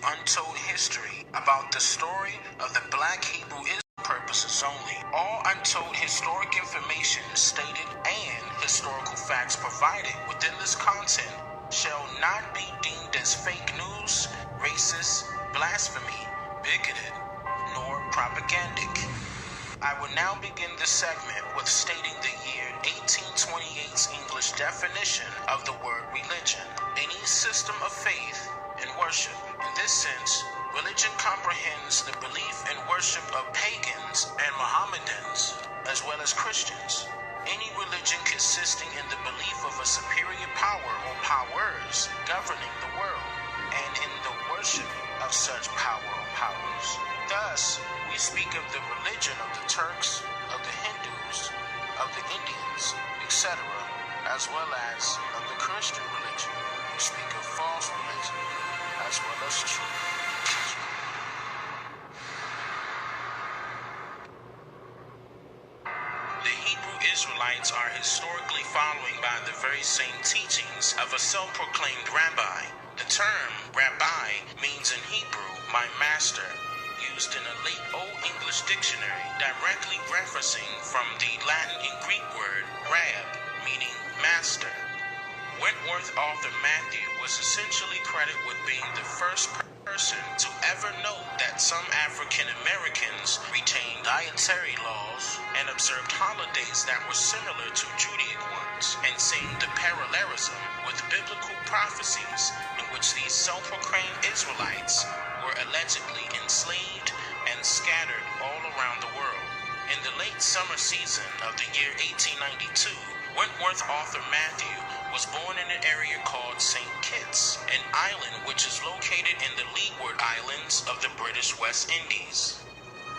untold history about the story of the Black Hebrew Israelites purposes only. All untold historic information stated and historical facts provided within this content shall not be deemed as fake news, racist, blasphemy, bigoted, nor propagandic. I will now begin this segment with stating the year 1828's English definition of the word religion. Any system of faith and worship. In this sense, religion comprehends the belief and worship of pagans and Mohammedans, as well as Christians. Any religion consisting in the belief of a superior power or powers governing the world, and in the worship of such power or powers. Thus, we speak of the religion of the Turks, of the Hindus, of the Indians, etc., as well as of the Christian religion. We speak of false religion, as well as true. The Hebrew Israelites are historically following by the very same teachings of a self-proclaimed rabbi. The term rabbi means in Hebrew, my master, used in a late Old English dictionary, directly referencing from the Latin and Greek word rab, meaning master. Wentworth author Matthew was essentially credited with being the first person to ever note that some African Americans retained dietary laws and observed holidays that were similar to Judaic ones, and seeing the parallelism with biblical prophecies in which these self-proclaimed Israelites were allegedly enslaved and scattered all around the world. In the late summer season of the year 1892, Wentworth author Matthew was born in an area called St. Kitts, an island which is located in the Leeward Islands of the British West Indies.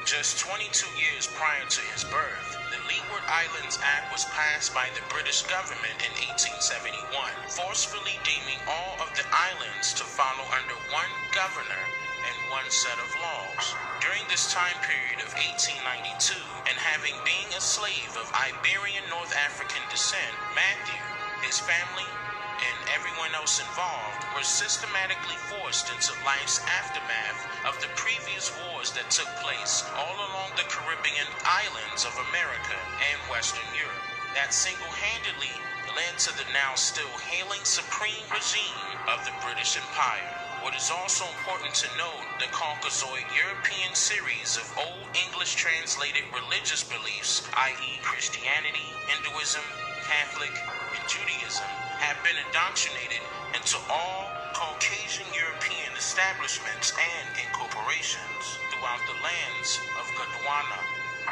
Just 22 years prior to his birth, the Leeward Islands Act was passed by the British government in 1871, forcefully deeming all of the islands to follow under one governor and one set of laws. During this time period of 1892, and having been a slave of Iberian North African descent, Matthew, his family, and everyone else involved were systematically forced into life's aftermath of the previous wars that took place all along the Caribbean islands of America and Western Europe, that single-handedly led to the now still hailing supreme regime of the British Empire. What is also important to note, the Caucasoid European series of Old English translated religious beliefs, i.e. Christianity, Hinduism, Catholic, and Judaism, have been indoctrinated into all Caucasian European establishments and incorporations throughout the lands of Gondwana,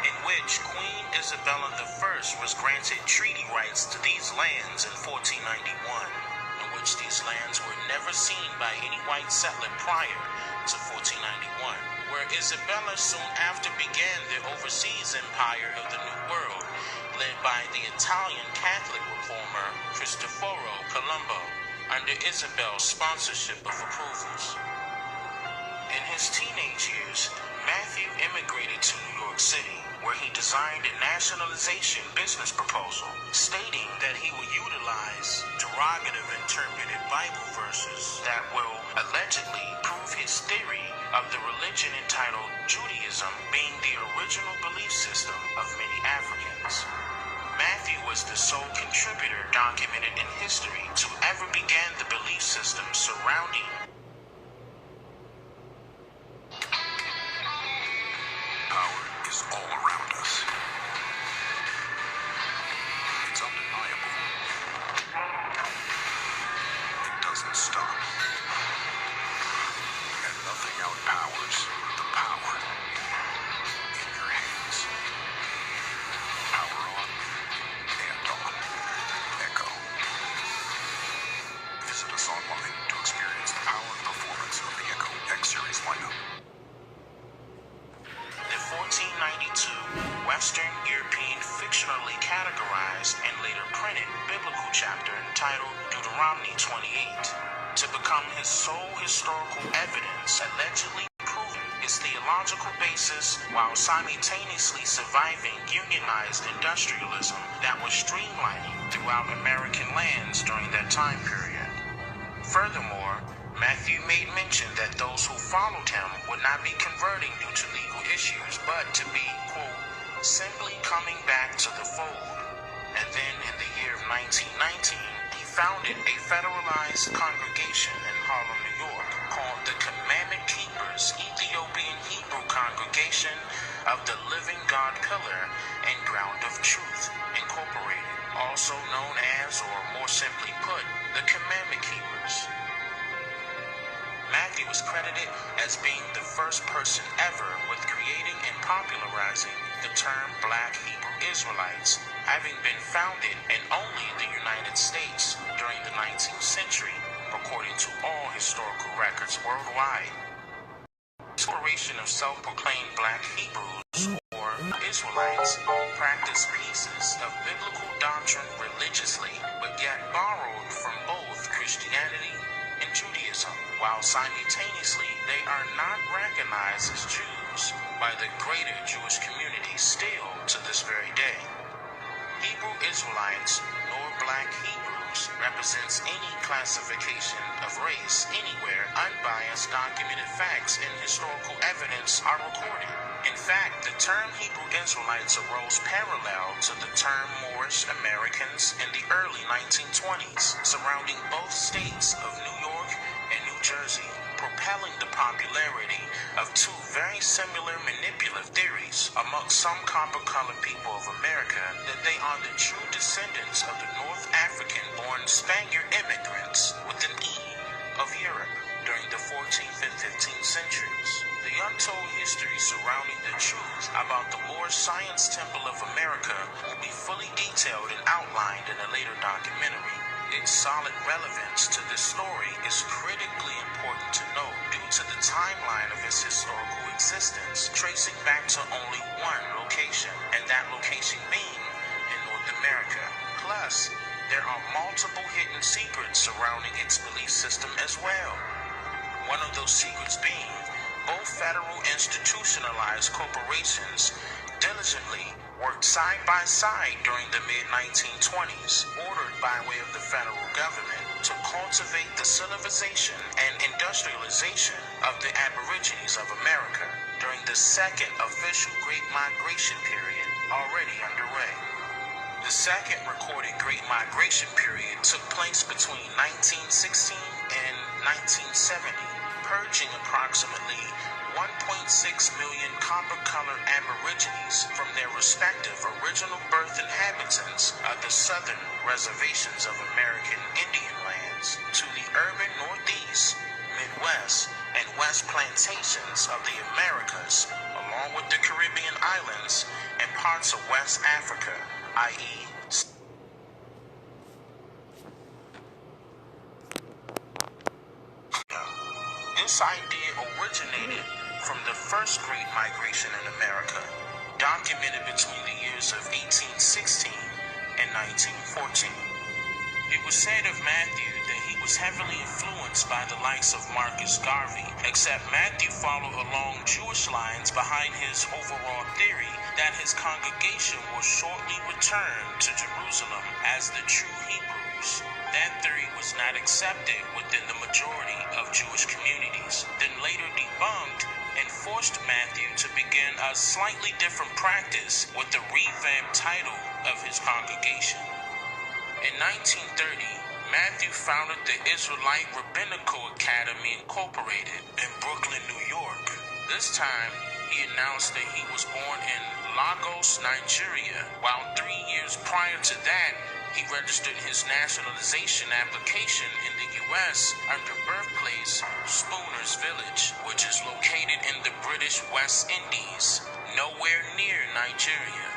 in which Queen Isabella I was granted treaty rights to these lands in 1491. Which these lands were never seen by any white settler prior to 1491, where Isabella soon after began the overseas empire of the New World, led by the Italian Catholic reformer Cristoforo Colombo, under Isabel's sponsorship of approvals. In his teenage years, Matthew immigrated to New York City, where he designed a nationalization business proposal, stating that he will utilize derogative interpreted Bible verses that will allegedly prove his theory of the religion entitled Judaism being the original belief system of many Africans. Matthew was the sole contributor documented in history to ever begin the belief system surrounding power is all around us. It's undeniable. It doesn't stop. And nothing outpowers the power in your hands. Power on and on. Echo. Visit us online to experience the power and performance of the Echo X-Series lineup. 1492, Western European fictionally categorized and later printed biblical chapter entitled Deuteronomy 28 to become his sole historical evidence, allegedly proving his theological basis while simultaneously surviving unionized industrialism that was streamlining throughout American lands during that time period. Furthermore, Matthew made mention that those who followed him would not be converting due to legal issues, but to be, quote, simply coming back to the fold. And then in the year of 1919, he founded a federalized congregation in Harlem, New York, called the Commandment Keepers Ethiopian Hebrew Congregation of the Living God Pillar and Ground of Truth, Incorporated, also known as, or more simply put, the Commandment Keepers. Matthew is credited as being the first person ever with creating and popularizing the term Black Hebrew Israelites, having been founded in only the United States during the 19th century, according to all historical records worldwide. The inspiration of self-proclaimed Black Hebrews, or Israelites, practice pieces of biblical doctrine religiously, but yet borrowed from both Christianity and Judaism, while simultaneously they are not recognized as Jews by the greater Jewish community still to this very day. Hebrew Israelites, nor Black Hebrews, represents any classification of race anywhere. Unbiased documented facts and historical evidence are recorded. In fact, the term Hebrew Israelites arose parallel to the term Moorish Americans in the early 1920s, surrounding both states of New York and New Jersey, propelling the popularity of two very similar manipulative theories amongst some copper-colored people of America that they are the true descendants of the North African-born Spaniard immigrants with an E of Europe during the 14th and 15th centuries. The untold history surrounding the truth about the Moorish Science Temple of America will be fully detailed and outlined in a later documentary. Its solid relevance to this story is critically important to note due to the timeline of its historical existence, tracing back to only one location, and that location being in North America. Plus, there are multiple hidden secrets surrounding its belief system as well. One of those secrets being both federal institutionalized corporations diligently worked side by side during the mid-1920s, ordered by way of the federal government, to cultivate the civilization and industrialization of the Aborigines of America during the second official Great Migration period already underway. The second recorded Great Migration period took place between 1916 and 1970, purging approximately 1.6 million copper-colored Aborigines from their respective original birth inhabitants of the southern reservations of American Indian lands to the urban Northeast, Midwest, and West plantations of the Americas, along with the Caribbean islands and parts of West Africa, i.e., this idea originated from the first Great Migration in America, documented between the years of 1816 and 1914. It was said of Matthew that he was heavily influenced by the likes of Marcus Garvey, except Matthew followed along Jewish lines behind his overall theory that his congregation will shortly return to Jerusalem as the true Hebrews. That theory was not accepted within the majority of Jewish communities, then later debunked and forced Matthew to begin a slightly different practice with the revamped title of his congregation. In 1930, Matthew founded the Israelite Rabbinical Academy Incorporated in Brooklyn, New York. This time, he announced that he was born in Lagos, Nigeria, while 3 years prior to that, he registered his nationalization application in the U.S. under birthplace Spooner's Village, which is located in the British West Indies, nowhere near Nigeria.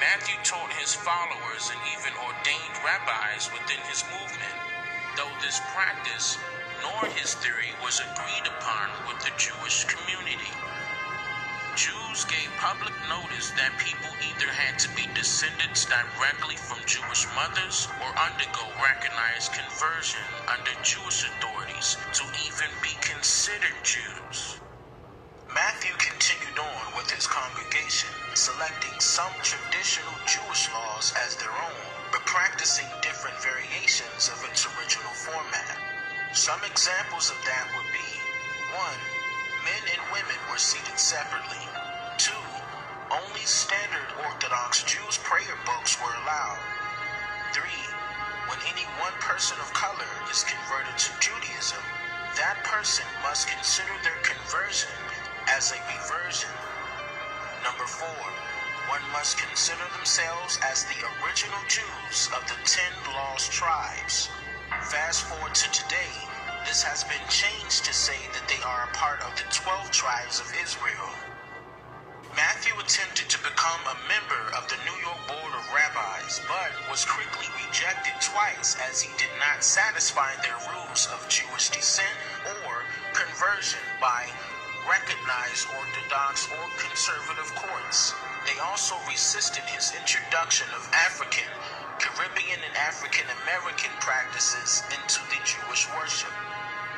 Matthew taught his followers and even ordained rabbis within his movement, though this practice nor his theory was agreed upon with the Jewish community. Jews gave public notice that people either had to be descendants directly from Jewish mothers or undergo recognized conversion under Jewish authorities to even be considered Jews. Matthew continued on with his congregation, selecting some traditional Jewish laws as their own, but practicing different variations of its original format. Some examples of that would be 1. Men and women were seated separately. 2. Only standard Orthodox Jews' prayer books were allowed. 3. When any one person of color is converted to Judaism, that person must consider their conversion as a reversion. Number 4. One must consider themselves as the original Jews of the 10 lost tribes. Fast forward to today, this has been changed to say that they are a part of the 12 tribes of Israel. Matthew attempted to become a member of the New York Board of Rabbis, but was quickly rejected twice as he did not satisfy their rules of Jewish descent or conversion by recognized Orthodox or conservative courts. They also resisted his introduction of African, Caribbean, and African American practices into the Jewish worship.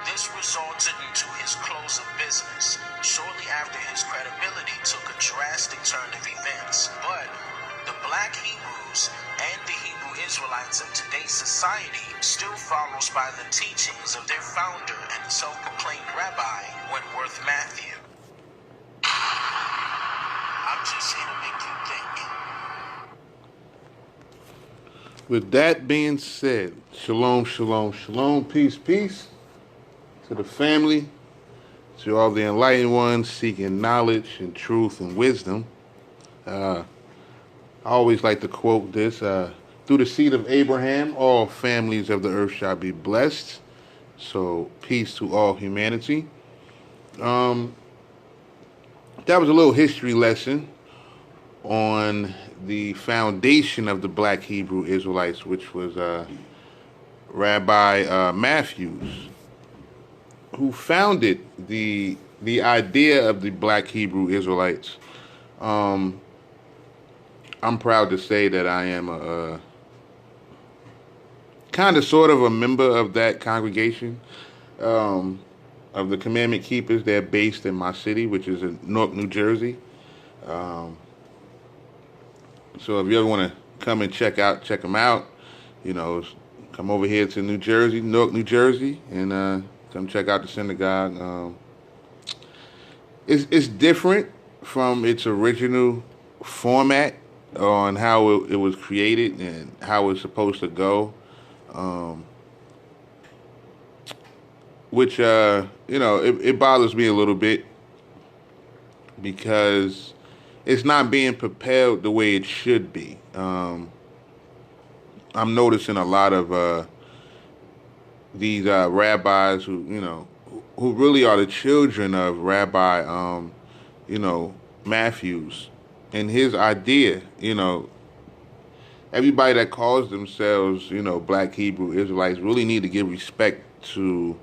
This resulted into his close of business, shortly after his credibility took a drastic turn of events. But the Black Hebrews and the Hebrew Israelites of today's society still follows by the teachings of their founder and self-proclaimed Rabbi, Wentworth Matthew. I'm just here to make you think. With that being said, shalom, shalom, shalom, peace, peace to the family, to all the enlightened ones seeking knowledge and truth and wisdom. I always like to quote this, through the seed of Abraham, all families of the earth shall be blessed. So peace to all humanity. That was a little history lesson on the foundation of the Black Hebrew Israelites, which was Rabbi Matthews, who founded the idea of the Black Hebrew Israelites. I'm proud to say that I am a kind of sort of a member of that congregation, of the Commandment Keepers. They're based in my city, which is in Newark, New Jersey. So if you ever want to come and check them out, come over here to New Jersey, Newark, New Jersey, and come check out the synagogue. It's different from its original format on how it was created and how it's supposed to go, which it bothers me a little bit because it's not being propelled the way it should be. I'm noticing a lot of these rabbis who really are the children of Rabbi, Matthews and his idea. Everybody that calls themselves, Black Hebrew Israelites really need to give respect to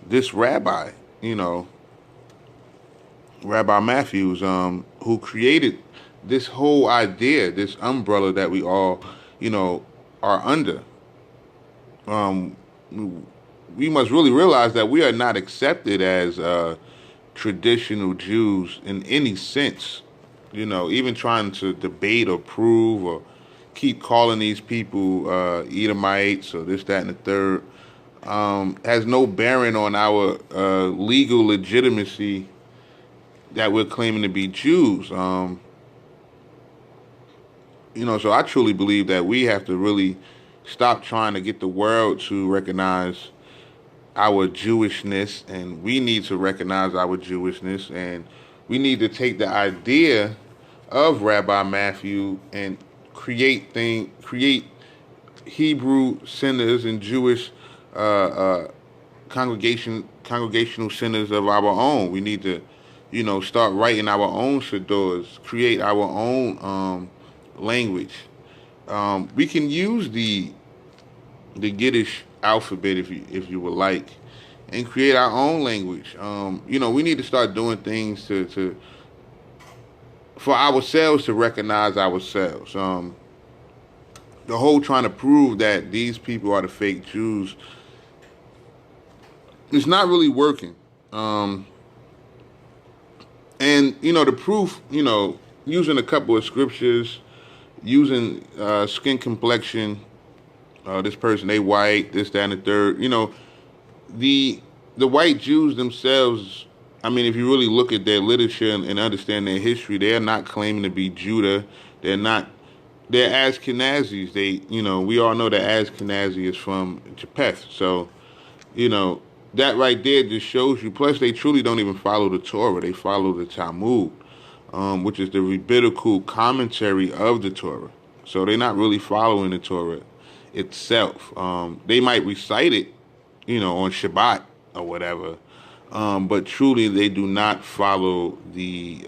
this rabbi, Rabbi Matthews, who created this whole idea, this umbrella that we all, are under. We must really realize that we are not accepted as traditional Jews in any sense. Even trying to debate or prove or keep calling these people Edomites or this, that, and the third has no bearing on our legal legitimacy that we're claiming to be Jews. So I truly believe that we have to really stop trying to get the world to recognize our Jewishness, and we need to recognize our Jewishness, and we need to take the idea of Rabbi Matthew and create Hebrew centers and Jewish congregational centers of our own. We need to, start writing our own shadors, create our own language. We can use the Yiddish alphabet if you would like, and create our own language. We need to start doing things to for ourselves to recognize ourselves. The whole trying to prove that these people are the fake Jews, it's not really working. And the proof, using a couple of scriptures, using skin complexion, this person, they white, this, that, and the third. the white Jews themselves, I mean, if you really look at their literature and understand their history, they're not claiming to be Judah. They're not. They're Ashkenazis. We all know that Ashkenazi is from Japheth. So, that right there just shows you. Plus, they truly don't even follow the Torah. They follow the Talmud, which is the rabbinical commentary of the Torah. So they're not really following the Torah itself. They might recite it, on Shabbat or whatever, but truly they do not follow the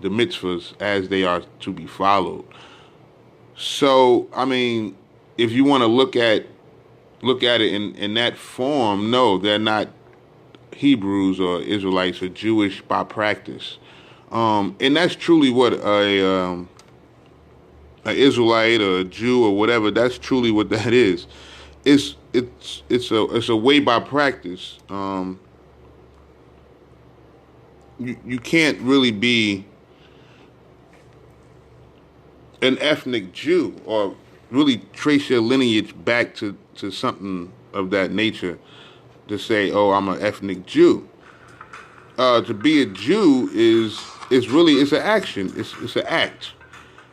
mitzvahs as they are to be followed. So, I mean, if you want to look at it in that form, no, they're not Hebrews or Israelites or Jewish by practice. And that's truly what a Israelite or a Jew or whatever, that's truly what that is. It's a way by practice. You can't really be an ethnic Jew or really trace your lineage back to something of that nature to say, oh, I'm an ethnic Jew. To be a Jew is it's an action. It's an act.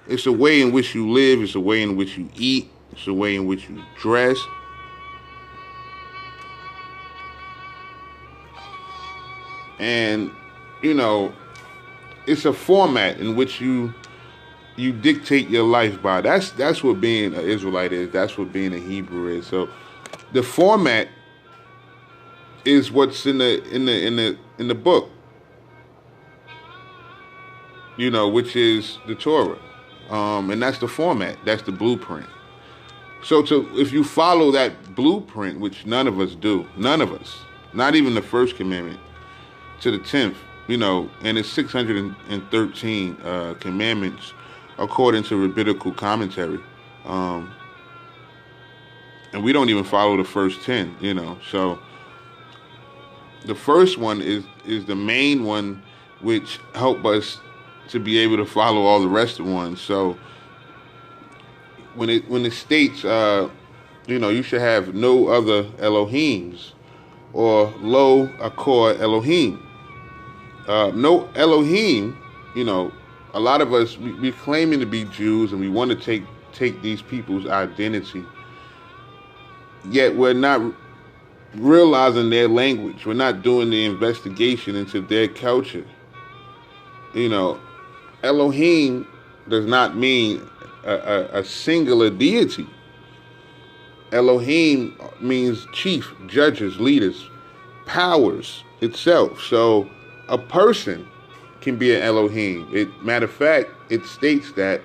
It's a way in which you live. It's a way in which you eat. It's a way in which you dress. And, it's a format in which you dictate your life by. That's what being an Israelite is. That's what being a Hebrew is. So the format is what's in the book, which is the Torah. And that's the format. That's the blueprint. So if you follow that blueprint, which none of us do, none of us, not even the first commandment to the 10th, and it's 613 commandments according to rabbinical commentary. And we don't even follow the first 10, So the first one is the main one, which help us to be able to follow all the rest of the ones. So when it states, you should have no other Elohims, or lo akor Elohim. No Elohim, a lot of us, we're claiming to be Jews and we want to take these people's identity, yet we're not realizing their language. We're not doing the investigation into their culture. Elohim does not mean a singular deity. Elohim means chief, judges, leaders, powers itself. So a person can be an Elohim. Matter of fact, it states that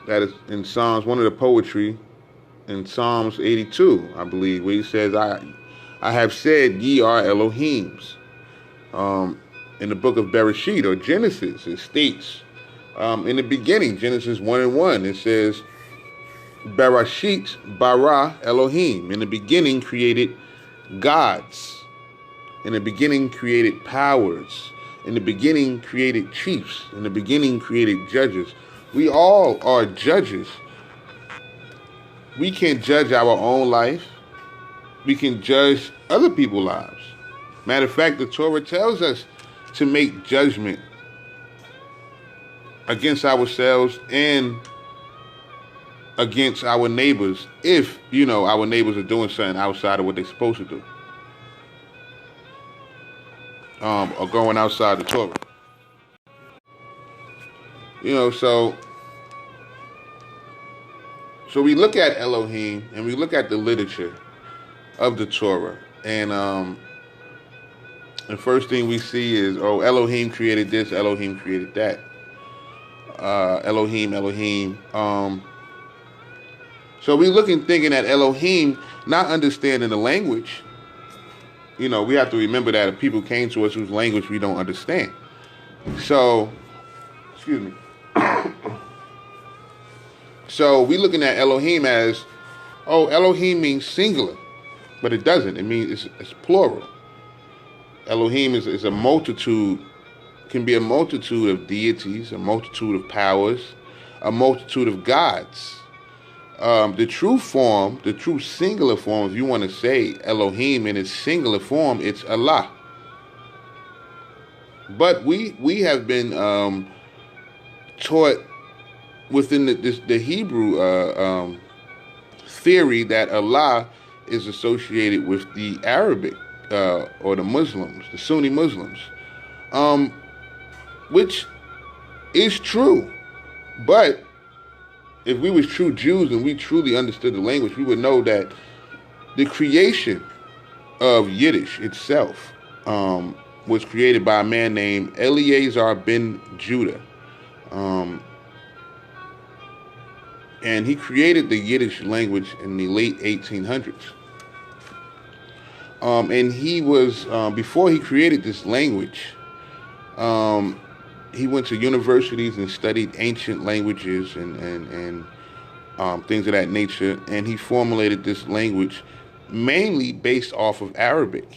that is in Psalms, one of the poetry in Psalms 82, I believe, where he says, I have said ye are Elohims. In the book of Bereshit or Genesis, it states, in the beginning, Genesis 1:1, it says, Bereshit bara Elohim. In the beginning created gods. In the beginning created powers. In the beginning created chiefs. In the beginning created judges. We all are judges. We can't judge our own life. We can judge other people's lives. Matter of fact, the Torah tells us to make judgment against ourselves and against our neighbors if, our neighbors are doing something outside of what they're supposed to do. Or going outside the Torah. So we look at Elohim and we look at the literature of the Torah, and the first thing we see is, Elohim created this, Elohim created that. Elohim. So we looking, thinking that Elohim, not understanding the language. We have to remember that if people came to us whose language we don't understand. So, excuse me. So we looking at Elohim as, Elohim means singular, but it doesn't. It means it's plural. Elohim is a multitude, can be a multitude of deities, a multitude of powers, a multitude of gods. The true form, the true singular form, if you want to say Elohim in its singular form, it's Allah. But we have been taught within the Hebrew theory that Allah is associated with the Arabic or the Muslims, the Sunni Muslims, which is true. But if we was true Jews and we truly understood the language, we would know that the creation of Yiddish itself was created by a man named Eleazar ben Judah. And he created the Yiddish language in the late 1800s. And he was, before he created this language, he went to universities and studied ancient languages and things of that nature. And he formulated this language mainly based off of Arabic.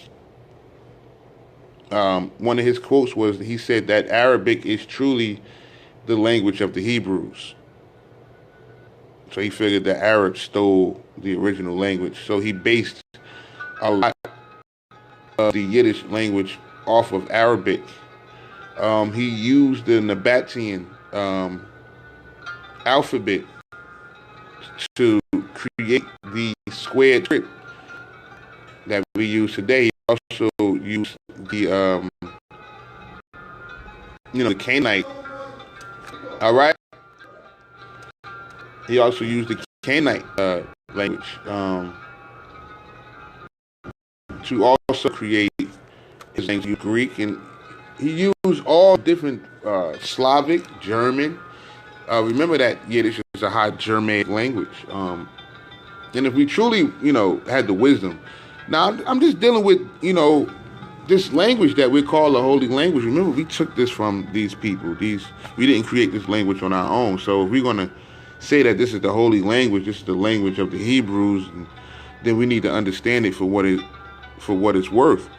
One of his quotes was, he said that Arabic is truly the language of the Hebrews. So he figured the Arabs stole the original language. So he based a lot of the Yiddish language off of Arabic. He used the Nabatean alphabet to create the squared script that we use today. He also used the the Canaanite. All right. He also used the Canaanite language to also create his language, Greek, and he used all different Slavic, German. Remember that Yiddish is a High Germanic language. And if we truly, had the wisdom. Now, I'm just dealing with, this language that we call the holy language. Remember, we took this from these people. We didn't create this language on our own. So if we're going to say that this is the holy language, this is the language of the Hebrews, then we need to understand it for what it's worth.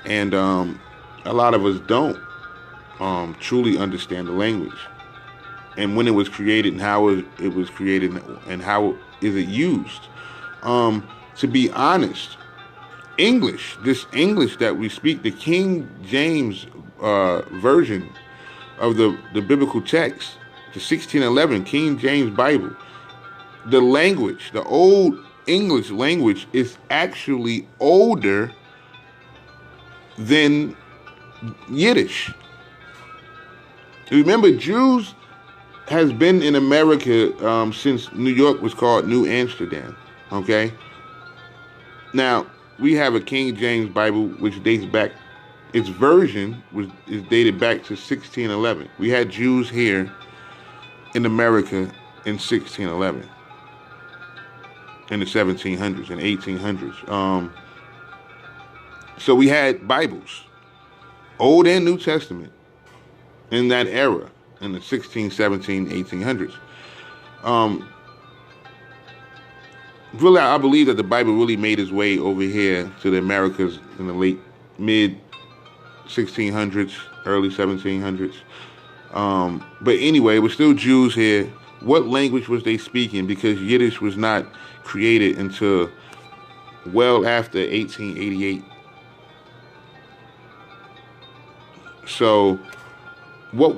And a lot of us don't truly understand the language and when it was created and how it was created and how is it used. To be honest, this English that we speak, the King James version of the biblical text, the 1611 King James Bible, the language, the old English language, is actually older than Yiddish. Remember, Jews has been in America since New York was called New Amsterdam. Okay. Now we have a King James Bible which dates back. Its version is dated back to 1611. We had Jews here in America in 1611, in the 1700s and 1800s. So we had Bibles, Old and New Testament, in that era, in the 16, 17, 1800s. Really, I believe that the Bible really made its way over here to the Americas in the mid 1600s, early 1700s. But anyway, it was still Jews here. What language was they speaking? Because Yiddish was not created until well after 1888. So what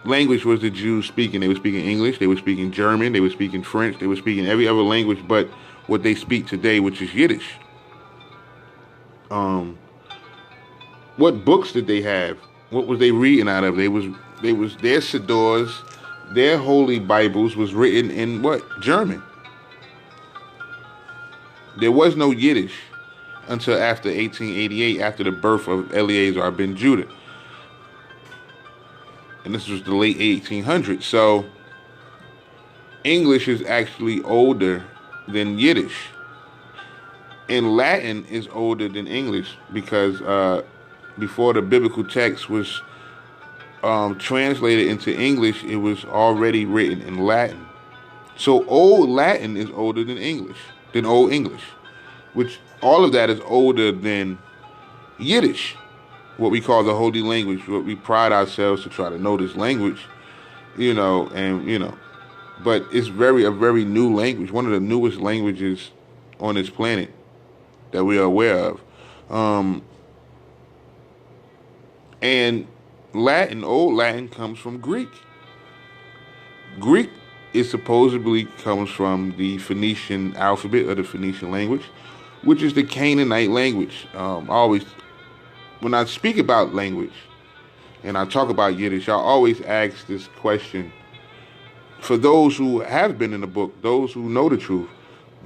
language was the Jews speaking? They were speaking English, they were speaking German, they were speaking French, they were speaking every other language but what they speak today, which is Yiddish. What books did they have? What was they reading out of? They was their Sidors, their holy Bibles was written in what? German. There was no Yiddish until after 1888, after the birth of Eleazar ben Judah. And this was the late 1800s. So English is actually older than Yiddish. And Latin is older than English because before the biblical text was translated into English, it was already written in Latin. So Old Latin is older than Old English, which all of that is older than Yiddish, what we call the holy language, what we pride ourselves to try to know this language, but it's a very new language, one of the newest languages on this planet that we are aware of. And Latin, Old Latin, comes from Greek. Greek is supposedly comes from the Phoenician alphabet or the Phoenician language, which is the Canaanite language. When I speak about language and I talk about Yiddish, I always ask this question. For those who have been in the book, those who know the truth,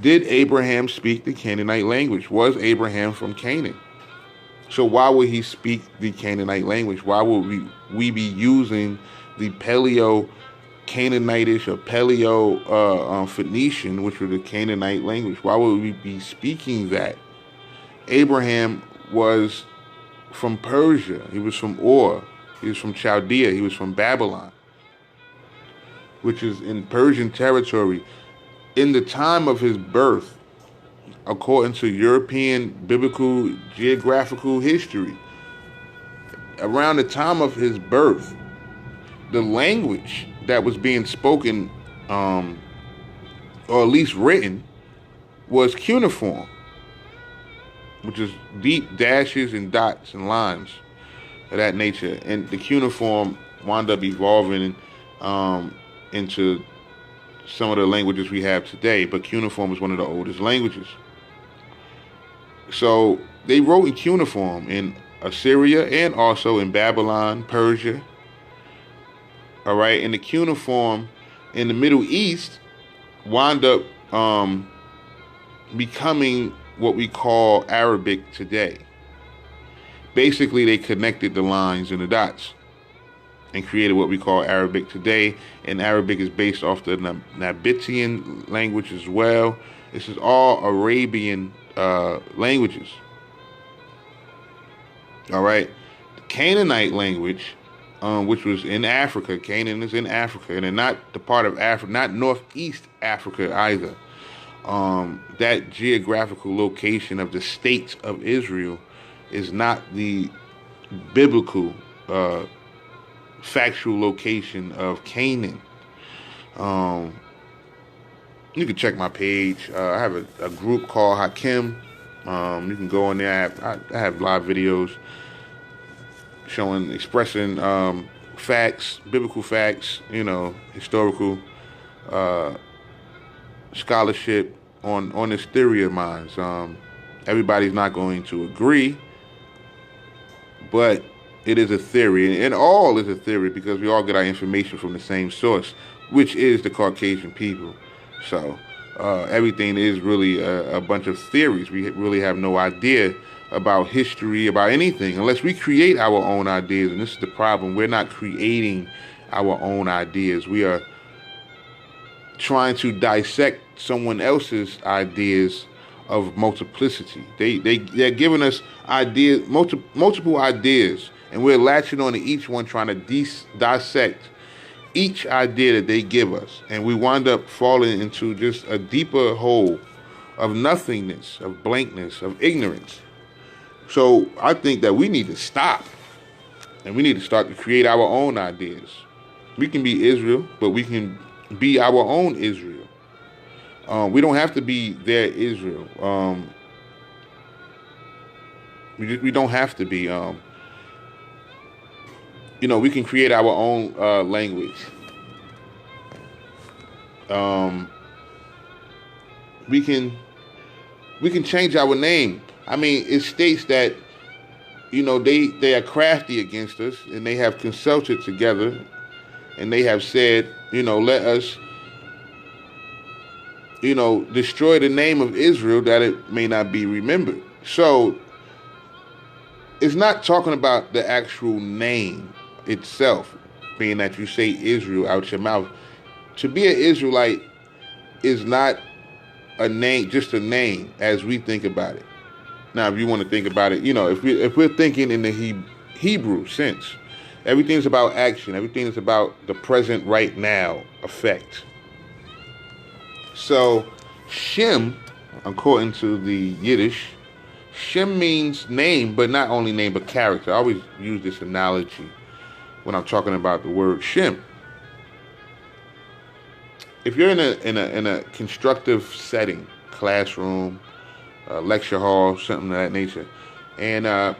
did Abraham speak the Canaanite language? Was Abraham from Canaan? So why would he speak the Canaanite language? Why would we be using the Paleo-Canaanitish or Paleo-Phoenician, which were the Canaanite language? Why would we be speaking that? Abraham was from Persia. He was from Ur. He was from Chaldea. He was from Babylon, which is in Persian territory. In the time of his birth, according to European biblical geographical history, around the time of his birth, the language that was being spoken, or at least written, was cuneiform, which is deep dashes and dots and lines of that nature. And the cuneiform wound up evolving into some of the languages we have today, but cuneiform is one of the oldest languages. So they wrote in cuneiform in Assyria and also in Babylon, Persia. All right, and the cuneiform in the Middle East wound up becoming what we call Arabic today. Basically, they connected the lines and the dots and created what we call Arabic today. And Arabic is based off the Nabatean language as well. This is all Arabian languages. All right. The Canaanite language, which was in Africa. Canaan is in Africa, and not the part of Africa, not Northeast Africa either. That geographical location of the states of Israel is not the biblical factual location of Canaan. You can check my page. I have a group called Hakim. You can go in there. I have live videos expressing facts, biblical facts, historical scholarship on this theory of mine. Everybody's not going to agree, but it is a theory, and all is a theory because we all get our information from the same source, which is the Caucasian people. So everything is really a bunch of theories. We really have no idea about history, about anything, unless we create our own ideas. And this is the problem. We're not creating our own ideas. We are trying to dissect someone else's ideas of multiplicity. They're giving us ideas, multiple ideas, and we're latching on to each one, trying to dissect each idea that they give us. And we wind up falling into just a deeper hole of nothingness, of blankness, of ignorance. So I think that we need to stop, and we need to start to create our own ideas. We can be Israel, but we can be our own Israel. We don't have to be their Israel. We don't have to be. We can create our own language. We can change our name. I mean, it states that they are crafty against us, and they have consulted together, and they have said, let us destroy the name of Israel that it may not be remembered. So it's not talking about the actual name itself, being that you say Israel out your mouth. To be an Israelite is not a name, just a name as we think about it. Now, if you want to think about it, if we're thinking in the Hebrew sense, everything is about action. Everything is about the present, right now effect. So, Shem, according to the Yiddish, Shem means name, but not only name, but character. I always use this analogy when I'm talking about the word Shem. if you're in a constructive setting, classroom, lecture hall, something of that nature, and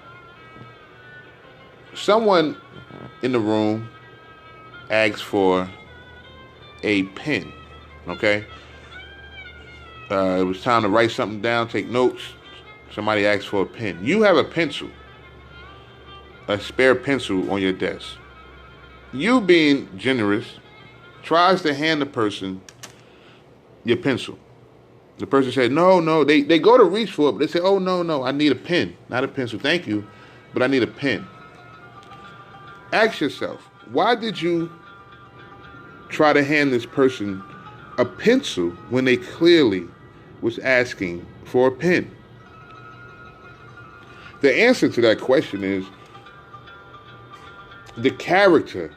someone in the room asks for a pen, okay? It was time to write something down, take notes. Somebody asked for a pen. You have a pencil, a spare pencil on your desk. You, being generous, tries to hand the person your pencil. The person said, no. They go to reach for it, but they say, oh, no, I need a pen, not a pencil. Thank you, but I need a pen. Ask yourself, why did you try to hand this person a pencil when they clearly was asking for a pen? The answer to that question is the character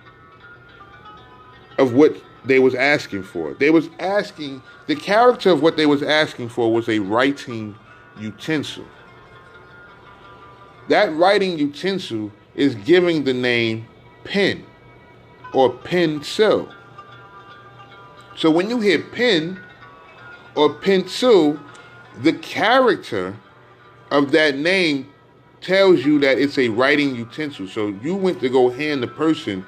of what they was asking for. The character of what they was asking for was a writing utensil. That writing utensil is giving the name pen or pencil. So when you hear pen or pencil, the character of that name tells you that it's a writing utensil. So you went to go hand the person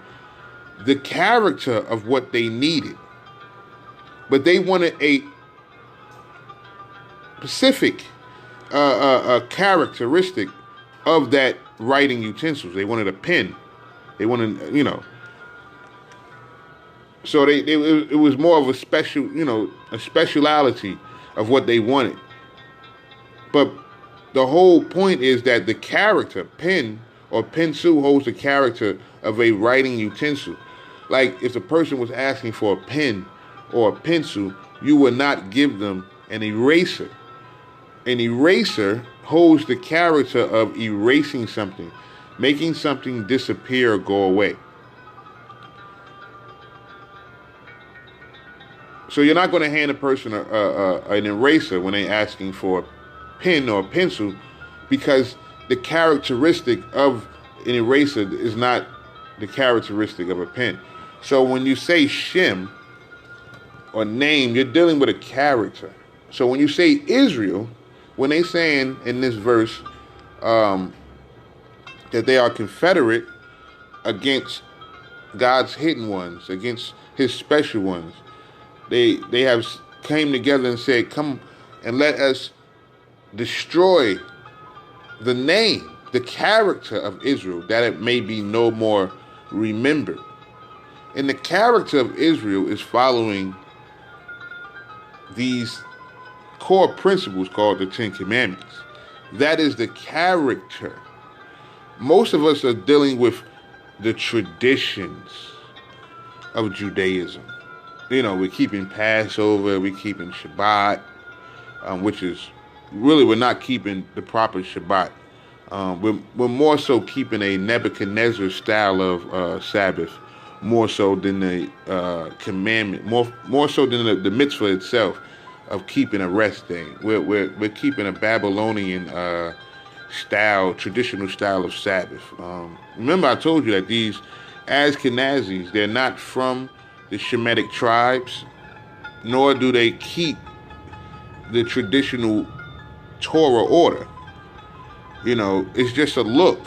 the character of what they needed. But they wanted a specific characteristic of that writing utensils. They wanted a pen. They wanted, So it was more of a special, a speciality of what they wanted. But the whole point is that the character, pen or pencil, holds the character of a writing utensil. Like if the person was asking for a pen or a pencil, you would not give them an eraser. An eraser holds the character of erasing something, making something disappear or go away. So you're not going to hand a person an eraser when they're asking for a pen or a pencil, because the characteristic of an eraser is not the characteristic of a pen. So when you say Shem or name, you're dealing with a character. So when you say Israel, when they saying in this verse that they are confederate against God's hidden ones, against his special ones, they have came together and said, come and let us destroy the name, the character of Israel, that it may be no more remembered. And the character of Israel is following these core principles called the Ten Commandments. That is the character. Most of us are dealing with the traditions of Judaism. We're keeping Passover, we're keeping Shabbat, which is really, we're not keeping the proper Shabbat. We're more so keeping a Nebuchadnezzar style of Sabbath, more so than the commandment, more so than the mitzvah itself of keeping a rest day. We're keeping a Babylonian traditional style of Sabbath. Remember, I told you that these Ashkenazis, they're not from the Shemitic tribes, nor do they keep the traditional Torah order. It's just a look.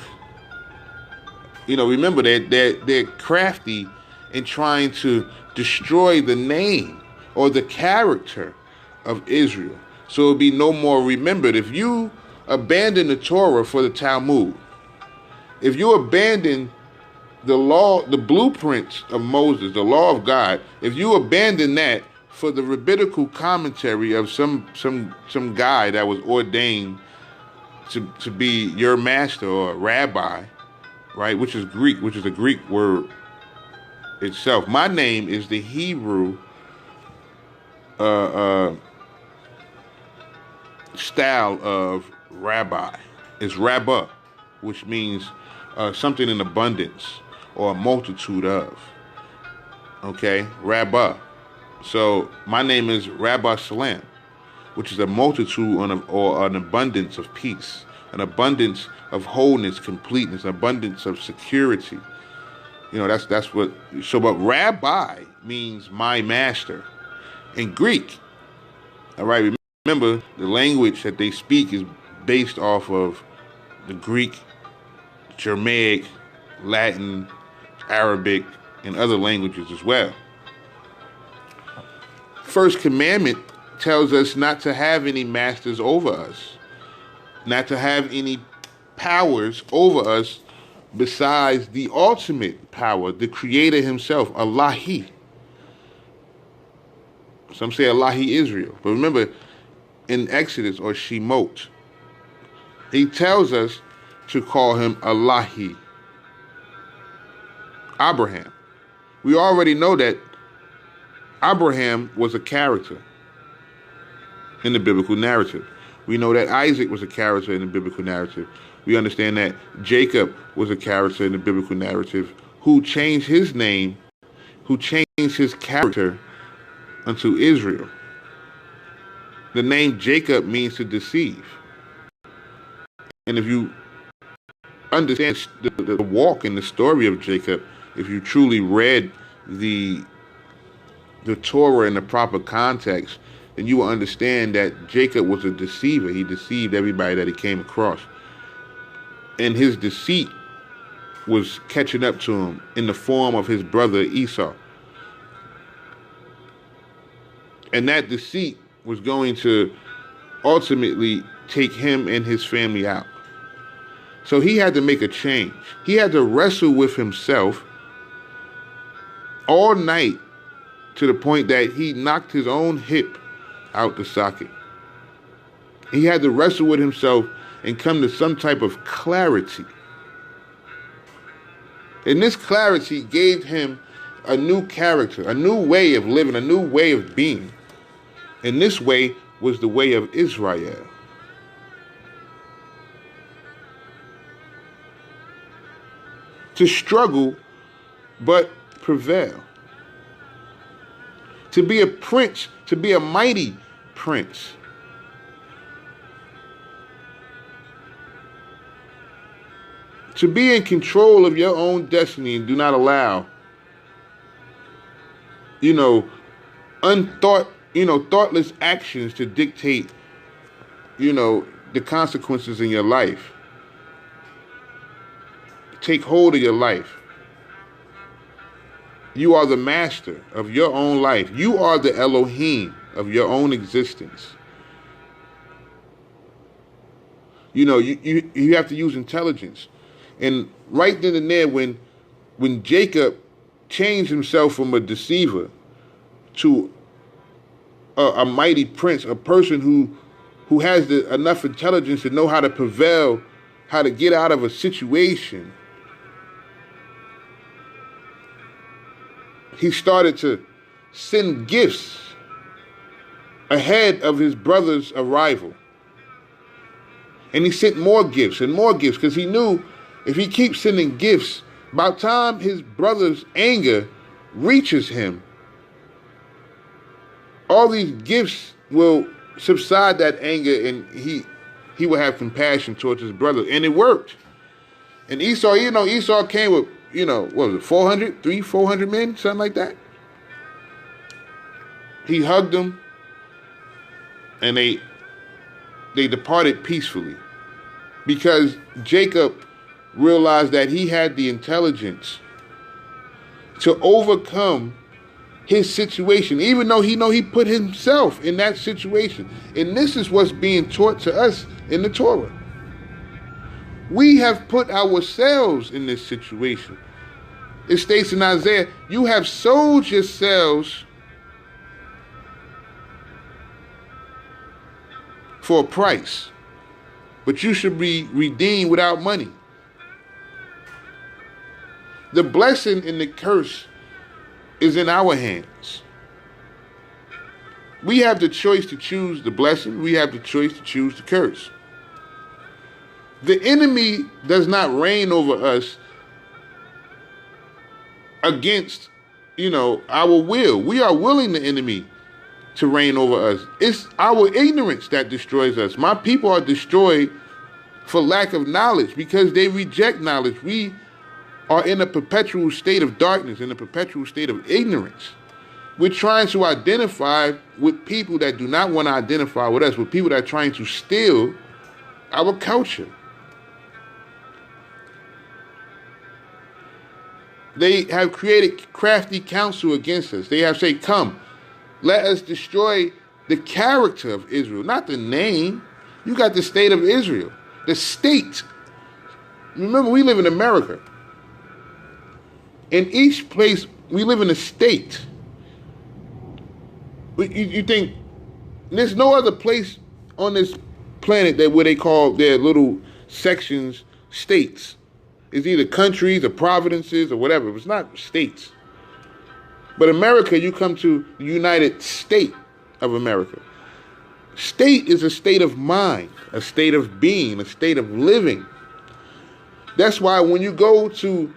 Remember, they're crafty in trying to destroy the name or the character of Israel, so it'll be no more remembered. If you abandon the Torah for the Talmud, if you abandon the law, the blueprints of Moses, the law of God, if you abandon that for the rabbinical commentary of some guy that was ordained to be your master or a rabbi, right, which is Greek, which is a Greek word itself. My name is the Hebrew style of rabbi. It's rabbah, which means something in abundance or a multitude of. Okay, rabbah. So my name is Rabbi Salam, which is a multitude or an abundance of peace, an abundance of wholeness, completeness, an abundance of security. That's what. So, but rabbi means my master. in Greek. All right, remember the language that they speak is based off of the Greek, Germanic, Latin, Arabic, and other languages as well. First commandment tells us not to have any masters over us, not to have any powers over us besides the ultimate power, the Creator Himself, tHe. Some say tHe Israel. But remember, in Exodus or Shemot, He tells us to call Him tHe. Abraham. We already know that Abraham was a character in the biblical narrative. We know that Isaac was a character in the biblical narrative. We understand that Jacob was a character in the biblical narrative who changed his name, who changed his character unto Israel. The name Jacob means to deceive. And if you understand the walk and the story of Jacob, if you truly read the Torah in the proper context, then you will understand that Jacob was a deceiver. He deceived everybody that he came across. And his deceit was catching up to him in the form of his brother Esau. And that deceit was going to ultimately take him and his family out. So he had to make a change. He had to wrestle with himself all night to the point that he knocked his own hip out the socket. He had to wrestle with himself and come to some type of clarity. And this clarity gave him a new character, a new way of living, a new way of being. And this way was the way of Israel. To struggle, but prevail. To be a prince, to be a mighty prince. To be in control of your own destiny and do not allow, thoughtless actions to dictate, the consequences in your life. Take hold of your life. You are the master of your own life. You are the Elohim of your own existence. You have to use intelligence. And right then and there, when Jacob changed himself from a deceiver to a mighty prince, a person who has enough intelligence to know how to prevail, how to get out of a situation, he started to send gifts ahead of his brother's arrival. And he sent more gifts and more gifts because he knew if he keeps sending gifts, by the time his brother's anger reaches him, all these gifts will subside that anger and he will have compassion towards his brother. And it worked. And Esau, Esau came with, what was it, 400 men, something like that. He hugged them and they departed peacefully because Jacob realized that he had the intelligence to overcome his situation, even though he put himself in that situation. And this is what's being taught to us in the Torah. We have put ourselves in this situation. It states in Isaiah, you have sold yourselves for a price, but you should be redeemed without money. The blessing and the curse is in our hands. We have the choice to choose the blessing. We have the choice to choose the curse. The enemy does not reign over us against, our will. We are willing the enemy to reign over us. It's our ignorance that destroys us. My people are destroyed for lack of knowledge because they reject knowledge. We are in a perpetual state of darkness, in a perpetual state of ignorance. We're trying to identify with people that do not want to identify with us, with people that are trying to steal our culture. They have created crafty counsel against us. They have said, come, let us destroy the character of Israel, not the name. You got the state of Israel, the state. Remember, we live in America. In each place, we live in a state. You think there's no other place on this planet that where they call their little sections states. It's either countries or provinces or whatever. It's not states. But America, you come to the United States of America. State is a state of mind, a state of being, a state of living. That's why when you go to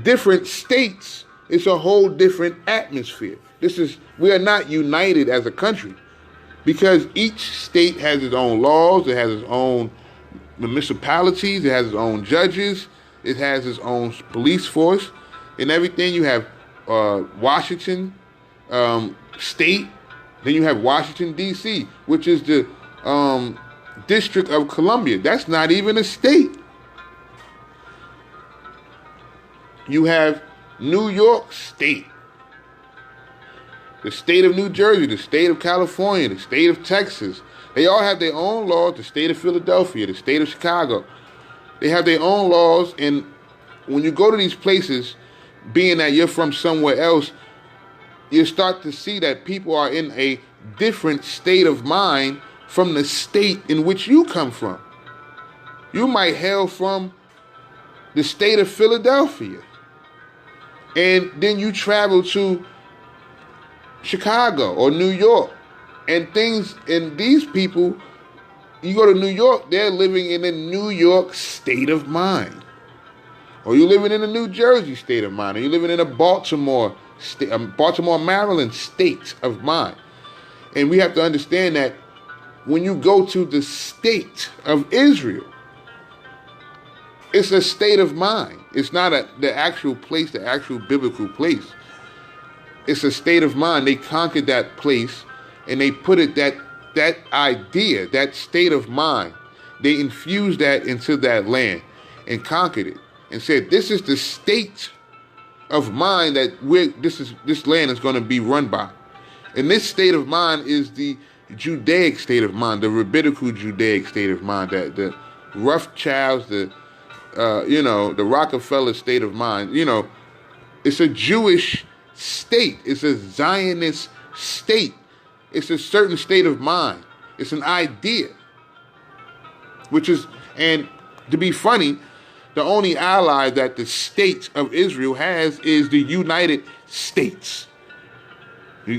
different states, it's a whole different atmosphere. We are not united as a country because each state has its own laws, it has its own municipalities, it has its own judges, it has its own police force, and everything. You have Washington State, then you have Washington, D.C., which is the District of Columbia. That's not even a state. You have New York State, the state of New Jersey, the state of California, the state of Texas. They all have their own laws, the state of Philadelphia, the state of Chicago. They have their own laws, and when you go to these places, being that you're from somewhere else, you start to see that people are in a different state of mind from the state in which you come from. You might hail from the state of Philadelphia, and then you travel to Chicago or New York, and these people, you go to New York, they're living in a New York state of mind. Or you're living in a New Jersey state of mind, or you're living in a Baltimore, Maryland state of mind. And we have to understand that when you go to the state of Israel, it's a state of mind. It's not the actual place, the actual biblical place. It's a state of mind. They conquered that place, and they put it that idea, that state of mind, they infused that into that land and conquered it and said, this is the state of mind that this land is going to be run by. And this state of mind is the Judaic state of mind, the rabbinical Judaic state of mind, that the Rothschilds, the Rockefeller state of mind. It's a Jewish state. It's a Zionist state. It's a certain state of mind. It's an idea. And to be funny, the only ally that the state of Israel has is the United States.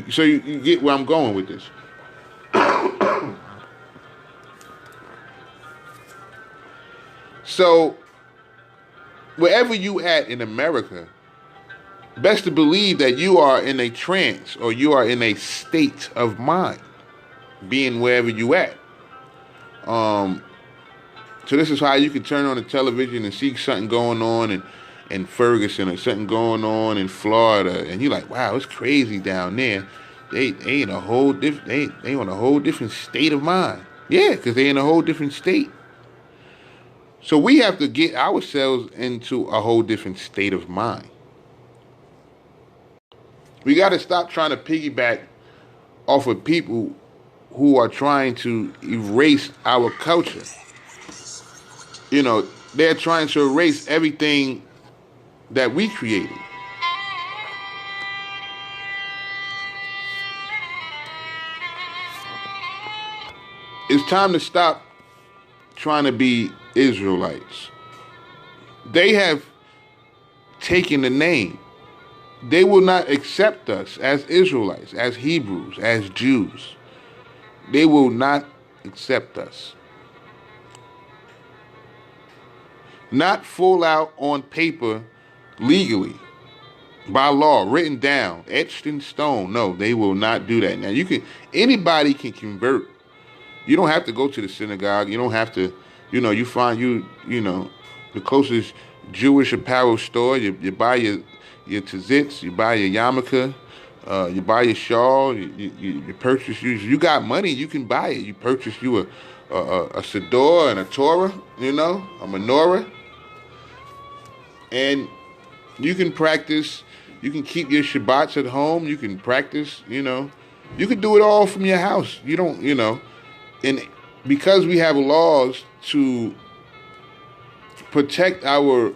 So you get where I'm going with this. So, wherever you at in America, best to believe that you are in a trance or you are in a state of mind, being wherever you at. So this is how you can turn on the television and see something going on in Ferguson or something going on in Florida, and you're like, wow, it's crazy down there. They in a whole different they on a whole different state of mind. Yeah, because they in a whole different state. So we have to get ourselves into a whole different state of mind. We got to stop trying to piggyback off of people who are trying to erase our culture. They're trying to erase everything that we created. It's time to stop trying to be Israelites. They have taken the name. They will not accept us as Israelites, as Hebrews, as Jews. They will not accept us. Not full out on paper, legally, by law, written down, etched in stone. No, they will not do that. Now anybody can convert. You don't have to go to the synagogue. You don't have to, the closest Jewish apparel store. You buy your tzitz, you buy your yarmulke, you buy your shawl, you purchase you got money, you can buy it. You purchase you a siddur and a Torah, a menorah, and you can practice. You can keep your Shabbats at home. You can practice. You can do it all from your house. You don't. And because we have laws to protect our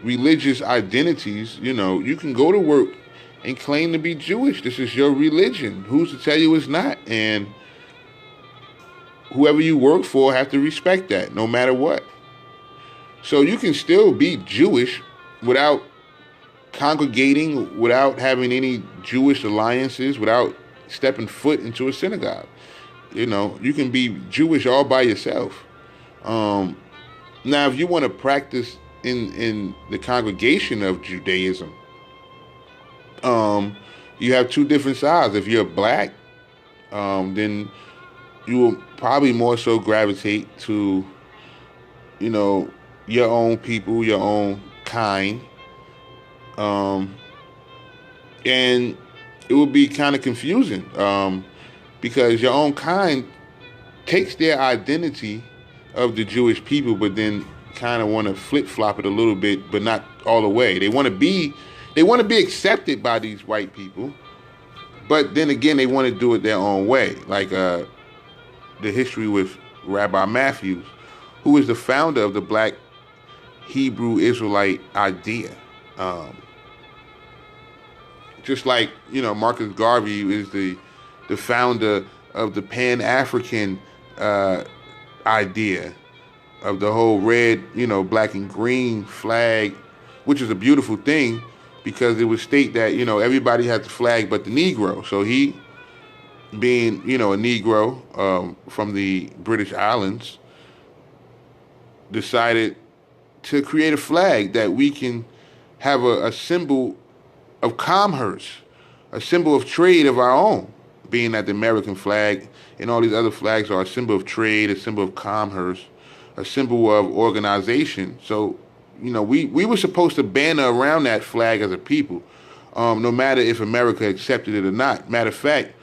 religious identities, you can go to work and claim to be Jewish. This is your religion. Who's to tell you it's not? And whoever you work for have to respect that, no matter what. So you can still be Jewish without congregating, without having any Jewish alliances, without stepping foot into a synagogue. You can be Jewish all by yourself. Now, if you want to practice in the congregation of Judaism, you have two different sides. If you're black, then you will probably more so gravitate to, your own people, your own kind. And it would be kind of confusing, because your own kind takes their identity of the Jewish people, but then kind of want to flip-flop it a little bit, but not all the way. They want to be accepted by these white people, but then again, they want to do it their own way. Like the history with Rabbi Matthews, who is the founder of the Black Hebrew Israelite idea. Just like, Marcus Garvey is the founder of the Pan-African idea of the whole red, black and green flag, which is a beautiful thing because it would state that, everybody has the flag but the Negro. So he, being, a Negro from the British Islands, decided to create a flag that we can have a symbol of commerce, a symbol of trade of our own, being that the American flag and all these other flags are a symbol of trade, a symbol of commerce, a symbol of organization. So, we were supposed to banner around that flag as a people, no matter if America accepted it or not. Matter of fact,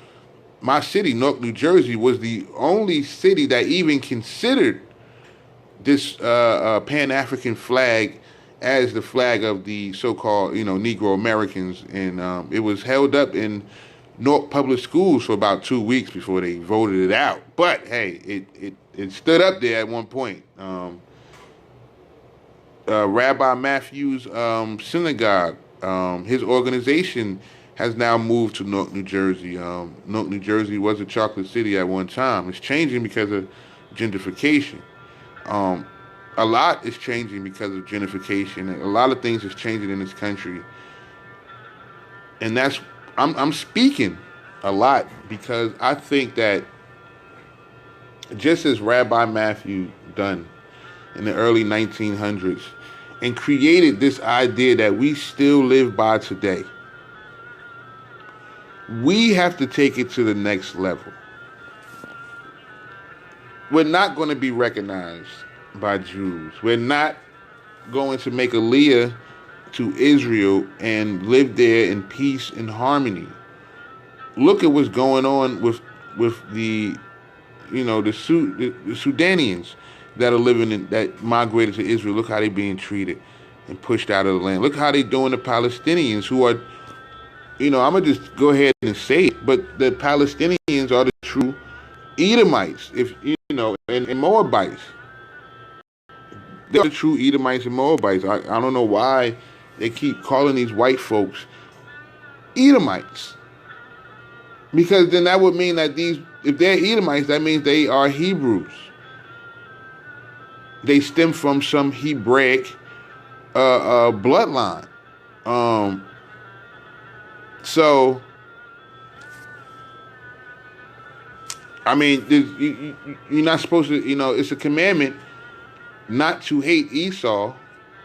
my city, Newark, New Jersey, was the only city that even considered this Pan-African flag as the flag of the so-called, Negro Americans. And it was held up in Newark Public Schools for about 2 weeks before they voted it out. But, hey, it stood up there at one point. Rabbi Matthews' synagogue, his organization has now moved to Newark, New Jersey. Newark, New Jersey was a chocolate city at one time. It's changing because of gentrification. A lot is changing because of gentrification. A lot of things is changing in this country. And I'm speaking a lot because I think that just as Rabbi Matthew done in the early 1900s and created this idea that we still live by today, we have to take it to the next level. We're not going to be recognized by Jews. We're not going to make aliyah to Israel and live there in peace and harmony. Look at what's going on with the Sudanians that are living that migrated to Israel. Look how they're being treated and pushed out of the land. Look how they're doing the Palestinians, who are, I'm gonna just go ahead and say it, but the Palestinians are the true Edomites, and Moabites. They're the true Edomites and Moabites. I don't know why they keep calling these white folks Edomites. Because then that would mean that if they're Edomites, that means they are Hebrews. They stem from some Hebraic bloodline. So, I mean, you're not supposed to, it's a commandment not to hate Esau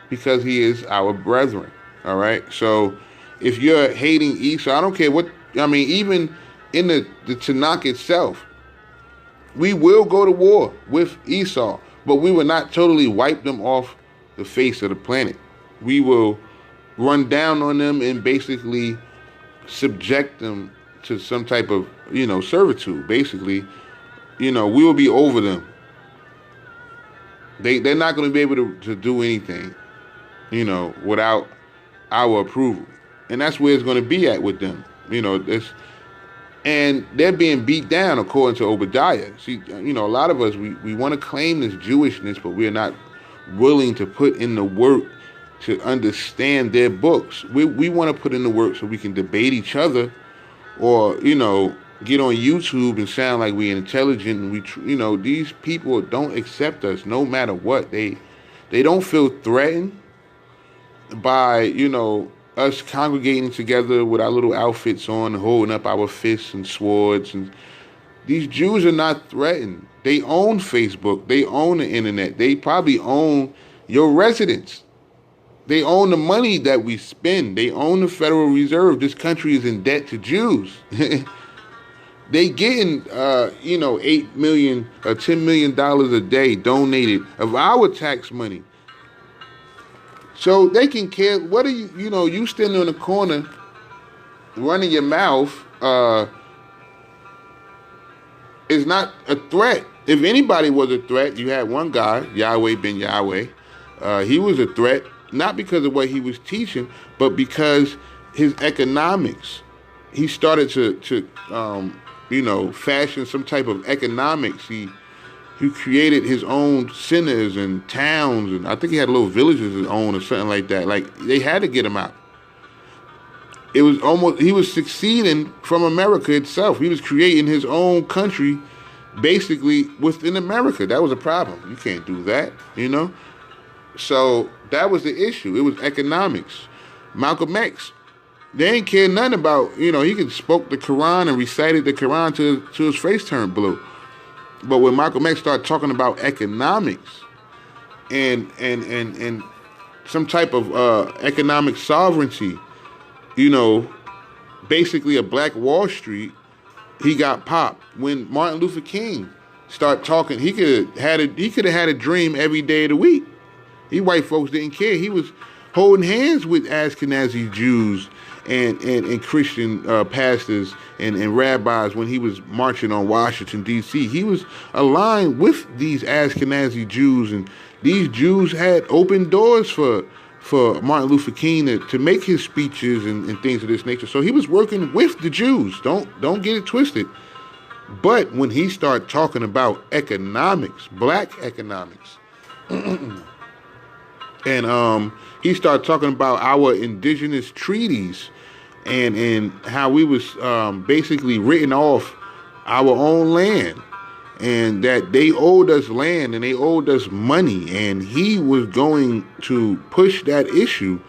because he is our brethren. All right. So if you're hating Esau, I don't care even in the Tanakh itself, we will go to war with Esau. But we will not totally wipe them off the face of the planet. We will run down on them and basically subject them to some type of, servitude. Basically, we will be over them. They're not going to be able to do anything, without our approval. And that's where it's going to be at with them. And they're being beat down according to Obadiah. See, a lot of us, we want to claim this Jewishness, but we're not willing to put in the work to understand their books. We want to put in the work so we can debate each other, or, get on YouTube and sound like we're intelligent. And these people don't accept us no matter what. They don't feel threatened by, us congregating together with our little outfits on, holding up our fists and swords. And these Jews are not threatened. They own Facebook. They own the internet. They probably own your residence. They own the money that we spend. They own the Federal Reserve. This country is in debt to Jews. They getting, 8 million or $10 million a day donated of our tax money. So they can care. What are you, you standing on the corner running your mouth is not a threat. If anybody was a threat, you had one guy, Yahweh ben Yahweh. He was a threat, not because of what he was teaching, but because his economics. He started to fashion some type of economics. He created his own centers and towns, and I think he had little villages his own or something like that. Like, they had to get him out. He was succeeding from America itself. He was creating his own country basically within America. That was a problem. You can't do that, So that was the issue. It was economics. Malcolm X, they ain't care nothing about, he could spoke the Quran and recited the Quran till his face turned blue. But when Malcolm X started talking about economics and some type of economic sovereignty, basically a black Wall Street, he got popped. When Martin Luther King started talking, he could have had a dream every day of the week. White folks didn't care. He was holding hands with Ashkenazi Jews and Christian pastors and rabbis when he was marching on Washington, D.C. He was aligned with these Ashkenazi Jews, and these Jews had opened doors for Martin Luther King to make his speeches and things of this nature. So he was working with the Jews. Don't get it twisted. But when he started talking about economics, black economics, and he started talking about our indigenous treaties and how we was basically written off our own land, and that they owed us land and they owed us money, and he was going to push that issue.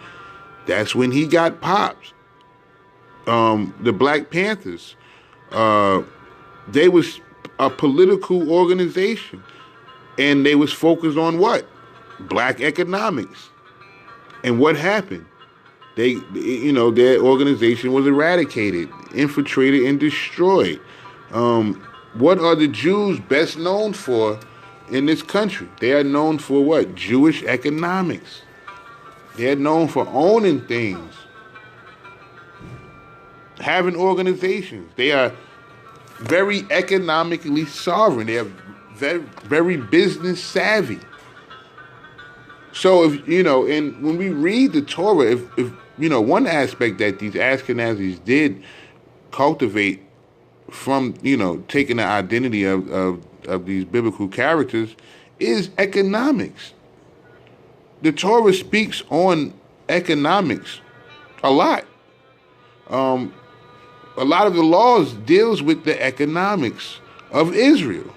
That's when he got popped. The Black Panthers, they was a political organization, and they was focused on what? Black economics. And what happened? Their organization was eradicated, infiltrated, and destroyed. What are the Jews best known for in this country? They are known for what? Jewish economics. They are known for owning things, having organizations. They are very economically sovereign. They are very, very business savvy. So and when we read the Torah, if one aspect that these Ashkenazis did cultivate from, taking the identity of these biblical characters is economics. The Torah speaks on economics a lot. A lot of the laws deals with the economics of Israel.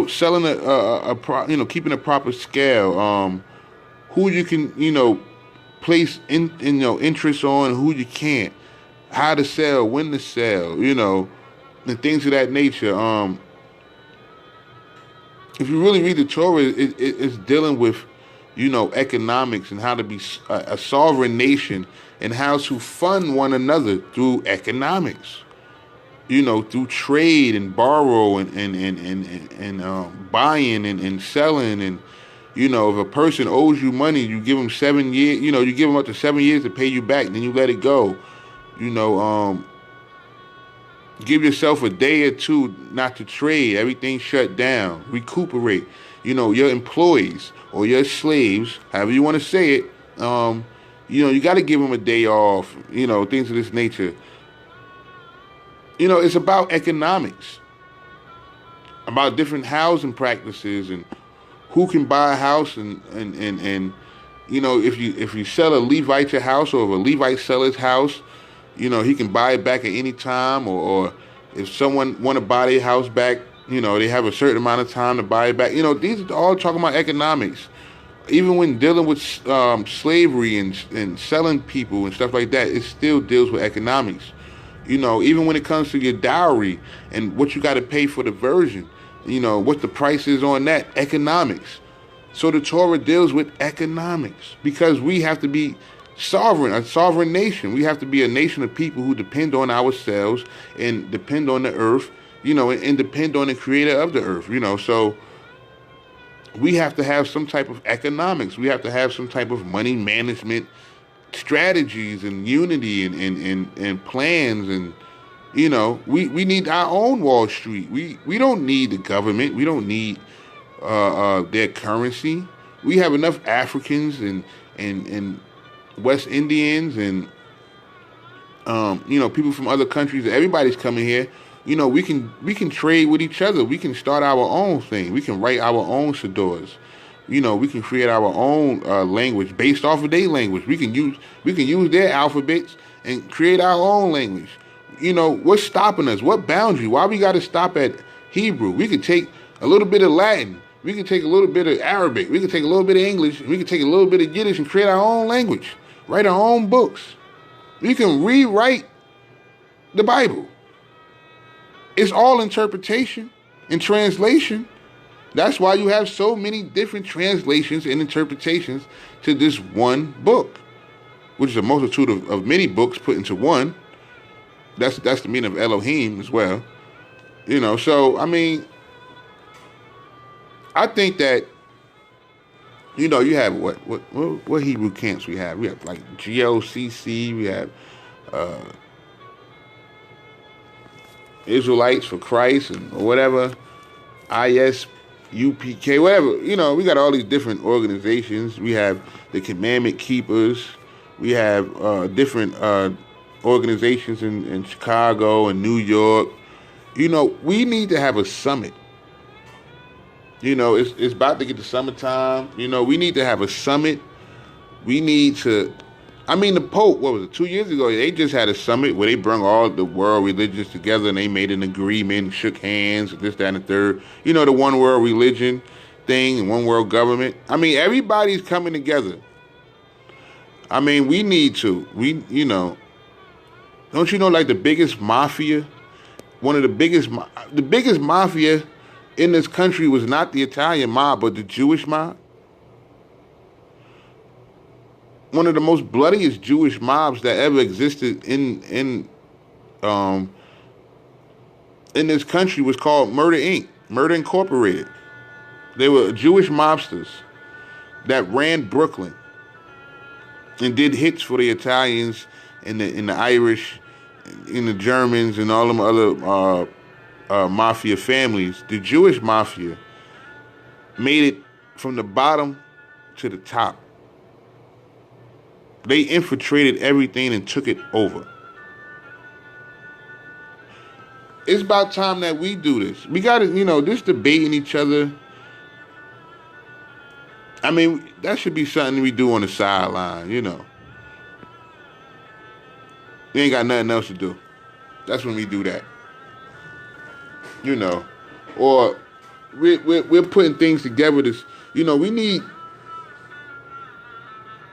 Selling keeping a proper scale, who you can, place interest on, who you can't, how to sell, when to sell, and things of that nature. If you really read the Torah, it's dealing with, economics and how to be a sovereign nation and how to fund one another through economics. through trade and borrow and buying and selling. And if a person owes you money, you give them 7 years. You give them up to 7 years to pay you back, then you let it go. Give yourself a day or two not to trade. Everything shut down. Recuperate. Your employees or your slaves, however you want to say it. You got to give them a day off. Things of this nature. It's about economics, about different housing practices and who can buy a house and if you sell a Levite your house, or if a Levite sell his house, he can buy it back at any time, or if someone want to buy their house back, they have a certain amount of time to buy it back. These are all talking about economics. Even when dealing with slavery and selling people and stuff like that, it still deals with economics. Even when it comes to your dowry and what you got to pay for the virgin, what the price is on that, economics. So the Torah deals with economics because we have to be sovereign, a sovereign nation. We have to be a nation of people who depend on ourselves and depend on the earth, and depend on the creator of the earth, So we have to have some type of economics. We have to have some type of money management strategies and unity and plans. And we need our own Wall Street. We don't need the government. We don't need their currency. We have enough Africans and West Indians and people from other countries. Everybody's coming here. We can trade with each other. We can start our own thing. We can write our own Sidors. We can create our own language based off of their language. We can use their alphabets and create our own language. What's stopping us? What boundary? Why we got to stop at Hebrew? We could take a little bit of Latin. We could take a little bit of Arabic. We could take a little bit of English. We could take a little bit of Yiddish and create our own language. Write our own books. We can rewrite the Bible. It's all interpretation and translation. That's why you have so many different translations and interpretations to this one book, which is a multitude of many books put into one. That's the meaning of Elohim as well. So, I think that, you have what Hebrew camps we have? We have like GOCC, we have Israelites for Christ or whatever, ISUPK, whatever. We got all these different organizations. We have the Commandment Keepers. We have different organizations in Chicago and New York. We need to have a summit. It's about to get to summertime. We need to have a summit. We need to... the Pope, what was it, 2 years ago, they just had a summit where they brought all the world religions together and they made an agreement, shook hands, this, that, and the third. The one world religion thing and one world government. Everybody's coming together. We need to. Don't you know, like the biggest mafia, the biggest mafia in this country was not the Italian mob, but the Jewish mob? One of the most bloodiest Jewish mobs that ever existed in this country was called Murder Inc., Murder Incorporated. They were Jewish mobsters that ran Brooklyn and did hits for the Italians and the Irish and the Germans and all them other mafia families. The Jewish mafia made it from the bottom to the top. They infiltrated everything and took it over. It's about time that we do this. We got to, this debating each other. That should be something we do on the sideline, We ain't got nothing else to do. That's when we do that. Or we're putting things together to,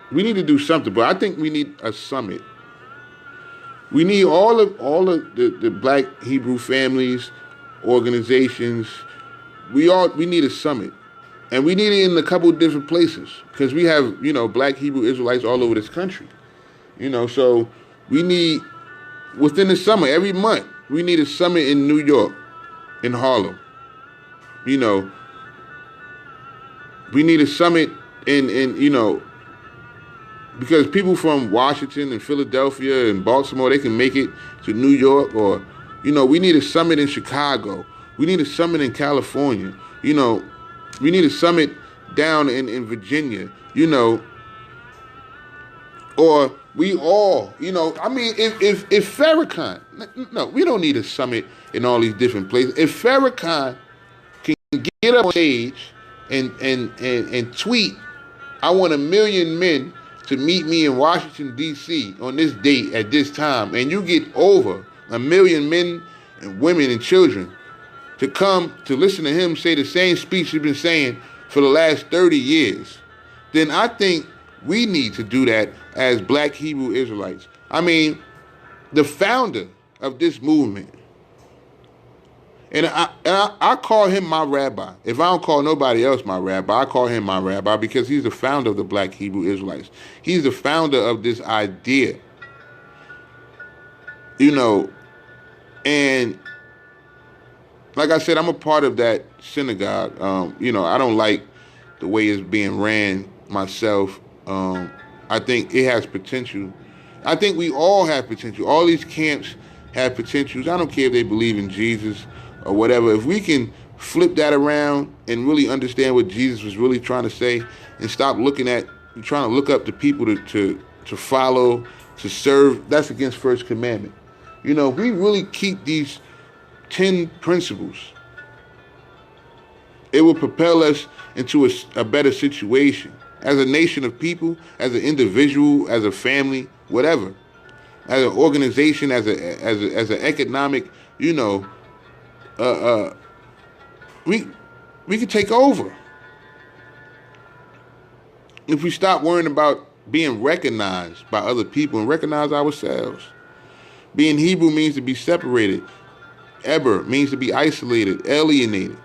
we need to do something, but I think we need a summit. We need all of the Black Hebrew families, organizations. We need a summit. And we need it in a couple of different places because we have, Black Hebrew Israelites all over this country. So we need, within the summer, every month, We need a summit in New York, in Harlem. You know, we need a summit in because people from Washington and Philadelphia and Baltimore, they can make it to New York, or, we need a summit in Chicago. We need a summit in California. We need a summit down in Virginia, or we all, if Farrakhan, no, we don't need a summit in all these different places. If Farrakhan can get up on stage and tweet, I want 1 million men to meet me in Washington, D.C. on this date at this time, and you get over 1 million men and women and children to come to listen to him say the same speech he's been saying for the last 30 years, then I think we need to do that as Black Hebrew Israelites. I mean, the founder of this movement, and I call him my rabbi. If I don't call nobody else my rabbi, I call him my rabbi because he's the founder of the Black Hebrew Israelites. He's the founder of this idea. And like I said, I'm a part of that synagogue. I don't like the way it's being ran myself. I think it has potential. I think we all have potential. All these camps have potentials. I don't care if they believe in Jesus or whatever. If we can flip that around and really understand what Jesus was really trying to say, and stop trying to look up to people to follow, to serve, that's against First Commandment. If we really keep these 10 principles, it will propel us into a better situation as a nation of people, as an individual, as a family, whatever, as an organization, as an economic, we could take over if we stop worrying about being recognized by other people and recognize ourselves. Being Hebrew means to be separated. Eber means to be isolated, alienated.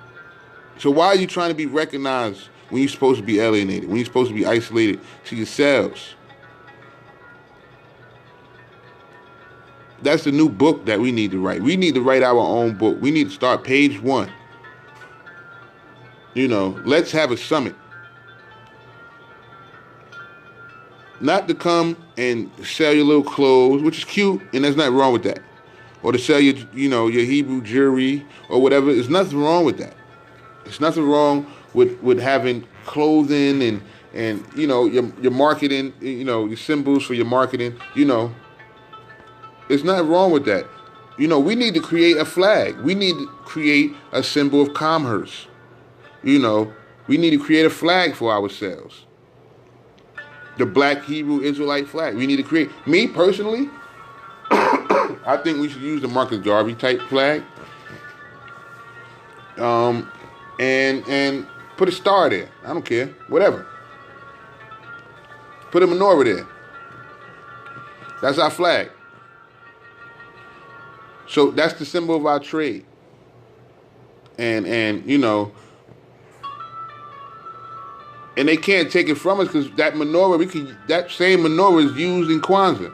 So why are you trying to be recognized when you're supposed to be alienated, when you're supposed to be isolated to yourselves? That's the new book that we need to write. We need to write our own book. We need to start page 1. Let's have a summit. Not to come and sell your little clothes, which is cute, and there's nothing wrong with that. Or to sell your Hebrew jewelry or whatever. There's nothing wrong with that. There's nothing wrong with having clothing and your marketing, your symbols for your marketing, There's nothing wrong with that. We need to create a flag. We need to create a symbol of commerce. We need to create a flag for ourselves. The Black Hebrew Israelite flag. We need to create. Me personally, I think we should use the Marcus Garvey type flag. And put a star there. I don't care. Whatever. Put a menorah there. That's our flag. So that's the symbol of our trade. And and they can't take it from us because that menorah, that same menorah is used in Kwanzaa.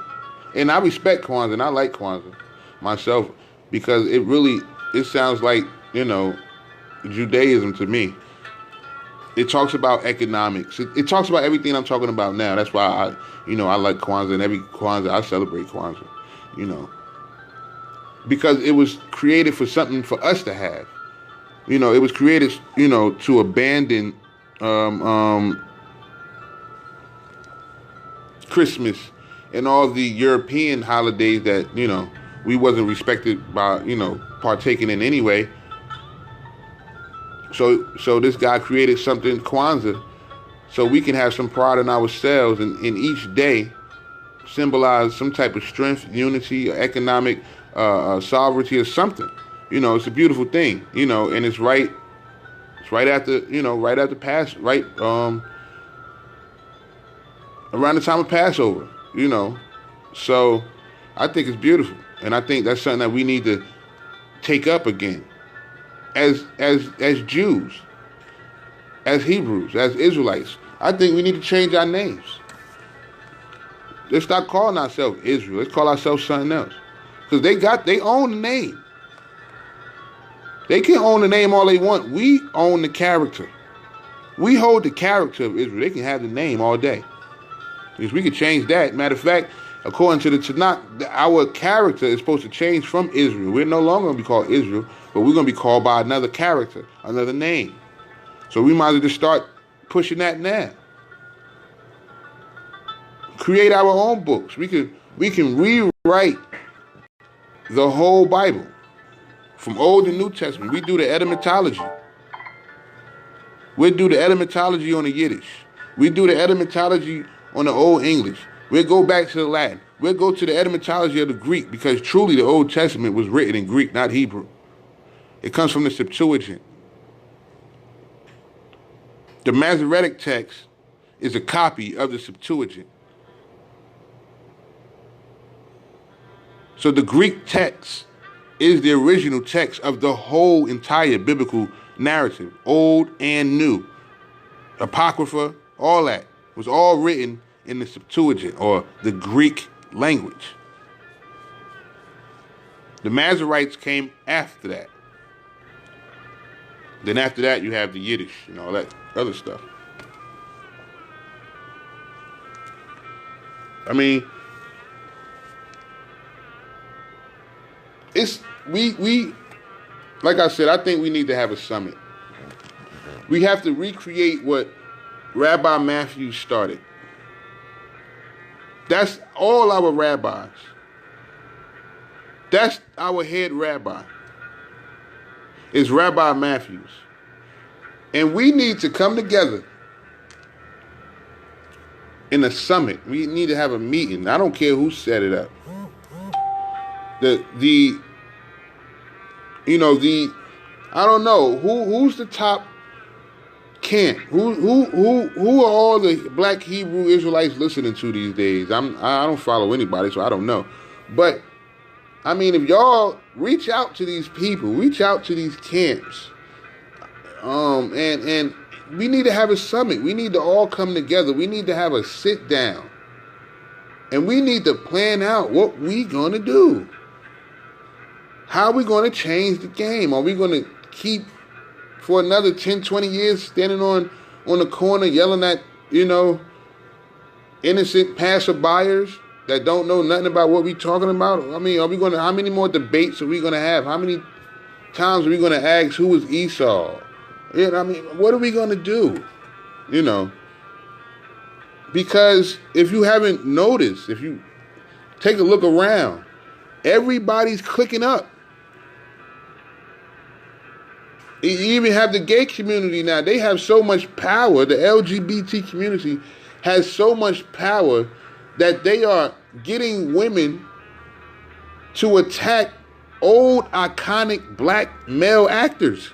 And I respect Kwanzaa and I like Kwanzaa myself because it sounds like, Judaism to me. It talks about economics. It talks about everything I'm talking about now. That's why I like Kwanzaa, and every Kwanzaa I celebrate Kwanzaa, because it was created for something for us to have. It was created, to abandon Christmas and all the European holidays that, we wasn't respected by, partaking in anyway. So this guy created something, Kwanzaa, so we can have some pride in ourselves and in each day symbolize some type of strength, unity, or economic sovereignty or something. It's a beautiful thing, and it's right after, right after around the time of Passover, So I think it's beautiful. And I think that's something that we need to take up again. As Jews, as Hebrews, as Israelites, I think we need to change our names. Let's stop calling ourselves Israel. Let's call ourselves something else. Because they own the name. They can own the name all they want. We own the character. We hold the character of Israel. They can have the name all day. Because we can change that. Matter of fact, according to the Tanakh, our character is supposed to change from Israel. We're no longer going to be called Israel, but we're going to be called by another character, another name. So we might as well just start pushing that now. Create our own books. We can rewrite the whole Bible from Old and New Testament. We do the etymology. We do the etymology on the Yiddish. We do the etymology on the Old English. We'll go back to the Latin. We'll go to the etymology of the Greek, because truly the Old Testament was written in Greek, not Hebrew. It comes from the Septuagint. The Masoretic text is a copy of the Septuagint. So the Greek text is the original text of the whole entire biblical narrative, Old and New. Apocrypha, all that was all written in the Septuagint, or the Greek language. The Masoretes came after that. Then after that, you have the Yiddish and all that other stuff. I mean, we like I said, I think we need to have a summit. We have to recreate what Rabbi Matthews started. That's all our rabbis. That's our head rabbi. Is Rabbi Matthews. And we need to come together in a summit. We need to have a meeting. I don't care who set it up. I don't know who's the top camp. Who are all the black Hebrew Israelites listening to these days? I don't follow anybody, so I don't know. But I mean, if y'all reach out to these people, reach out to these camps, and we need to have a summit. We need to all come together. We need to have a sit down, and we need to plan out what we gonna do. How are we going to change the game? Are we going to keep for another 10, 20 years standing on the corner yelling at, innocent passerbyers that don't know nothing about what we're talking about? I mean, how many more debates are we going to have? How many times are we going to ask who is Esau? I mean, what are we going to do? Because if you haven't noticed, if you take a look around, everybody's clicking up. You even have the gay community now. They have so much power. The LGBT community has so much power that they are getting women to attack old, iconic black male actors.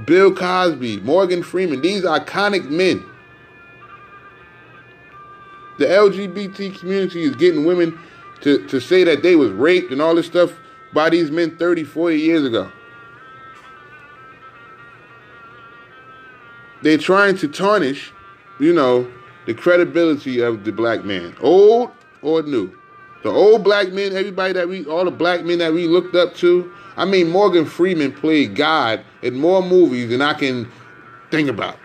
Bill Cosby, Morgan Freeman, these iconic men. The LGBT community is getting women to say that they was raped and all this stuff by these men 30, 40 years ago. They're trying to tarnish, the credibility of the black man, old or new. The old black men, all the black men that we looked up to. I mean, Morgan Freeman played God in more movies than I can think about.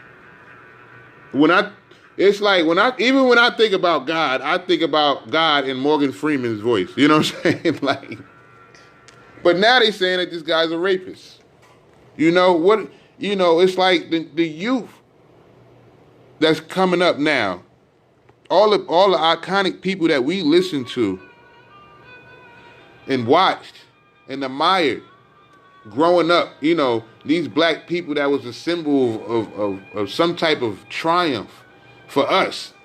Even when I think about God, I think about God in Morgan Freeman's voice. You know what I'm saying? But now they're saying that this guy's a rapist. It's like the youth that's coming up now. All the iconic people that we listened to and watched and admired growing up, these black people that was a symbol of some type of triumph for us.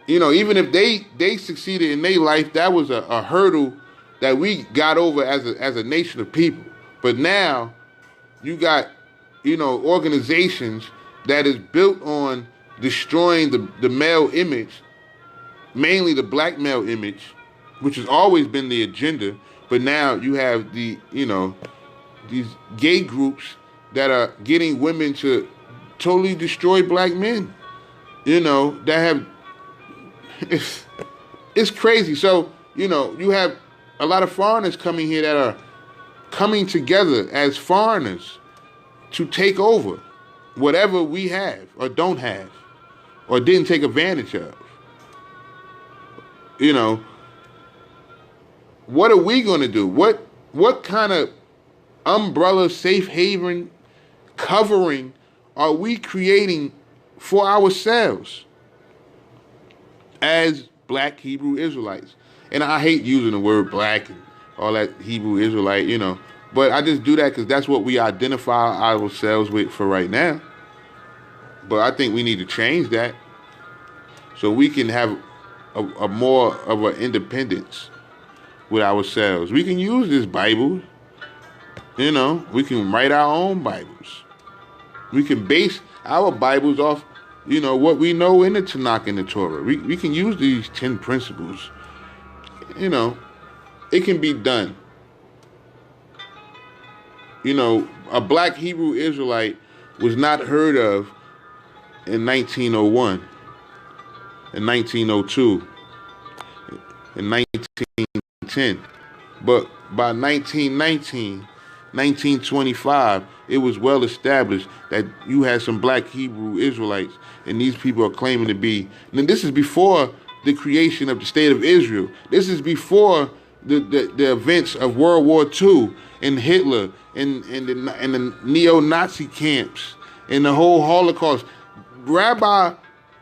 Even if they succeeded in their life, that was a hurdle that we got over as a nation of people. But now you got organizations that is built on destroying the male image, mainly the black male image, which has always been the agenda. But now you have these gay groups that are getting women to totally destroy black men. That have it's crazy. So you have a lot of foreigners coming here that are coming together as foreigners to take over whatever we have or don't have or didn't take advantage of. You know, what are we going to do? What kind of umbrella, safe haven, covering are we creating for ourselves as black Hebrew Israelites? And I hate using the word black and all that Hebrew Israelite, you know, but I just do that because that's what we identify ourselves with for right now. But I think we need to change that so we can have a more of an independence with ourselves. We can use this Bible, you know, we can write our own Bibles. We can base our Bibles off, you know, what we know in the Tanakh and the Torah. We can use these 10 principles. You know, it can be done. You know, a black Hebrew Israelite was not heard of in 1901, in 1902, in 1910. But by 1919, 1925, it was well established that you had some black Hebrew Israelites, and these people are claiming to be. And this is before the creation of the state of Israel. This is before the events of World War II and Hitler and the neo-Nazi camps and the whole Holocaust. Rabbi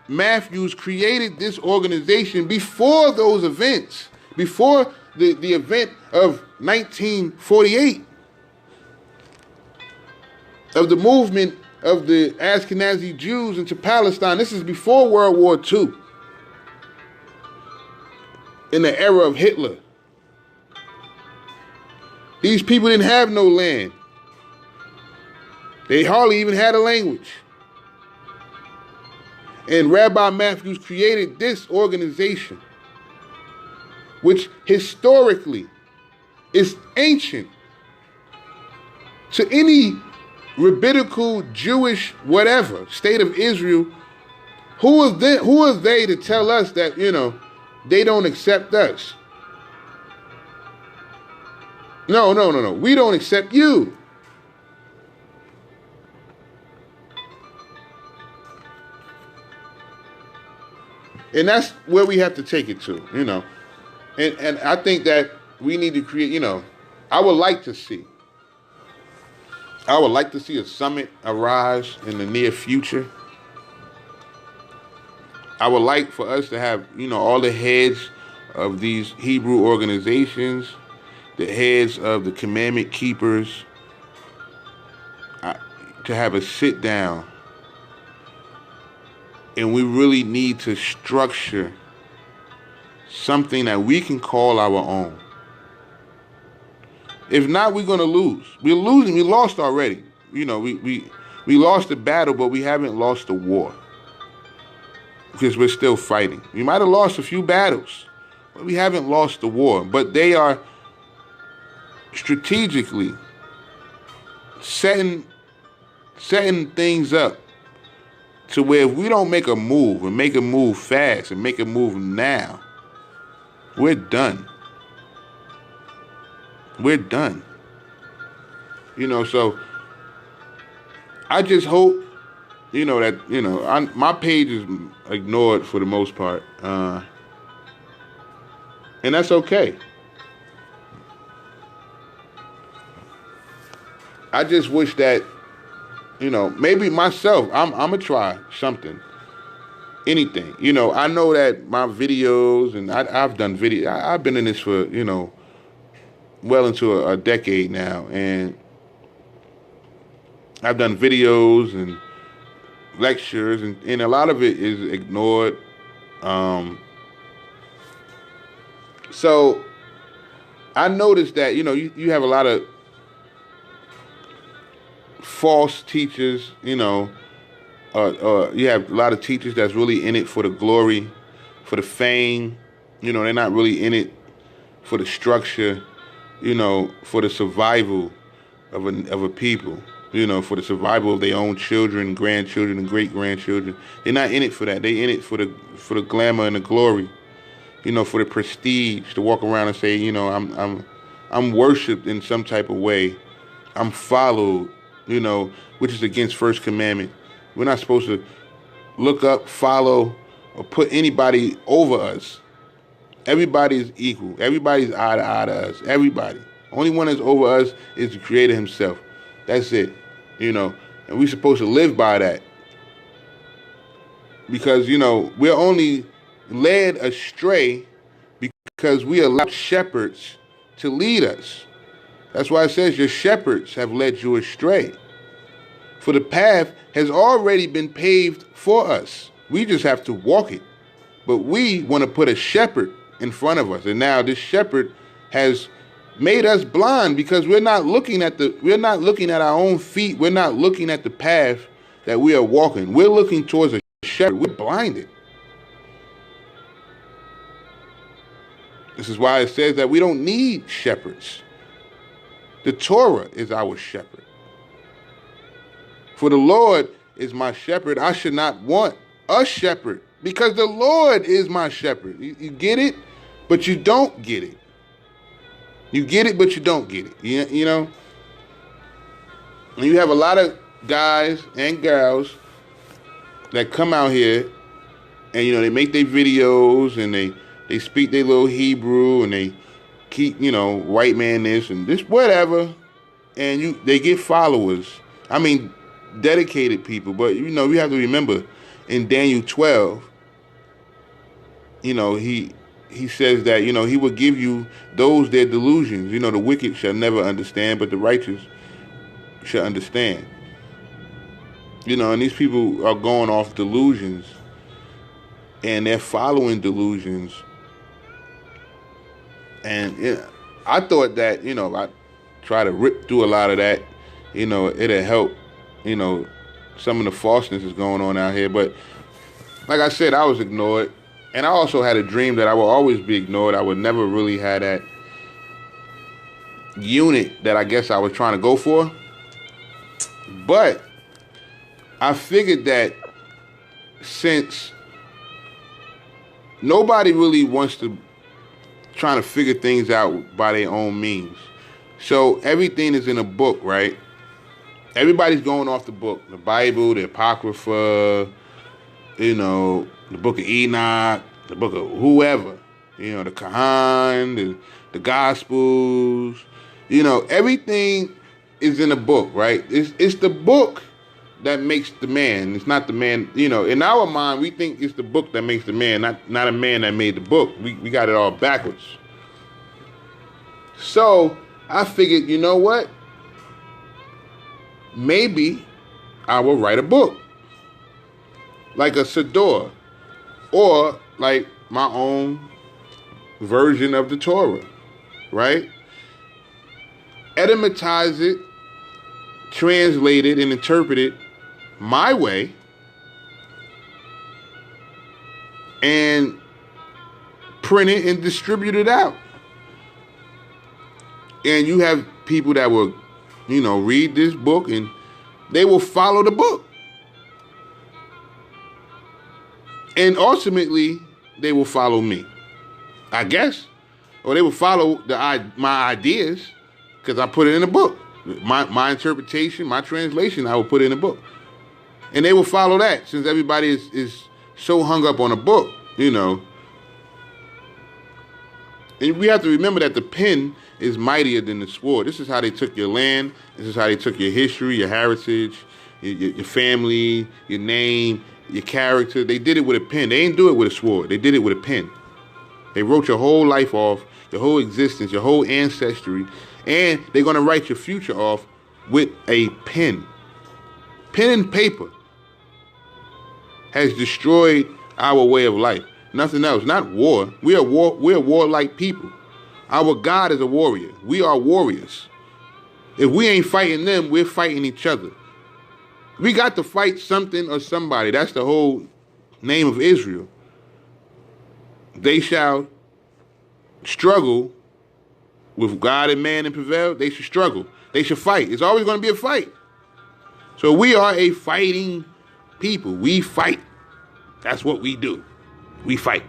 Matthews created this organization before those events, before the event of 1948, of the movement of the Ashkenazi Jews into Palestine. This is before World War II, in the era of Hitler. These people didn't have no land. They hardly even had a language. And Rabbi Matthews created this organization, which historically is ancient to any rabbinical, Jewish, whatever, state of Israel. Who are they to tell us that, you know, they don't accept us? No. We don't accept you. And that's where we have to take it to, you know. And I think that we need to create, you know, I would like to see a summit arise in the near future. I would like for us to have, you know, all the heads of these Hebrew organizations, the heads of the commandment keepers, to have a sit down. And we really need to structure something that we can call our own. If not, we're going to lose. We're losing. We lost already. You know, we lost the battle, but we haven't lost the war. Because we're still fighting. We might have lost a few battles, but we haven't lost the war. But they are strategically setting things up to where if we don't make a move and make a move fast and make a move now, we're done. We're done. You know, so I just hope, you know, that, you know, my page is ignored for the most part. And that's okay. I just wish that, you know, maybe myself, I'm going to try something, anything. You know, I know that my videos, and I've done video. I've been in this for, you know, well into a decade now. And I've done videos and lectures, and a lot of it is ignored. So I noticed that, you know, you have a lot of false teachers, you know, you have a lot of teachers that's really in it for the glory, for the fame. You know, they're not really in it for the structure, you know, for the survival of a people, you know, for the survival of their own children, grandchildren, and great-grandchildren. They're not in it for that. They're in it for the glamour and the glory. for the prestige to walk around and say, I'm worshipped in some type of way. I'm followed, which is against first commandment. We're not supposed to look up, follow, or put anybody over us. Everybody is equal. Everybody's eye to eye to us. Everybody. Only one that's over us is the Creator himself. That's it. And we're supposed to live by that. Because, we're only led astray because we allow shepherds to lead us. That's why it says your shepherds have led you astray. For the path has already been paved for us. We just have to walk it. But we want to put a shepherd in front of us. And now this shepherd has made us blind because we're not looking at our own feet. We're not looking at the path that we are walking. We're looking towards a shepherd. We're blinded. This is why it says that we don't need shepherds. The Torah is our shepherd. For the Lord is my shepherd. I should not want a shepherd because the Lord is my shepherd. You get it, but you don't get it. You get it, but you don't get it. And you have a lot of guys and girls that come out here and, they make their videos and they speak their little Hebrew and they keep, white man this and this, whatever. And they get followers. I mean, dedicated people. But, you have to remember in Daniel 12, he says that, he will give you those their delusions. The wicked shall never understand, but the righteous shall understand. And these people are going off delusions and they're following delusions. And I thought that, I try to rip through a lot of that, it'll help, some of the falseness is going on out here. But like I said, I was ignored. And I also had a dream that I will always be ignored. I would never really have that unit that I guess I was trying to go for. But I figured that since nobody really wants to trying to figure things out by their own means. So everything is in a book, right? Everybody's going off the book. The Bible, the Apocrypha, the book of Enoch, the book of whoever, the Quran, the Gospels, everything is in a book, right? It's the book that makes the man. It's not the man, in our mind, we think it's the book that makes the man, not a man that made the book. We got it all backwards. So I figured, you know what? Maybe I will write a book. Like a Siddur, or like my own version of the Torah, right? Etymatize it, translate it, and interpret it my way, and print it and distribute it out. And you have people that will, read this book and they will follow the book. And ultimately, they will follow me, I guess. Or they will follow my ideas because I put it in a book. My interpretation, my translation, I will put it in a book. And they will follow that since everybody is so hung up on a book, And we have to remember that the pen is mightier than the sword. This is how they took your land. This is how they took your history, your heritage, your family, your name, your character. They did it with a pen. They didn't do it with a sword. They did it with a pen. They wrote your whole life off, your whole existence, your whole ancestry, and they're going to write your future off with a pen. Pen and paper has destroyed our way of life. Nothing else. Not war. We're warlike people. Our God is a warrior. We are warriors. If we ain't fighting them, we're fighting each other. We got to fight something or somebody. That's the whole name of Israel. They shall struggle with God and man and prevail. They should struggle. They should fight. It's always going to be a fight. So we are a fighting people. We fight. That's what we do. We fight.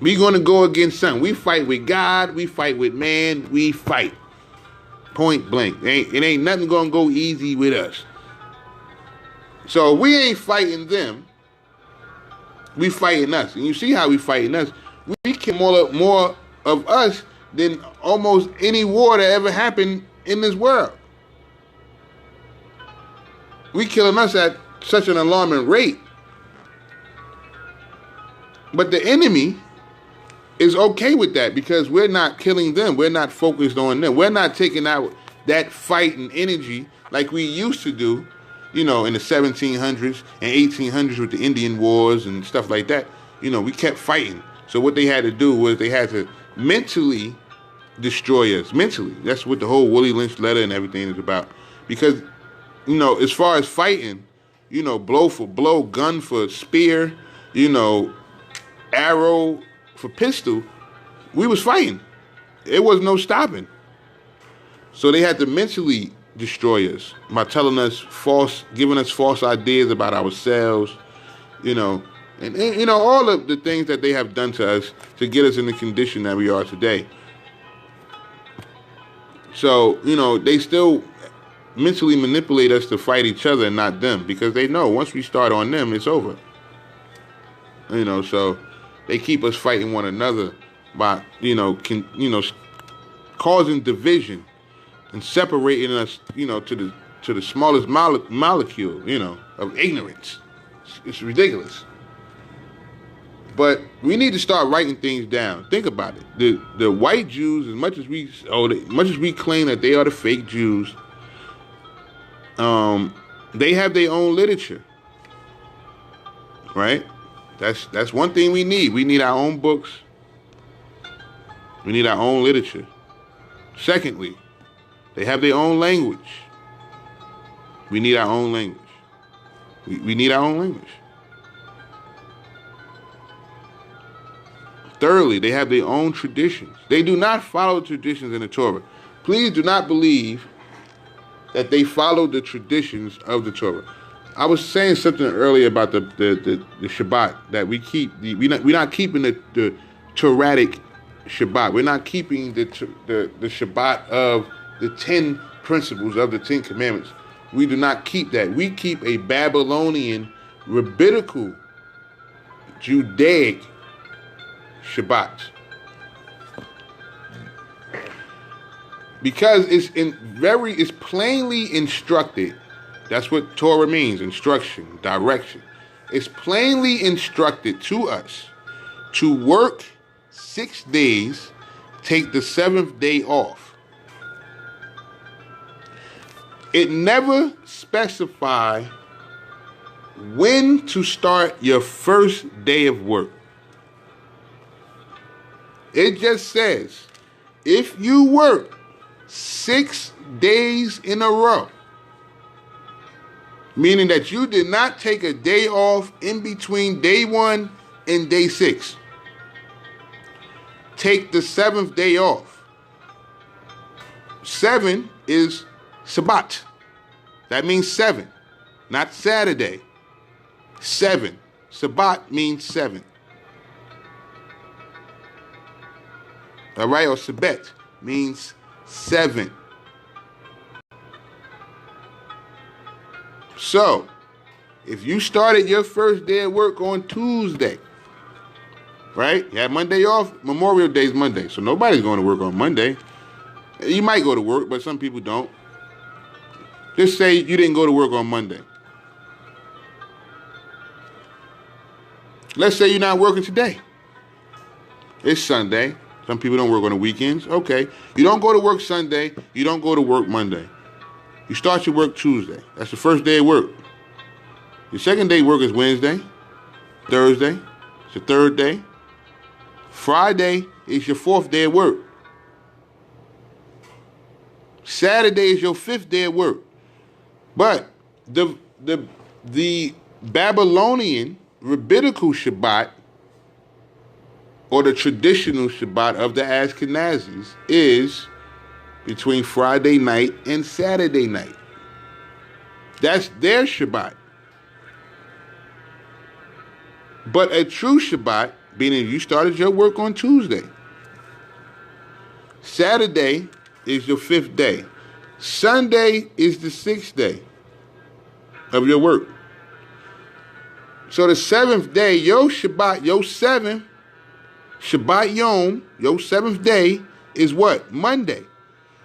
We're going to go against something. We fight with God. We fight with man. We fight. Point blank. It ain't nothing going to go easy with us. So we ain't fighting them. We fighting us. And you see how we fighting us. We kill more of us than almost any war that ever happened in this world. We killing us at such an alarming rate. But the enemy is okay with that because we're not killing them. We're not focused on them. We're not taking out that fighting energy like we used to do, in the 1700s and 1800s with the Indian Wars and stuff like that. We kept fighting. So what they had to do was they had to mentally destroy us. Mentally. That's what the whole Willie Lynch letter and everything is about. Because, as far as fighting, blow for blow, gun for spear, arrow for pistol, we was fighting. It was no stopping. So they had to mentally destroy us by telling us giving us false ideas about ourselves, and all of the things that they have done to us to get us in the condition that we are today. So, they still mentally manipulate us to fight each other and not them because they know once we start on them, it's over. So they keep us fighting one another by, causing division and separating us, to the smallest molecule, of ignorance. It's ridiculous. But we need to start writing things down. Think about it. The white Jews, as much as we claim that they are the fake Jews, they have their own literature, right? That's one thing we need. We need our own books. We need our own literature. Secondly, they have their own language. We need our own language. We need our own language. Thirdly, they have their own traditions. They do not follow traditions in the Torah. Please do not believe that they follow the traditions of the Torah. I was saying something earlier about the Shabbat that we keep. We're not keeping the Torahic Shabbat. We're not keeping the Shabbat of the 10 principles of the 10 commandments. We do not keep that. We keep a Babylonian, rabbinical, Judaic Shabbat. Because it's plainly instructed. That's what Torah means, instruction, direction. It's plainly instructed to us to work 6 days, take the 7th day off. It never specifies when to start your first day of work. It just says, if you work 6 days in a row, meaning that you did not take a day off in between day 1 and day 6, take the 7th day off. 7 is Shabbat. That means 7, not Saturday. 7. Shabbat means 7. All right, or Sabet means 7. So, if you started your first day of work on Tuesday, right? You had Monday off. Memorial Day is Monday, so nobody's going to work on Monday. You might go to work, but some people don't. Just say you didn't go to work on Monday. Let's say you're not working today. It's Sunday. Some people don't work on the weekends. Okay. You don't go to work Sunday. You don't go to work Monday. You start your work Tuesday. That's the first day of work. Your second day of work is Wednesday, Thursday. It's your third day. Friday is your 4th day of work. Saturday is your 5th day of work. But the Babylonian rabbinical Shabbat, or the traditional Shabbat of the Ashkenazis, is between Friday night and Saturday night. That's their Shabbat. But a true Shabbat, meaning you started your work on Tuesday. Saturday is your 5th day. Sunday is the 6th day of your work. So the 7th day, your Shabbat, your 7th, Shabbat Yom, your 7th day is what? Monday.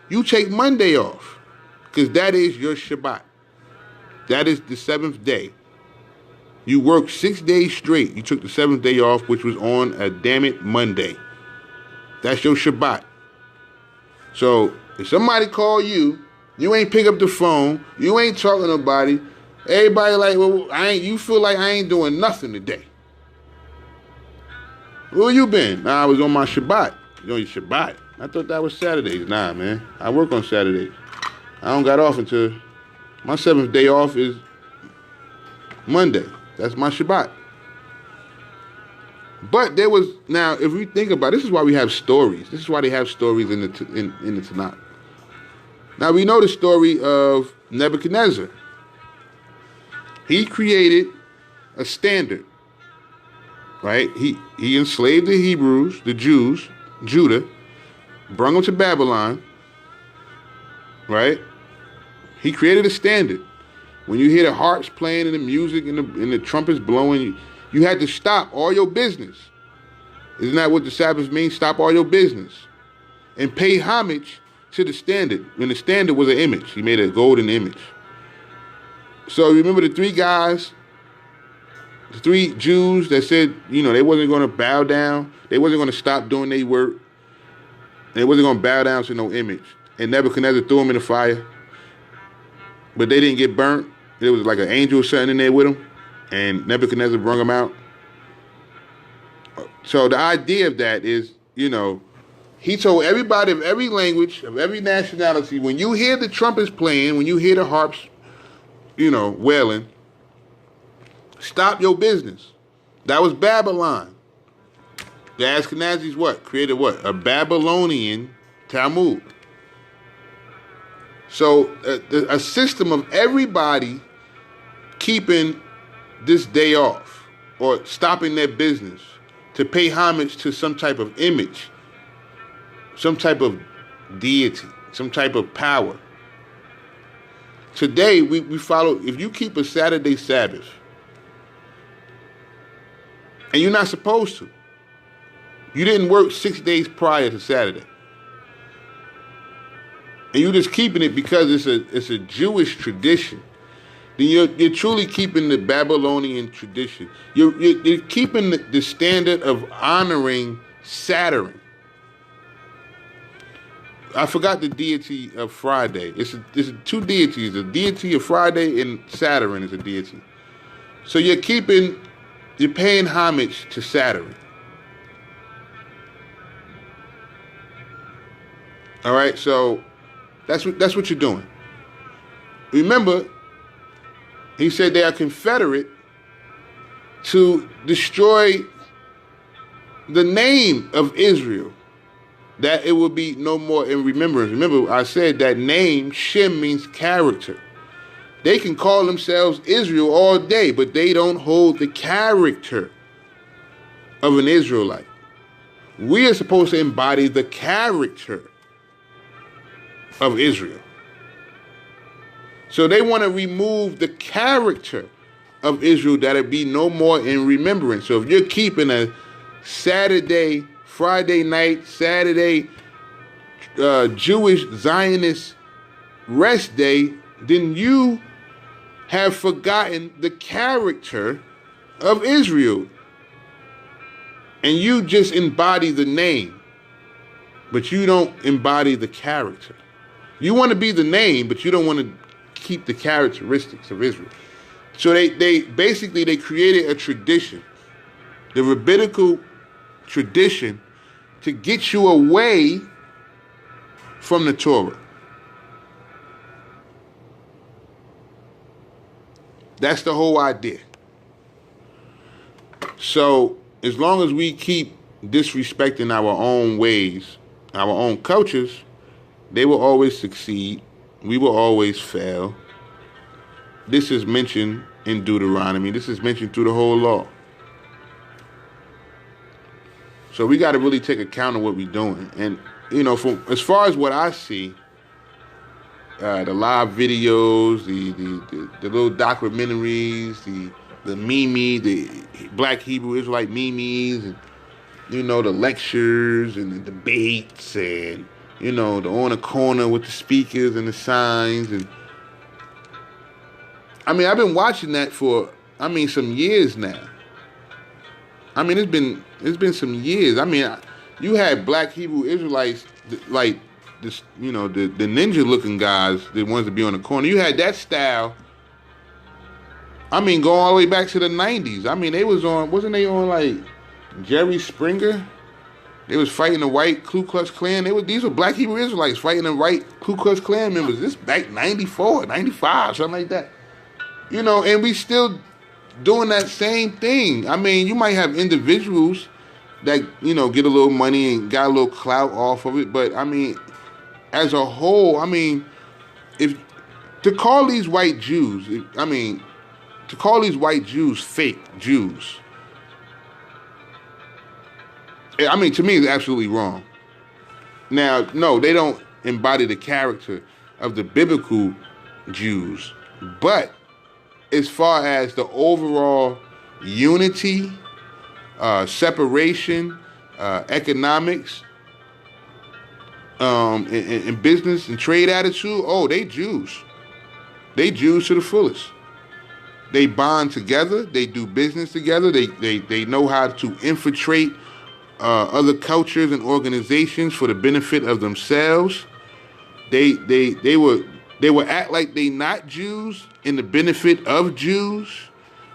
You take Monday off because that is your Shabbat. That is the 7th day. You worked 6 days straight. You took the 7th day off, which was on a damn it Monday. That's your Shabbat. So if somebody call you, you ain't pick up the phone, you ain't talking to nobody, everybody like, well, you feel like I ain't doing nothing today. Where you been? Nah, I was on my Shabbat. You on your Shabbat? I thought that was Saturdays. Nah, man. I work on Saturdays. I don't got off until my 7th day off is Monday. That's my Shabbat. But there was, now if we think about it, this is why we have stories. This is why they have stories in the Tanakh. Now we know the story of Nebuchadnezzar. He created a standard, right? He enslaved the Hebrews, the Jews, Judah, brought them to Babylon, right? He created a standard. When you hear the harps playing and the music and the trumpets blowing, you had to stop all your business. Isn't that what the Sabbath means? Stop all your business and pay homage to the standard. When the standard was an image, he made a golden image. So remember the 3 guys, the 3 Jews that said, they wasn't going to bow down. They wasn't going to stop doing their work. They wasn't going to bow down to no image. And Nebuchadnezzar threw them in the fire. But they didn't get burnt. There was like an angel sitting in there with them. And Nebuchadnezzar brought them out. So the idea of that is, he told everybody of every language, of every nationality, when you hear the trumpets playing, when you hear the harps, wailing, stop your business. That was Babylon. The Ashkenazis created what? A Babylonian Talmud. So a system of everybody keeping this day off or stopping their business to pay homage to some type of image, some type of deity, some type of power. Today, we follow, if you keep a Saturday Sabbath, and you're not supposed to, you didn't work 6 days prior to Saturday, and you're just keeping it because it's a Jewish tradition, then you're truly keeping the Babylonian tradition. You're keeping the standard of honoring Saturn. I forgot the deity of Friday. It's 2 deities. The deity of Friday and Saturn is a deity. So you're paying homage to Saturn. All right, so that's what you're doing. Remember, he said they are confederate to destroy the name of Israel, that it will be no more in remembrance. Remember, I said that name, Shem, means character. They can call themselves Israel all day, but they don't hold the character of an Israelite. We are supposed to embody the character of Israel. So they want to remove the character of Israel, that it be no more in remembrance. So if you're keeping a Saturday, Friday night, Saturday, Jewish Zionist rest day, then you have forgotten the character of Israel. And you just embody the name, but you don't embody the character. You want to be the name, but you don't want to keep the characteristics of Israel. So they basically created a tradition, the rabbinical tradition, to get you away from the Torah. That's the whole idea. So as long as we keep disrespecting our own ways, our own cultures, they will always succeed. We will always fail. This is mentioned in Deuteronomy. This is mentioned through the whole law. So we got to really take account of what we're doing. And, from as far as what I see, the live videos, the little documentaries, the Black Hebrew Israelite memes, and, the lectures and the debates and, the on the corner with the speakers and the signs. And I've been watching that for, some years now. It's been some years. You had Black Hebrew Israelites like this, the ninja looking guys, the ones that be on the corner. You had that style. Going all the way back to the 90s. They was on, wasn't they on like Jerry Springer? They was fighting the white Ku Klux Klan. These were Black Hebrew Israelites fighting the white Ku Klux Klan members. This back 94, 95, something like that. And we still doing that same thing. You might have individuals that, get a little money and got a little clout off of it. But, as a whole, if to call these white Jews, to call these white Jews fake Jews, to me, it's absolutely wrong. Now, no, they don't embody the character of the biblical Jews. But as far as the overall unity, separation, economics, and business and trade attitude, they Jews. They Jews to the fullest. They bond together. They do business together. They know how to infiltrate other cultures and organizations for the benefit of themselves. They will act like they not Jews in the benefit of Jews.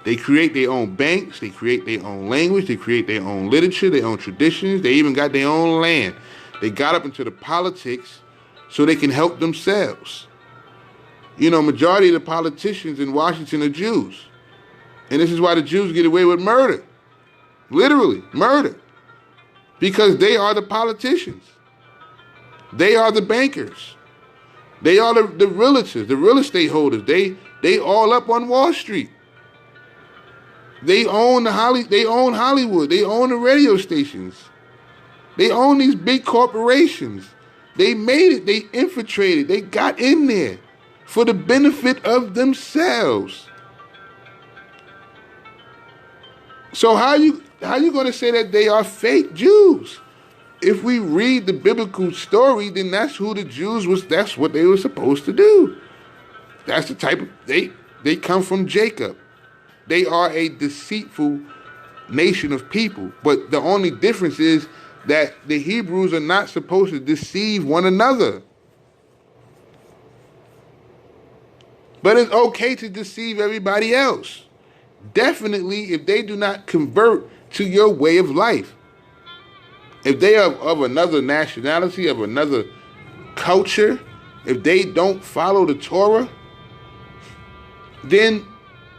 They create their own banks. They create their own language. They create their own literature, their own traditions. They even got their own land. They got up into the politics so they can help themselves. Majority of the politicians in Washington are Jews. And this is why the Jews get away with murder. Literally, murder. Because they are the politicians. They are the bankers. They are the realtors, the real estate holders. They all up on Wall Street. They own Hollywood. They own the radio stations. They own these big corporations. They made it. They infiltrated. They got in there for the benefit of themselves. So how you going to say that they are fake Jews? If we read the biblical story, then that's who the Jews was. That's what they were supposed to do. That's the type of they come from Jacob. They are a deceitful nation of people. But the only difference is that the Hebrews are not supposed to deceive one another. But it's okay to deceive everybody else. Definitely if they do not convert to your way of life. If they are of another nationality, of another culture, if they don't follow the Torah, then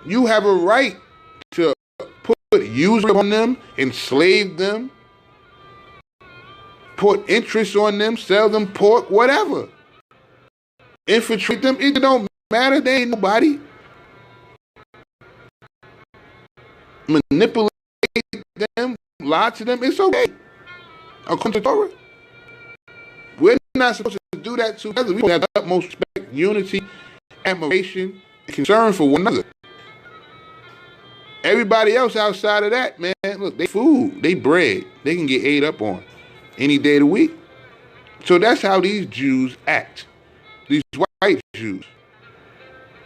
you have a right to put usury on them, enslave them, put interest on them, sell them pork, whatever. Infiltrate them. It don't matter. They ain't nobody. Manipulate them, lie to them. It's okay. According to Torah. We're not supposed to do that to others. We have the utmost respect, unity, admiration, and concern for one another. Everybody else outside of that, man, look, they food, they bread. They can get ate up on any day of the week. So that's how these Jews act. These white Jews.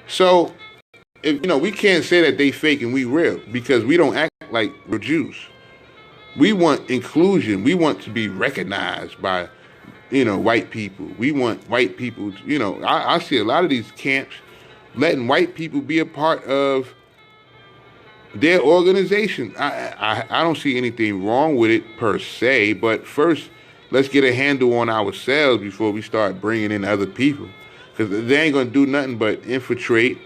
So, we can't say that they fake and we real because we don't act like we're Jews. We want inclusion. We want to be recognized by, white people. We want white people, I see a lot of these camps letting white people be a part of their organization. I don't see anything wrong with it per se, but first, let's get a handle on ourselves before we start bringing in other people. Because they ain't going to do nothing but infiltrate,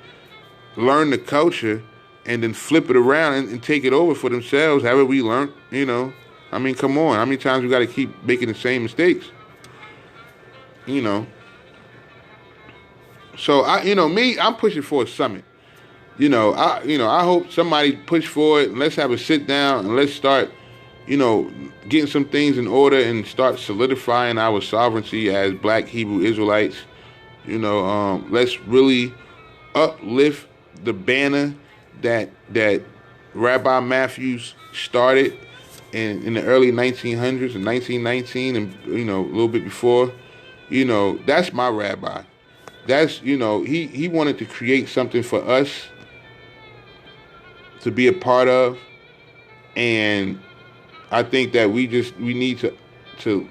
learn the culture, and then flip it around and take it over for themselves, however we learned, come on. How many times we got to keep making the same mistakes? So, I'm pushing for a summit. I hope somebody push for it and let's have a sit down and let's start, getting some things in order and start solidifying our sovereignty as Black Hebrew Israelites. Let's really uplift the banner that Rabbi Matthews started in the early 1900s, in 1919, and a little bit before. That's my rabbi. That's he wanted to create something for us to be a part of, and I think that we need to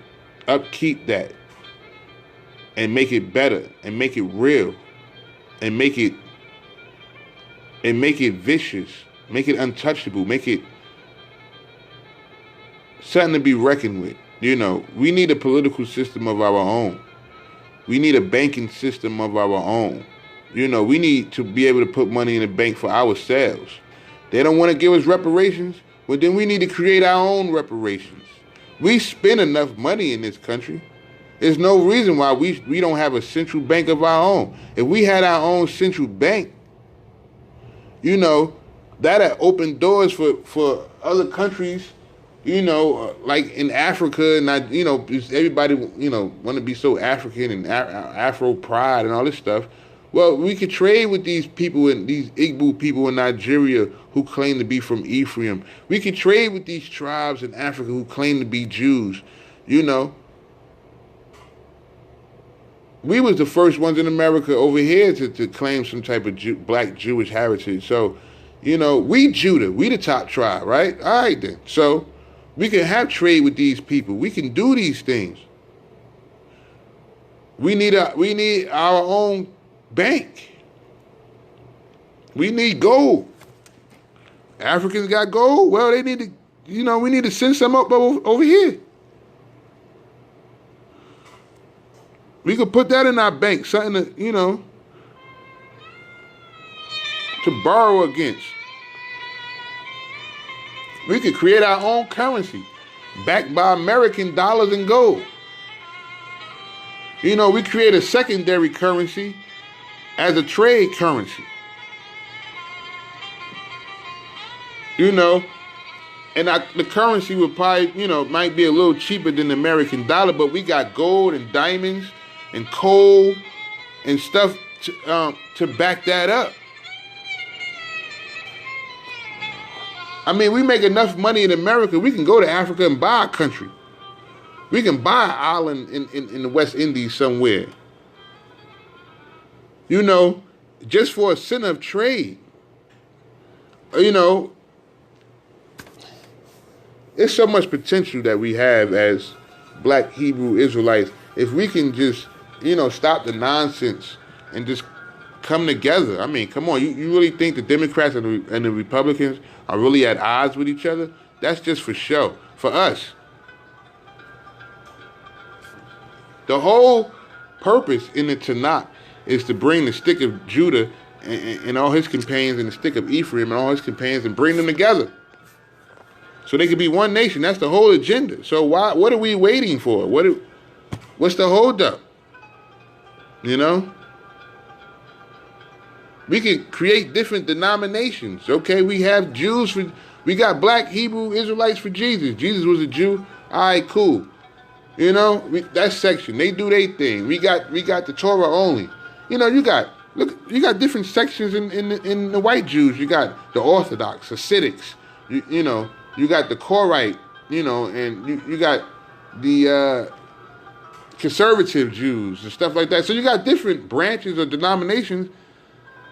upkeep that and make it better and make it real and make it vicious, make it untouchable, make it something to be reckoned with. We need a political system of our own. We need a banking system of our own. We need to be able to put money in the bank for ourselves. They don't want to give us reparations, well, then we need to create our own reparations. We spend enough money in this country. There's no reason why we don't have a central bank of our own. If we had our own central bank, that'd open doors for other countries, like in Africa, and everybody, want to be so African and Afro pride and all this stuff. Well, we could trade with these people and these Igbo people in Nigeria who claim to be from Ephraim. We could trade with these tribes in Africa who claim to be Jews. We was the first ones in America over here to claim some type of Black Jewish heritage. So, we Judah, we the top tribe, right? All right then. So we can have trade with these people. We can do these things. We need our own bank. We need gold. Africans got gold. Well, they need to, we need to send some up over here. We could put that in our bank, something to, to borrow against. We could create our own currency, backed by American dollars and gold. We create a secondary currency as a trade currency. And the currency would probably, might be a little cheaper than the American dollar, but we got gold and diamonds and coal and stuff to back that up. I mean, we make enough money in America, we can go to Africa and buy a country. We can buy an island in the West Indies somewhere. Just for a center of trade. There's so much potential that we have as Black Hebrew Israelites. If we can just, stop the nonsense and just come together. I mean, come on, you really think the Democrats and the Republicans are really at odds with each other? That's just for show, for us. The whole purpose in the Tanakh is to bring the stick of Judah and all his companions and the stick of Ephraim and all his companions and bring them together so they could be one nation. That's the whole agenda. So what are we waiting for? What's the holdup? We could create different denominations. Okay, we have Jews we got Black Hebrew Israelites for Jesus. Jesus was a Jew. All right, cool. That section, they do their thing. We got the Torah only. You got different sections in the white Jews. You got the Orthodox, Hasidics. You got the Korite. And you got the conservative Jews and stuff like that. So you got different branches or denominations.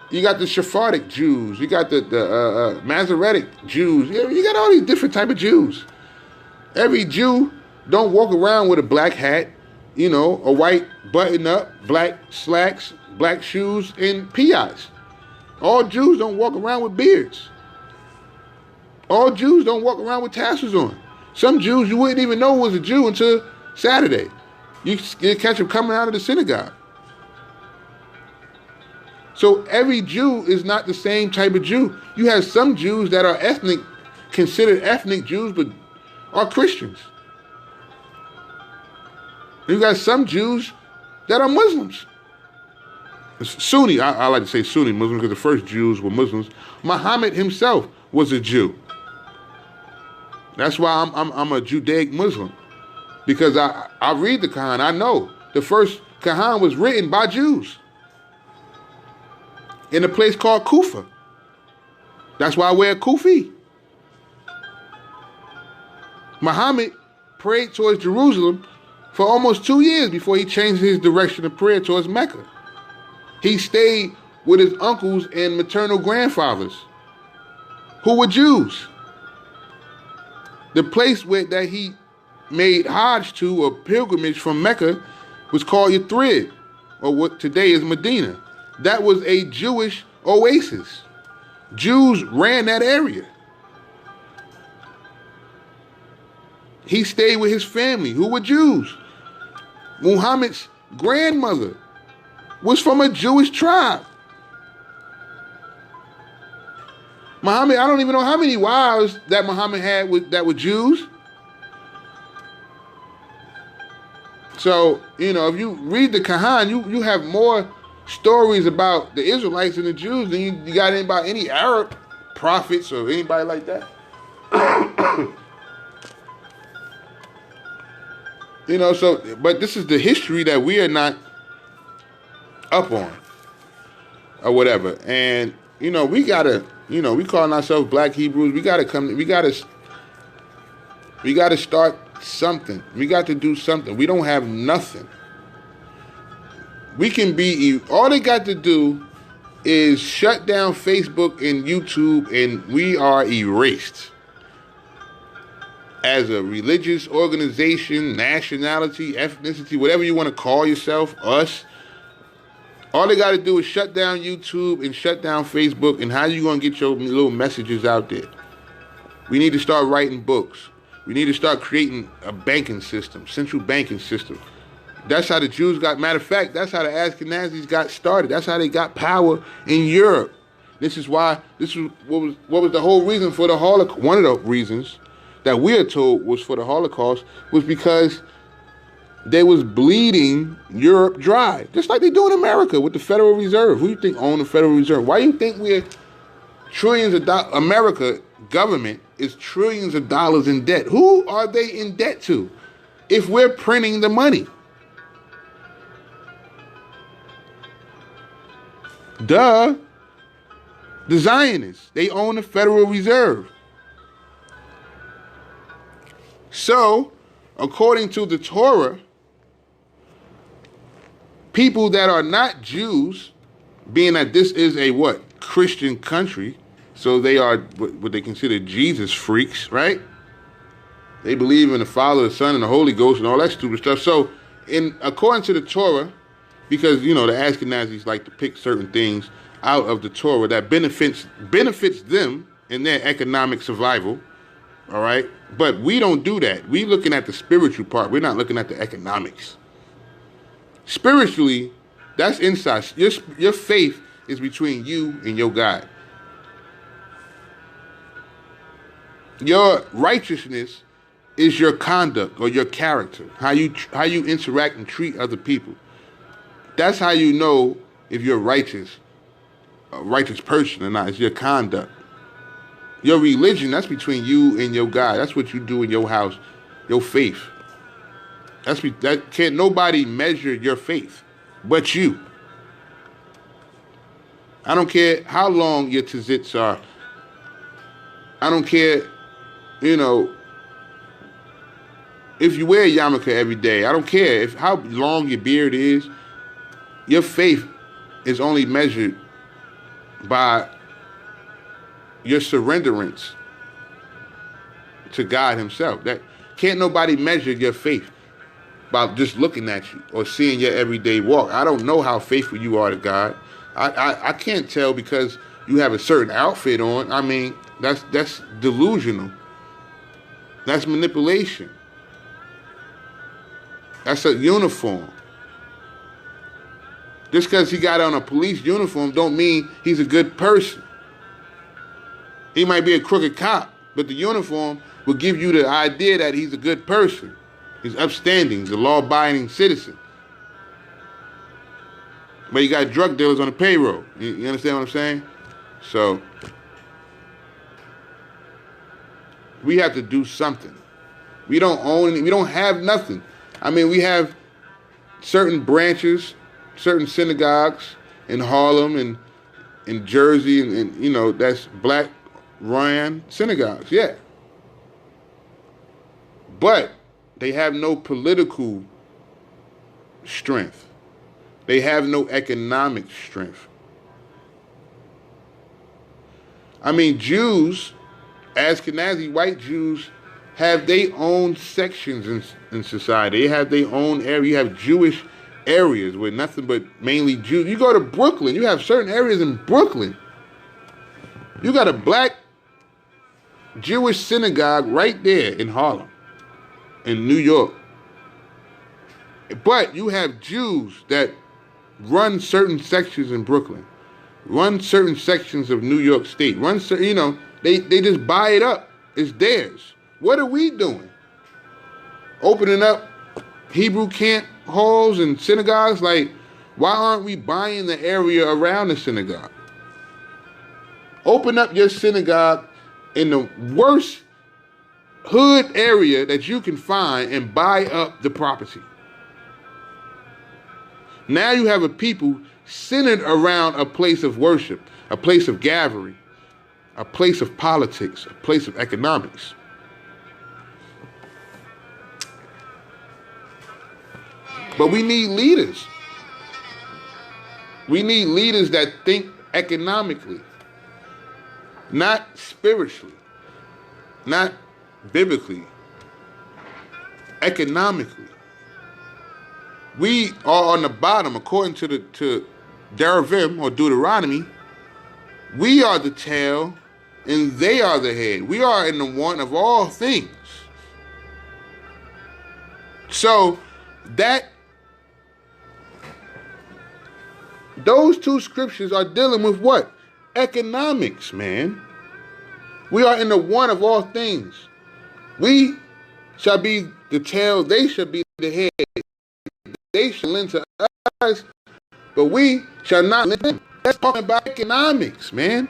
You got the Sephardic Jews. You got the Masoretic Jews. You got all these different type of Jews. Every Jew don't walk around with a black hat, a white button-up, black slacks, black shoes, and piats. All Jews don't walk around with beards. All Jews don't walk around with tassels on. Some Jews you wouldn't even know was a Jew until Saturday. You catch them coming out of the synagogue. So every Jew is not the same type of Jew. You have some Jews that are considered ethnic Jews, but are Christians. You got some Jews that are Muslims. Sunni, I like to say Sunni Muslims because the first Jews were Muslims. Muhammad himself was a Jew. That's why I'm a Judaic Muslim, because I read the Quran. I know the first Quran was written by Jews in a place called Kufa. That's why I wear kufi. Muhammad prayed towards Jerusalem for almost 2 years before he changed his direction of prayer towards Mecca. He stayed with his uncles and maternal grandfathers, who were Jews. The place that he made Hajj to, or pilgrimage from Mecca, was called Yathrib, or what today is Medina. That was a Jewish oasis. Jews ran that area. He stayed with his family, who were Jews. Muhammad's grandmother was from a Jewish tribe. Muhammad, I don't even know how many wives that Muhammad had that were Jews. So, if you read the Quran, you have more stories about the Israelites and the Jews than you got about any Arab prophets or anybody like that. But this is the history that we are not up on or whatever. And, we gotta, we calling ourselves Black Hebrews. We gotta start something. We got to do something. We don't have nothing. We can all they got to do is shut down Facebook and YouTube, and we are erased. As a religious organization, nationality, ethnicity, whatever you want to call yourself, us, all they got to do is shut down YouTube and shut down Facebook, and how you going to get your little messages out there? We need to start writing books. We need to start creating a banking system, central banking system. That's how the Jews got, matter of fact, that's how the Ashkenazis got started. That's how they got power in Europe. This is what was the whole reason for the Holocaust. One of the reasons that we are told was for the Holocaust was because they was bleeding Europe dry. Just like they do in America with the Federal Reserve. Who do you think own the Federal Reserve? Why do you think we're trillions of dollars, America government is trillions of dollars in debt? Who are they in debt to if we're printing the money? The Zionists, they own the Federal Reserve. So, according to the Torah, people that are not Jews, being that this is a Christian country, so they are what they consider Jesus freaks, right? They believe in the Father, the Son, and the Holy Ghost and all that stupid stuff. So, according to the Torah, because, the Ashkenazis like to pick certain things out of the Torah that benefits them in their economic survival, all right? But we don't do that. We looking at the spiritual part. We're not looking at the economics. Spiritually, that's inside. Your faith is between you and your God. Your righteousness is your conduct or your character, how you interact and treat other people. That's how you know if you're righteous, a righteous person or not. It's your conduct. Your religion, that's between you and your God. That's what you do in your house, your faith. That can't nobody measure your faith but you. I don't care how long your tzits are. I don't care, if you wear a yarmulke every day. I don't care how long your beard is. Your faith is only measured by your surrenderance to God himself. That can't nobody measure your faith by just looking at you or seeing your everyday walk. I don't know how faithful you are to God. I can't tell because you have a certain outfit on. I mean, that's delusional. That's manipulation. That's a uniform. Just because he got on a police uniform don't mean he's a good person. He might be a crooked cop, but the uniform will give you the idea that he's a good person. He's upstanding, he's a law-abiding citizen. But you got drug dealers on the payroll. You understand what I'm saying? So, We have to do something. We don't own any, we don't have nothing. I mean, we have certain branches, certain synagogues in Harlem and in Jersey, and you know, that's black run synagogues, yeah. But they have no political strength. They have no economic strength. I mean, Jews, Ashkenazi white Jews, have their own sections in society. They have their own area. You have Jewish areas with nothing but mainly Jews. You go to Brooklyn, you have certain areas in Brooklyn. You got a black Jewish synagogue right there in Harlem, in New York. But you have Jews that run certain sections in Brooklyn, run certain sections of New York State, run certain, you know, they just buy it up. It's theirs. What are we doing? Opening up Hebrew camp halls and synagogues? Like, why aren't we buying the area around the synagogue? Open up your synagogue in the worst hood area that you can find and buy up the property. Now you have a people centered around a place of worship, a place of gathering, a place of politics, a place of economics. But we need leaders. We need leaders that think economically, not spiritually, not biblically, economically. We are on the bottom, according to Deravim or Deuteronomy. We are the tail, and they are the head. We are in the one of all things. So those two scriptures are dealing with what? Economics, man. We are in the one of all things. We shall be the tail, they shall be the head. They shall lend to us, but we shall not lend to them. That's talking about economics, man.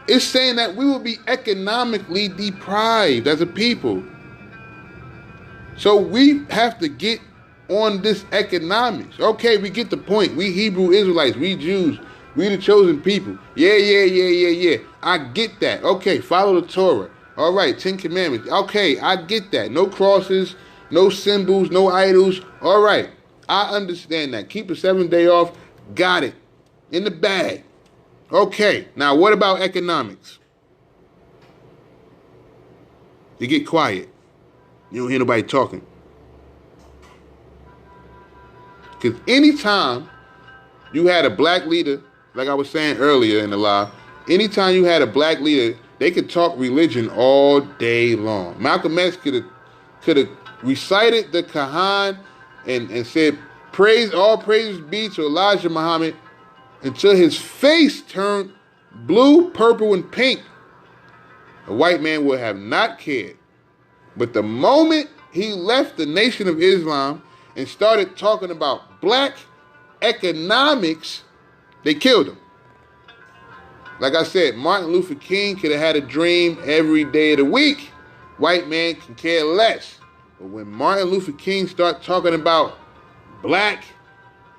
It's saying that we will be economically deprived as a people. So we have to get on this economics. Okay, we get the point. We Hebrew Israelites, we Jews, we the chosen people. Yeah. I get that. Okay, follow the Torah. All right, 10 Commandments. Okay, I get that. No crosses, no symbols, no idols. All right, I understand that. Keep the 7th day off. Got it. In the bag. Okay, now what about economics? You get quiet. You don't hear nobody talking. Because anytime you had a black leader, like I was saying earlier in the live, anytime you had a black leader, they could talk religion all day long. Malcolm X could have recited the Quran and said, all praises be to Elijah Muhammad, until his face turned blue, purple, and pink. A white man would have not cared. But the moment he left the Nation of Islam and started talking about black economics, they killed him. Like I said, Martin Luther King could have had a dream every day of the week. White man can care less. But when Martin Luther King started talking about black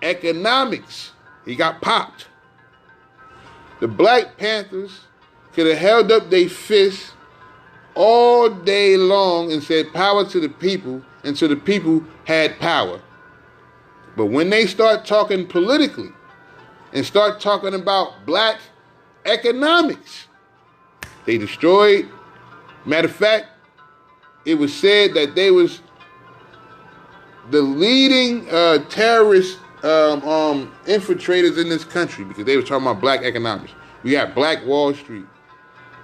economics, he got popped. The Black Panthers could have held up their fists all day long and said power to the people until the people had power. But when they start talking politically and start talking about black economics, they destroyed. Matter of fact, it was said that they was the leading terrorist infiltrators in this country because they were talking about black economics. We got Black Wall Street.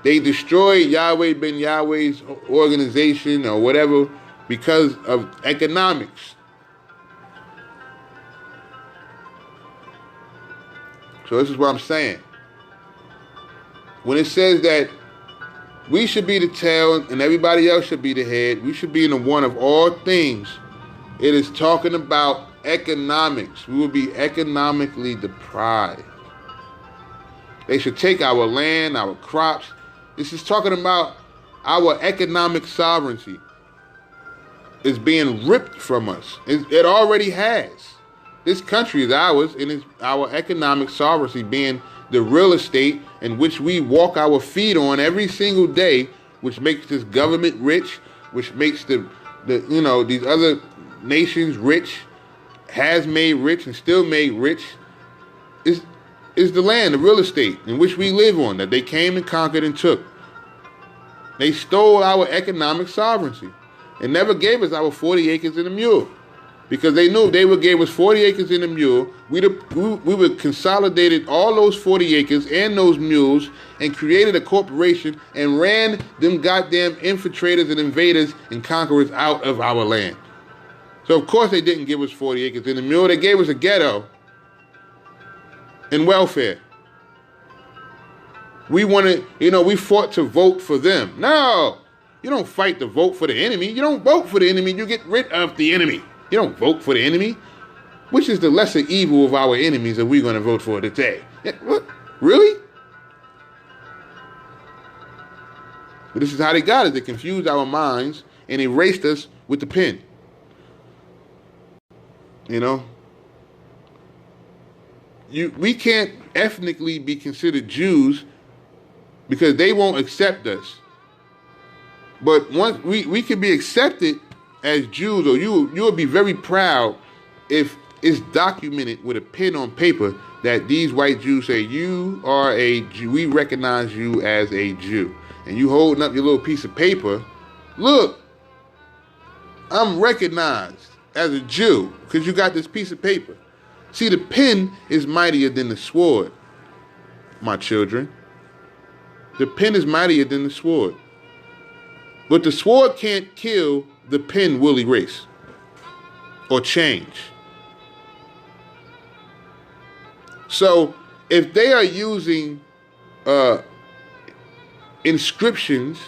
They destroyed Yahweh Ben Yahweh's organization or whatever because of economics. So this is what I'm saying. When it says that we should be the tail and everybody else should be the head, we should be in the one of all things, it is talking about economics. We will be economically deprived. They should take our land, our crops. This is talking about Our economic sovereignty is being ripped from us. It already has. This country is ours, and it's our economic sovereignty being the real estate in which we walk our feet on every single day, which makes this government rich, which makes the these other nations rich, has made rich and still made rich, is the land, the real estate in which we live on, that they came and conquered and took. They stole our economic sovereignty and never gave us our 40 acres and a mule. Because they knew if they would give us 40 acres and a mule, we would consolidated all those 40 acres and those mules and created a corporation and ran them goddamn infiltrators and invaders and conquerors out of our land. So of course they didn't give us 40 acres and a mule. They gave us a ghetto and welfare. We wanted, we fought to vote for them. No, you don't fight to vote for the enemy. You don't vote for the enemy. You get rid of the enemy. You don't vote for the enemy. Which is the lesser evil of our enemies that we're going to vote for today? What? Really? But this is how they got us. They confused our minds and erased us with the pen. We can't ethnically be considered Jews because they won't accept us. But once we can be accepted as Jews, or you'll be very proud if it's documented with a pen on paper that these white Jews say, you are a Jew, we recognize you as a Jew. And you holding up your little piece of paper, look, I'm recognized as a Jew because you got this piece of paper. See, the pen is mightier than the sword, my children. The pen is mightier than the sword. But the sword can't kill, the pen will erase or change. So if they are using inscriptions,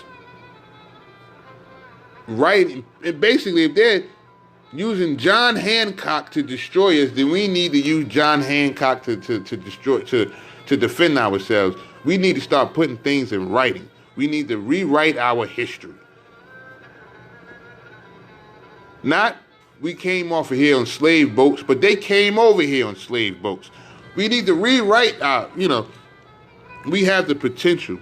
writing, and basically if they're using John Hancock to destroy us, then we need to use John Hancock to defend ourselves. We need to start putting things in writing. We need to rewrite our history. Not we came off of here on slave boats, but they came over here on slave boats. We need to rewrite our, we have the potential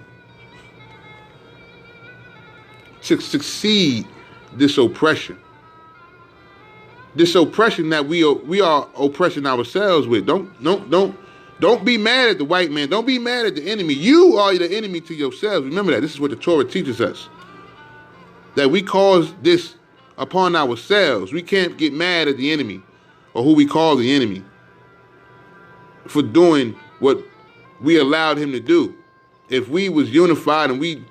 to succeed this oppression. This oppression that we are oppressing ourselves with. Don't be mad at the white man. Don't be mad at the enemy. You are the enemy to yourselves. Remember that. This is what the Torah teaches us. That we cause this upon ourselves. We can't get mad at the enemy or who we call the enemy for doing what we allowed him to do. If we was unified and we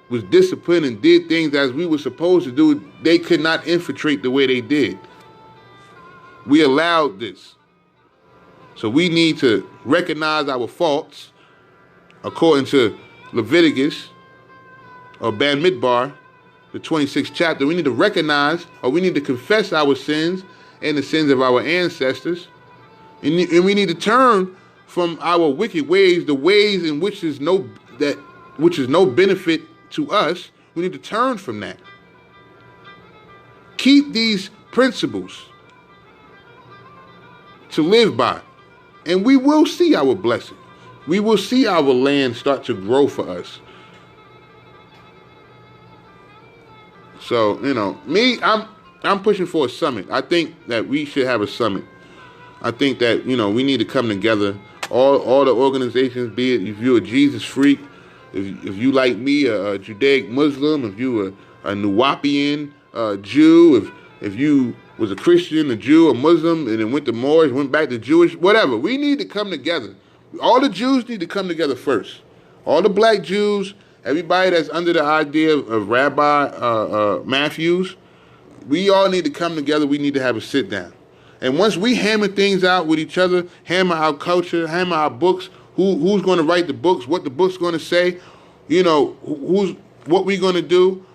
was disciplined and did things as we were supposed to do, they could not infiltrate the way they did. We allowed this. So we need to recognize our faults according to Leviticus or Bamidbar, the 26th chapter. We need to recognize, or we need to confess our sins and the sins of our ancestors. And we need to turn from our wicked ways, the ways in which is no benefit to us. We need to turn from that. Keep these principles to live by, and we will see our blessing. We will see our land start to grow for us. So, I'm pushing for a summit. I think that we should have a summit. I think that, we need to come together. All the organizations, be it if you're a Jesus freak, if you like me, a Judaic Muslim, if you a Nuwapian Jew, if you was a Christian, a Jew, a Muslim, and then went to Moorish, went back to Jewish, whatever. We need to come together. All the Jews need to come together first. All the black Jews, everybody that's under the idea of Rabbi Matthews, we all need to come together. We need to have a sit down. And once we hammer things out with each other, hammer our culture, hammer our books, who's going to write the books, what the book's going to say, what we're going to do,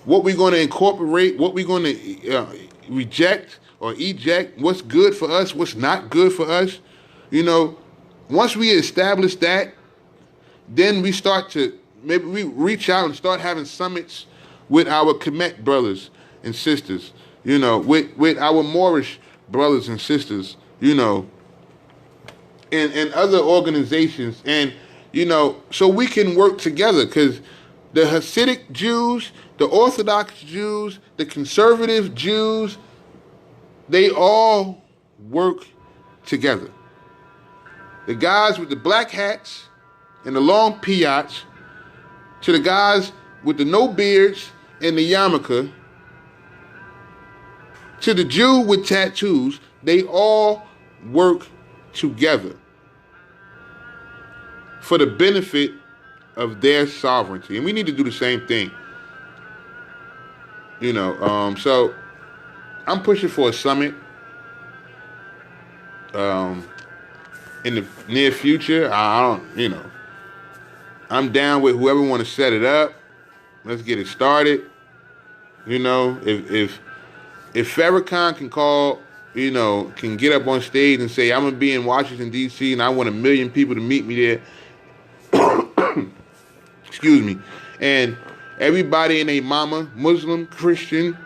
what we're going to incorporate, what we're going to reject or eject, what's good for us, what's not good for us. Once we establish that, then we start to maybe we reach out and start having summits with our Kemet brothers and sisters, with our Moorish brothers and sisters, and other organizations, and so we can work together, because the Hasidic Jews, the Orthodox Jews, the conservative Jews, they all work together. The guys with the black hats and the long piats, to the guys with the no beards and the yarmulke, to the Jew with tattoos, they all work together for the benefit of their sovereignty. And we need to do the same thing. So I'm pushing for a summit in the near future. I'm down with whoever want to set it up. Let's get it started. If Farrakhan can call, can get up on stage and say, I'm going to be in Washington, D.C., and I want 1 million people to meet me there. Excuse me. And everybody and their mama, Muslim, Christian,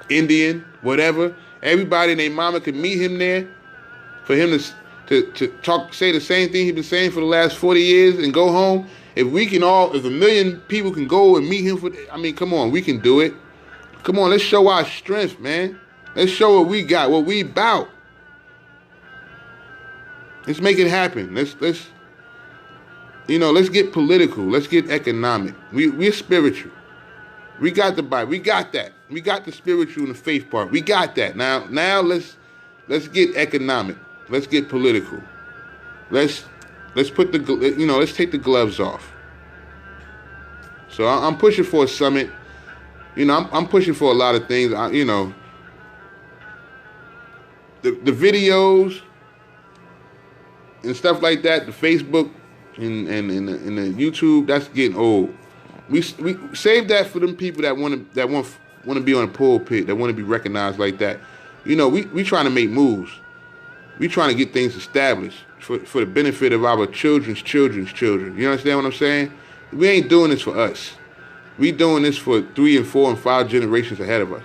Indian, whatever, everybody and their mama can meet him there, for him to talk, say the same thing he's been saying for the last 40 years and go home. If 1 million people can go and meet him come on, we can do it. Come on, let's show our strength, man. Let's show what we got, what we about. Let's make it happen. Let's get political. Let's get economic. We're spiritual. We got the Bible. We got that. We got the spiritual and the faith part. We got that. Now let's get economic. Let's get political. Let's put let's take the gloves off. So I'm pushing for a summit. I'm pushing for a lot of things. The videos and stuff like that, the Facebook and the YouTube, that's getting old. We save that for them people that want to be on a pulpit, that want to be recognized like that. We trying to make moves. We trying to get things established for the benefit of our children's children's children. You understand what I'm saying? We ain't doing this for us. We doing this for 3 and 4 and 5 generations ahead of us.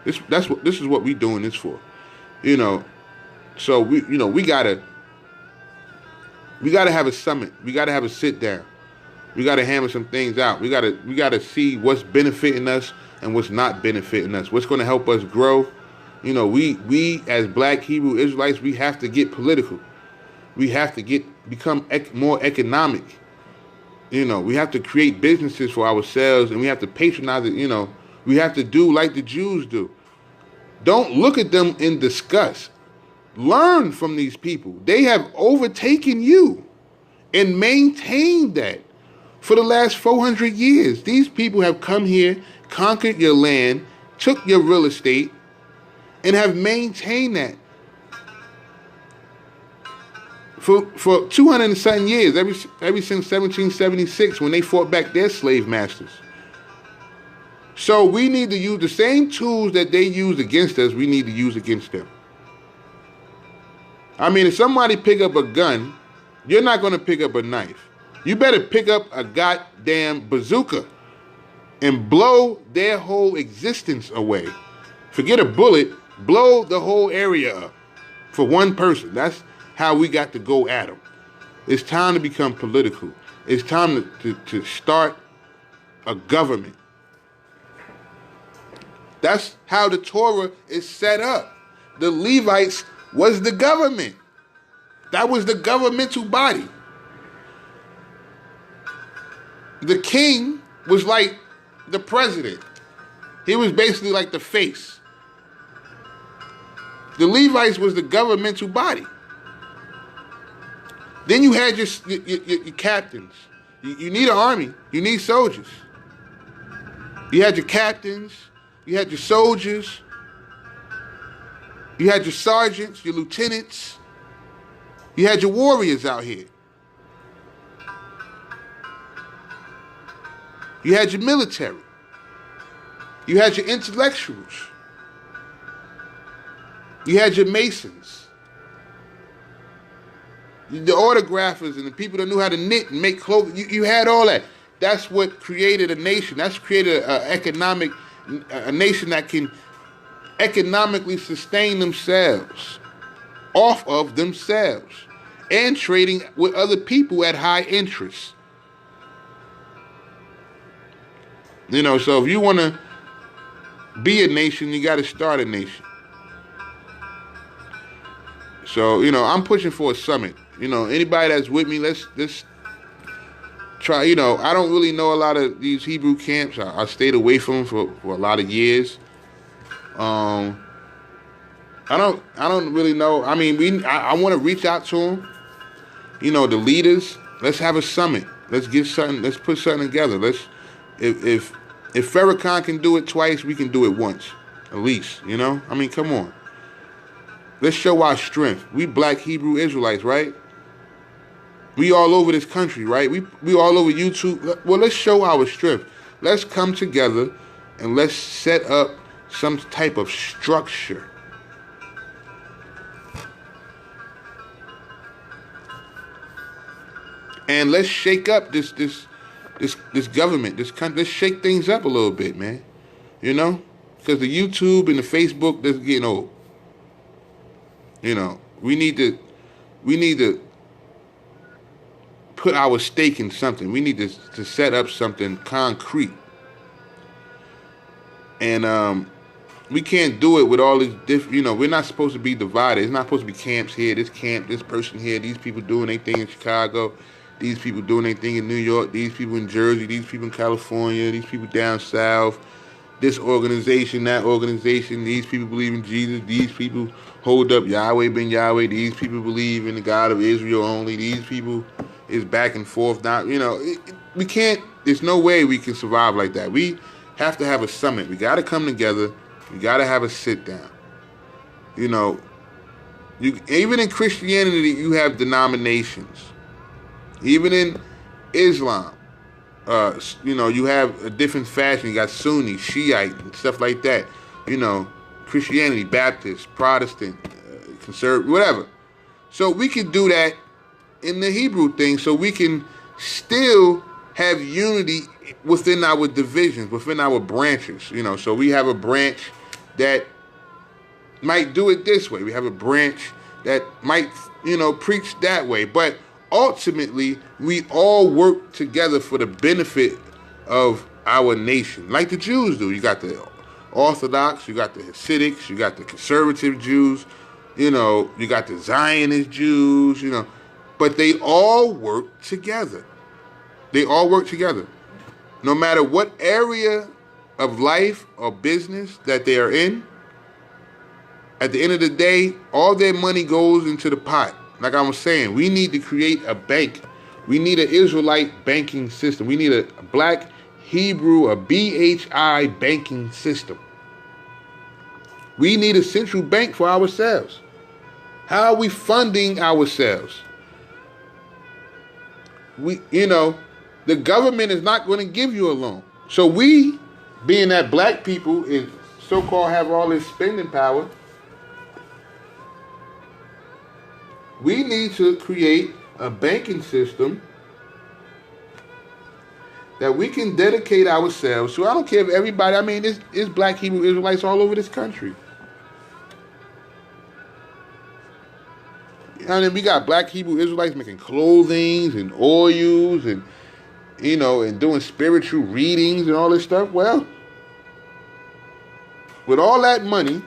This is what we doing this for. So we gotta have a summit. We gotta have a sit down. We gotta hammer some things out. We gotta see what's benefiting us and what's not benefiting us. What's gonna help us grow. We as Black Hebrew Israelites, we have to get political. We have to become more economic. We have to create businesses for ourselves, and we have to patronize it. We have to do like the Jews do. Don't look at them in disgust. Learn from these people. They have overtaken you and maintained that for the last 400 years. These people have come here, conquered your land, took your real estate, and have maintained that for 200 and something years, ever since 1776, when they fought back their slave masters. So we need to use the same tools that they use against us, we need to use against them. If somebody pick up a gun, you're not going to pick up a knife. You better pick up a goddamn bazooka and blow their whole existence away. Forget a bullet, blow the whole area up for one person. That's how we got to go at them. It's time to become political. It's time to start a government. That's how the Torah is set up. The Levites was the government. That was the governmental body. The king was like the president. He was basically like the face. The Levites was the governmental body. Then you had your captains. You need an army. You need soldiers. You had your captains. You had your soldiers. You had your sergeants, your lieutenants. You had your warriors out here. You had your military. You had your intellectuals. You had your masons. The autographers and the people that knew how to knit and make clothes. You had all that. that's what created a nation. That's created a nation that can economically sustain themselves off of themselves and trading with other people at high interest. So if you want to be a nation, you got to start a nation. So, I'm pushing for a summit. Anybody that's with me, let's try. I don't really know a lot of these Hebrew camps. I stayed away from them for a lot of years. I don't really know. I mean, I want to reach out to them. The leaders. Let's have a summit. Let's get something. Let's put something together. If Farrakhan can do it twice, we can do it once, at least. I mean, come on. Let's show our strength. We black Hebrew Israelites, right? We all over this country, right? We all over YouTube. Well, let's show our strength. Let's come together and let's set up some type of structure. And let's shake up this government, this country. Let's shake things up a little bit, man. Because the YouTube and the Facebook, that's getting old. We need to put our stake in something. We need to set up something concrete. And we can't do it with all these different, we're not supposed to be divided. It's not supposed to be camps here, this camp, this person here, these people doing their thing in Chicago, these people doing their thing in New York, these people in Jersey, these people in California, these people down south, this organization, that organization, these people believe in Jesus, these people hold up Yahweh ben Yahweh, these people believe in the God of Israel only, these people is back and forth. Now, we can't, there's no way we can survive like that. We have to have a summit. We got to come together. We got to have a sit down. Even in Christianity, you have denominations. Even in Islam, you have a different fashion. You got Sunni, Shiite, and stuff like that. Christianity, Baptist, Protestant, conservative, whatever. So we can do that in the Hebrew thing, so we can still have unity within our divisions, within our branches. So we have a branch that might do it this way. We have a branch that might, preach that way. But ultimately, we all work together for the benefit of our nation, like the Jews do. You got the Orthodox, you got the Hasidics, you got the conservative Jews, you got the Zionist Jews, but they all work together. They all work together. No matter what area of life or business that they are in, at the end of the day, all their money goes into the pot. Like I was saying, we need to create a bank. We need an Israelite banking system. We need a black Hebrew, a BHI banking system. We need a central bank for ourselves. How are we funding ourselves? The government is not going to give you a loan. So we, being that black people is so-called have all this spending power, we need to create a banking system that we can dedicate ourselves to. I don't care if everybody, it's black Hebrew Israelites all over this country. We got black Hebrew Israelites making clothing and oils and, and doing spiritual readings and all this stuff. Well, with all that money,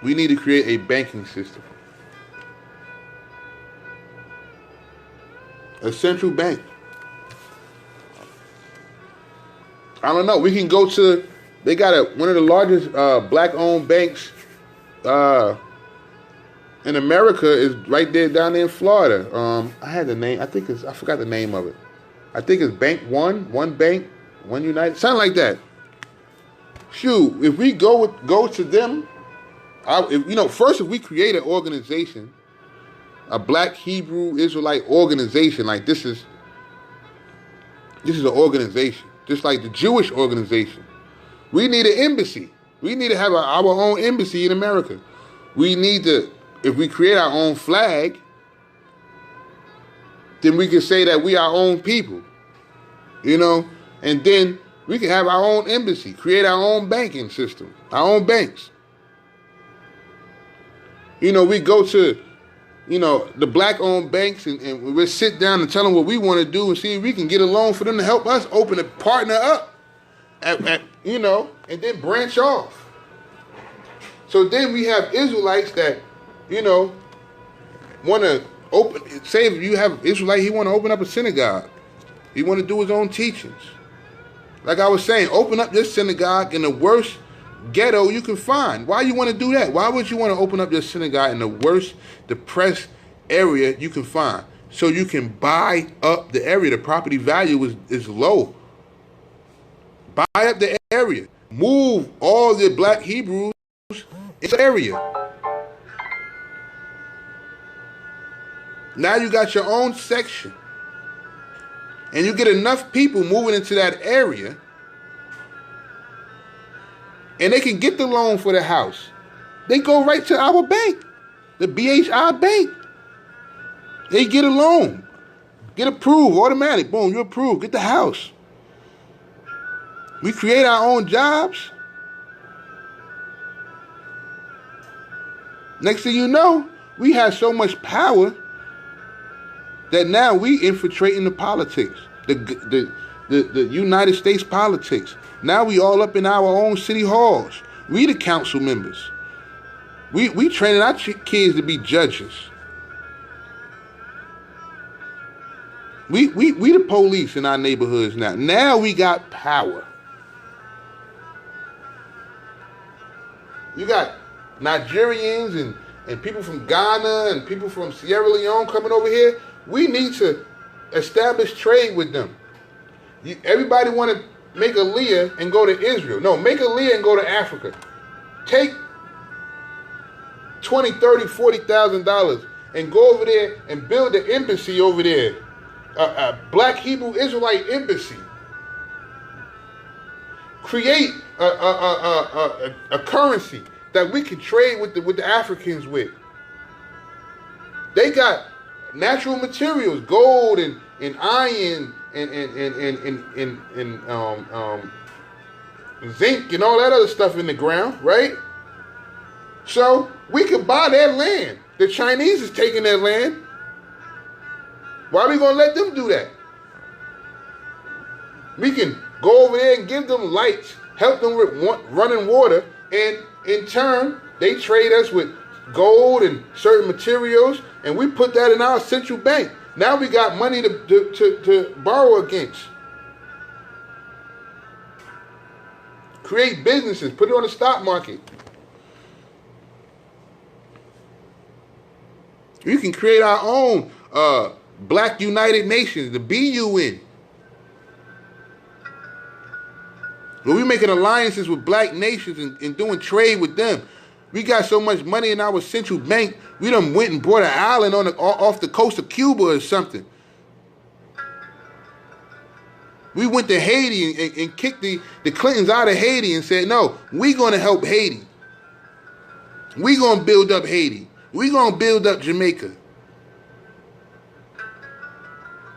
we need to create a banking system. A central bank. I don't know. We can go to, they got one of the largest black-owned banks in America is right there down there in Florida. I had the name. I forgot the name of it. I think it's Bank One Bank, One United, something like that. Shoot, if we go to them, first if we create an organization, a black Hebrew Israelite organization, like this is an organization, just like the Jewish organization. We need an embassy. We need to have our own embassy in America. We need to, if we create our own flag, then we can say that we our own people, and then we can have our own embassy, create our own banking system, our own banks. We go to, the black-owned banks and we sit down and tell them what we want to do and see if we can get a loan for them to help us open a partner up, and then branch off. So then we have Israelites that, want to open, say if you have Israelite, he want to open up a synagogue. He want to do his own teachings. Like I was saying, open up your synagogue in the worst ghetto you can find. Why you want to do that? Why would you want to open up your synagogue in the worst depressed area you can find? So you can buy up the area. The property value is low. Buy up the area. Move all the black Hebrews in the area. Now you got your own section. And you get enough people moving into that area, and they can get the loan for the house. They go right to our bank, the BHI bank. They get a loan. Get approved, automatic. Boom, you're approved. Get the house. We create our own jobs. Next thing you know, we have so much power that now we infiltrating the politics, the United States politics. Now we all up in our own city halls. We the council members. We training our kids to be judges. We the police in our neighborhoods now. Now we got power. You got Nigerians and people from Ghana and people from Sierra Leone coming over here. We need to establish trade with them. Everybody want to make a Leah and go to Israel. No, make a Leah and go to Africa. Take $20,000, $30,000, $40,000 and go over there and build an embassy over there. A black Hebrew Israelite embassy. Create a currency that we can trade with the Africans with. They got natural materials, gold and iron and zinc and all that other stuff in the ground, right? So we could buy their land. The Chinese is taking their land. Why are we gonna let them do that? We can go over there and give them lights, help them with running water, and in turn, they trade us with gold and certain materials, and we put that in our central bank. Now we got money to borrow against. Create businesses, put it on the stock market. We can create our own Black United Nations, the BUN. When we making alliances with black nations and doing trade with them, we got so much money in our central bank, we done went and bought an island off the coast of Cuba or something. We went to Haiti and kicked the Clintons out of Haiti and said, no, we going to help Haiti. We going to build up Haiti. We going to build up Jamaica.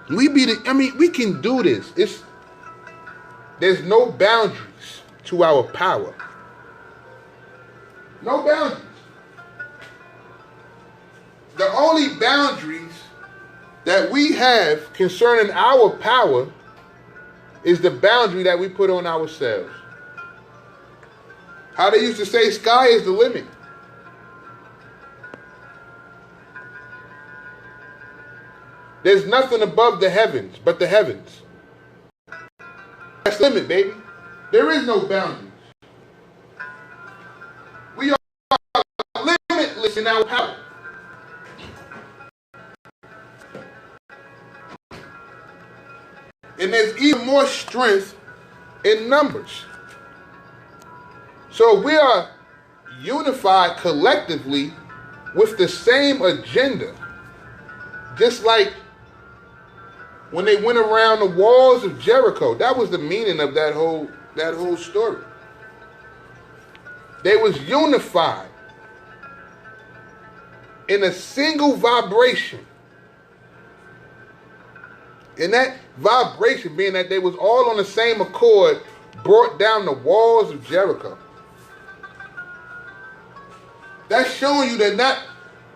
We can do this. There's no boundaries to our power. No boundaries. The only boundaries that we have concerning our power is the boundary that we put on ourselves. How they used to say, sky is the limit. There's nothing above the heavens but the heavens. That's the limit, baby. There is no boundaries. We are limitless in our power. And there's even more strength in numbers. So we are unified collectively with the same agenda. Just like when they went around the walls of Jericho, that was the meaning of that whole story. They was unified in a single vibration. And that vibration, being that they was all on the same accord, brought down the walls of Jericho. That's showing you that not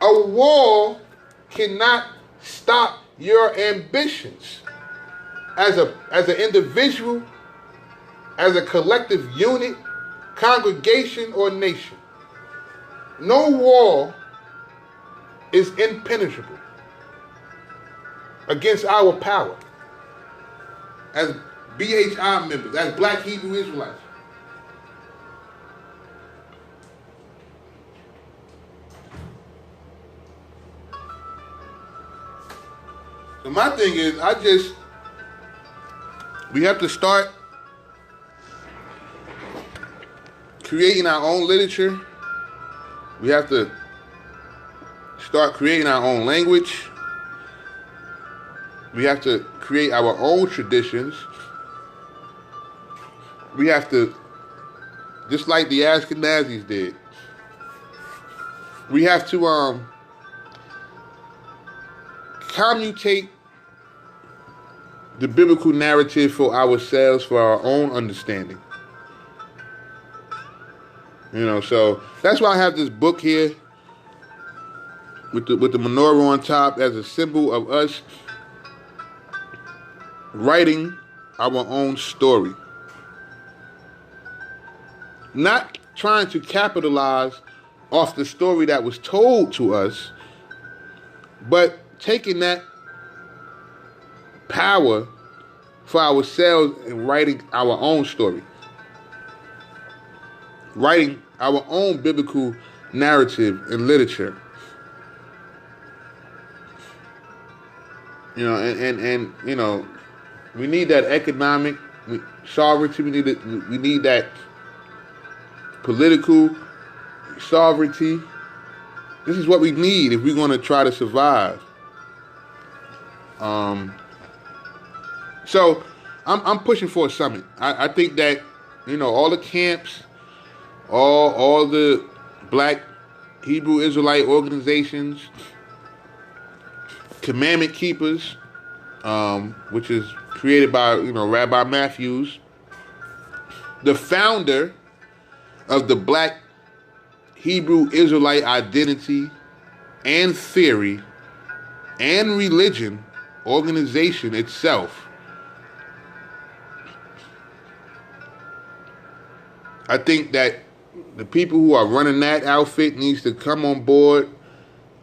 a wall cannot stop your ambitions as an individual, as a collective unit, congregation, or nation. No wall is impenetrable against our power as BHI members, as Black Hebrew Israelites. So my thing is, we have to start creating our own literature. We have to start creating our own language. We have to create our own traditions. We have to, just like the Ashkenazis did, we have to commutate the biblical narrative for ourselves, for our own understanding. So that's why I have this book here with the menorah on top as a symbol of us writing our own story. Not trying to capitalize off the story that was told to us, but taking that power for ourselves and writing our own story. Writing our own biblical narrative and literature. And we need that economic sovereignty. We need that political sovereignty. This is what we need if we're going to try to survive. So I'm pushing for a summit. I think that all the camps, all the Black Hebrew Israelite organizations, Commandment Keepers, which is created by Rabbi Matthews, the founder of the Black Hebrew Israelite identity and theory and religion organization itself. I think that the people who are running that outfit needs to come on board.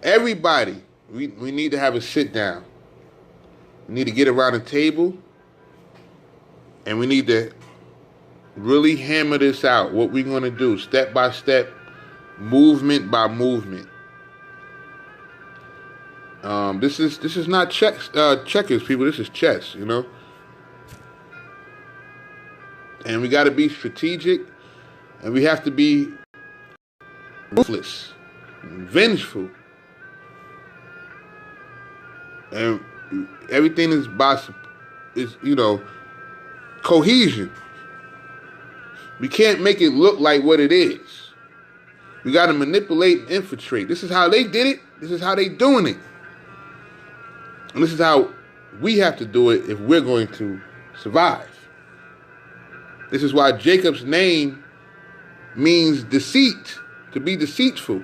Everybody, we need to have a sit down. We need to get around the table and we need to really hammer this out, what we're going to do, step by step, movement by movement. This is not checkers, people. This is chess, And we got to be strategic, and we have to be ruthless, vengeful, and everything is cohesion. We can't make it look like what it is. We got to manipulate and infiltrate. This is how they did it. This is how they doing it. And this is how we have to do it if we're going to survive. This is why Jacob's name means deceit, to be deceitful.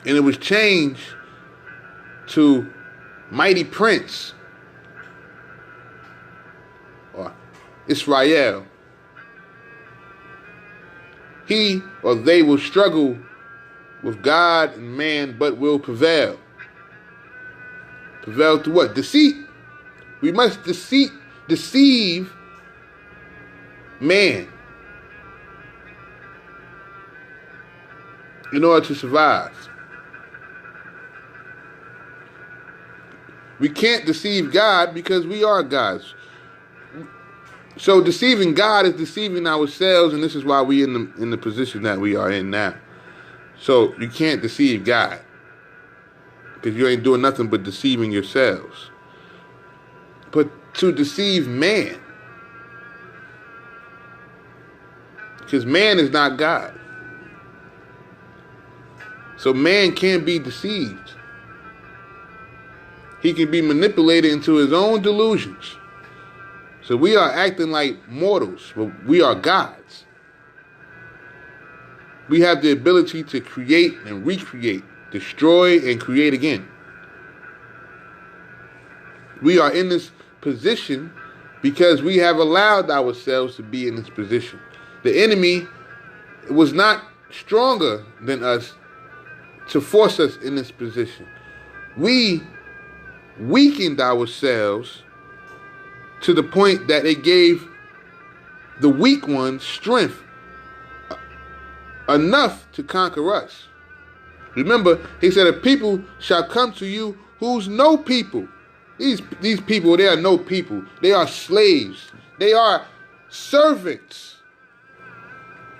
And it was changed to Mighty Prince, or Israel. He or they will struggle with God and man, but will prevail. Prevail through what? Deceit. We must deceive man in order to survive. We can't deceive God because we are gods. So deceiving God is deceiving ourselves, and this is why we in the position that we are in now. So you can't deceive God because you ain't doing nothing but deceiving yourselves. But to deceive man, because man is not God. So man can't be deceived. he can be manipulated into his own delusions. So we are acting like mortals, but we are gods. We have the ability to create and recreate, destroy and create again. We are in this position because we have allowed ourselves to be in this position. The enemy was not stronger than us to force us in this position. We weakened ourselves to the point that it gave the weak ones strength enough to conquer us. Remember, he said, "A people shall come to you who's no people." These people, they are no people. They are slaves. They are servants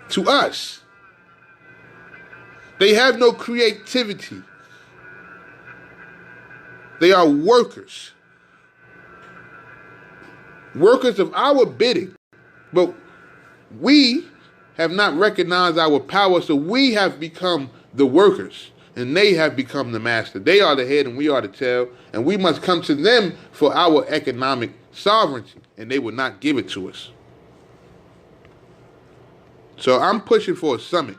to us. They have no creativity. They are workers. Workers of our bidding. But we have not recognized our power, so we have become the workers. And they have become the master. They are the head and we are the tail. And we must come to them for our economic sovereignty. And they will not give it to us. So I'm pushing for a summit.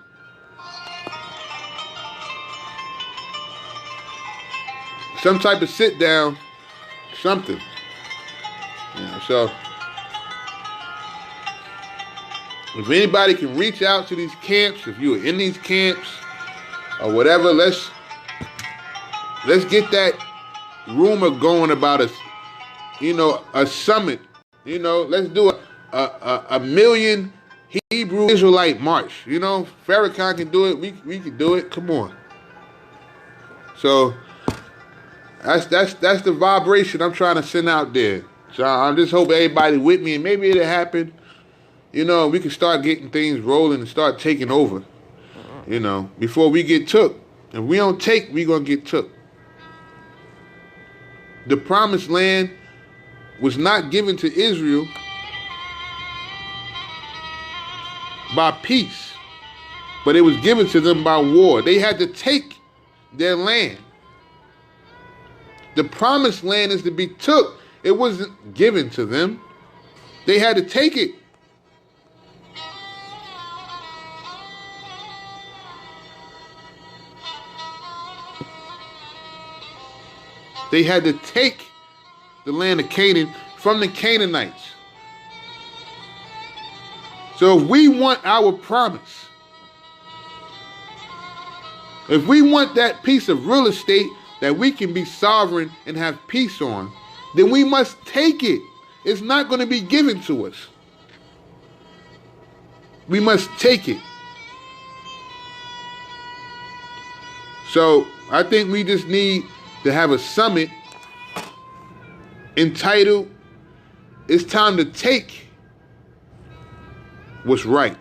Some type of sit down, something. So if anybody can reach out to these camps, if you are in these camps or whatever, let's get that rumor going about a summit. Let's do a million Hebrew Israelite march. Farrakhan can do it. We can do it. Come on. So that's the vibration I'm trying to send out there. So I just hope everybody with me, and maybe it'll happen. We can start getting things rolling and start taking over. Before we get took. If we don't take, we're going to get took. The promised land was not given to Israel by peace, but it was given to them by war. They had to take their land. The promised land is to be took. It wasn't given to them. They had to take it. They had to take the land of Canaan from the Canaanites. So if we want our promise, if we want that piece of real estate that we can be sovereign and have peace on, then we must take it. It's not going to be given to us. We must take it. So I think we just need to have a summit entitled, "It's time to take what's right."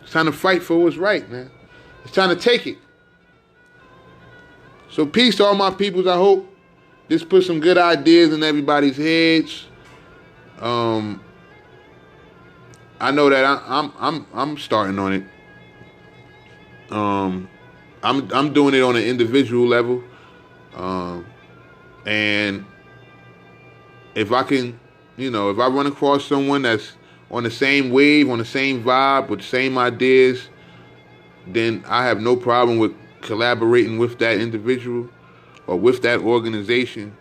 It's time to fight for what's right, man. It's time to take it. So peace to all my peoples. I hope this put some good ideas in everybody's heads. I know that I'm starting on it. I'm doing it on an individual level. And if I can, if I run across someone that's on the same wave, on the same vibe, with the same ideas, then I have no problem with collaborating with that individual or with that organization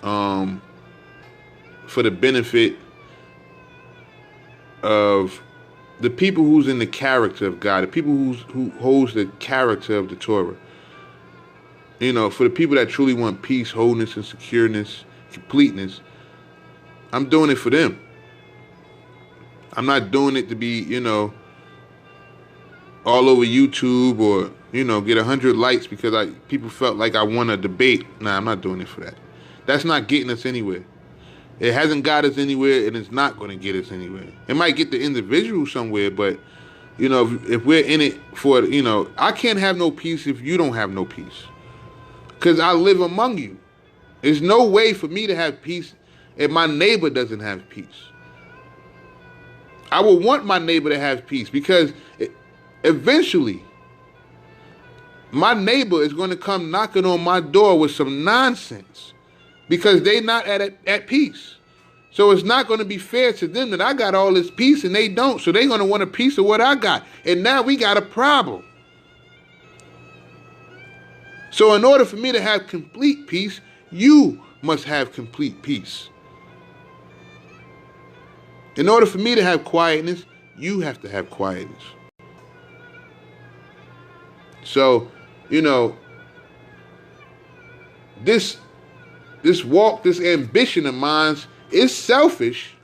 for the benefit of the people who's in the character of God, the people who holds the character of the Torah. For the people that truly want peace, wholeness, and secureness, completeness, I'm doing it for them. I'm not doing it to be, all over YouTube or, get 100 likes because people felt like I won a debate. Nah, I'm not doing it for that. That's not getting us anywhere. It hasn't got us anywhere, and it's not going to get us anywhere. It might get the individual somewhere, but, if we're in it for, I can't have no peace if you don't have no peace. Because I live among you. There's no way for me to have peace if my neighbor doesn't have peace. I will want my neighbor to have peace because eventually my neighbor is going to come knocking on my door with some nonsense because they not at peace. So it's not going to be fair to them that I got all this peace and they don't. So they're going to want a piece of what I got. And now we got a problem. So in order for me to have complete peace, you must have complete peace. In order for me to have quietness, you have to have quietness. So, this walk, this ambition of mine is selfish,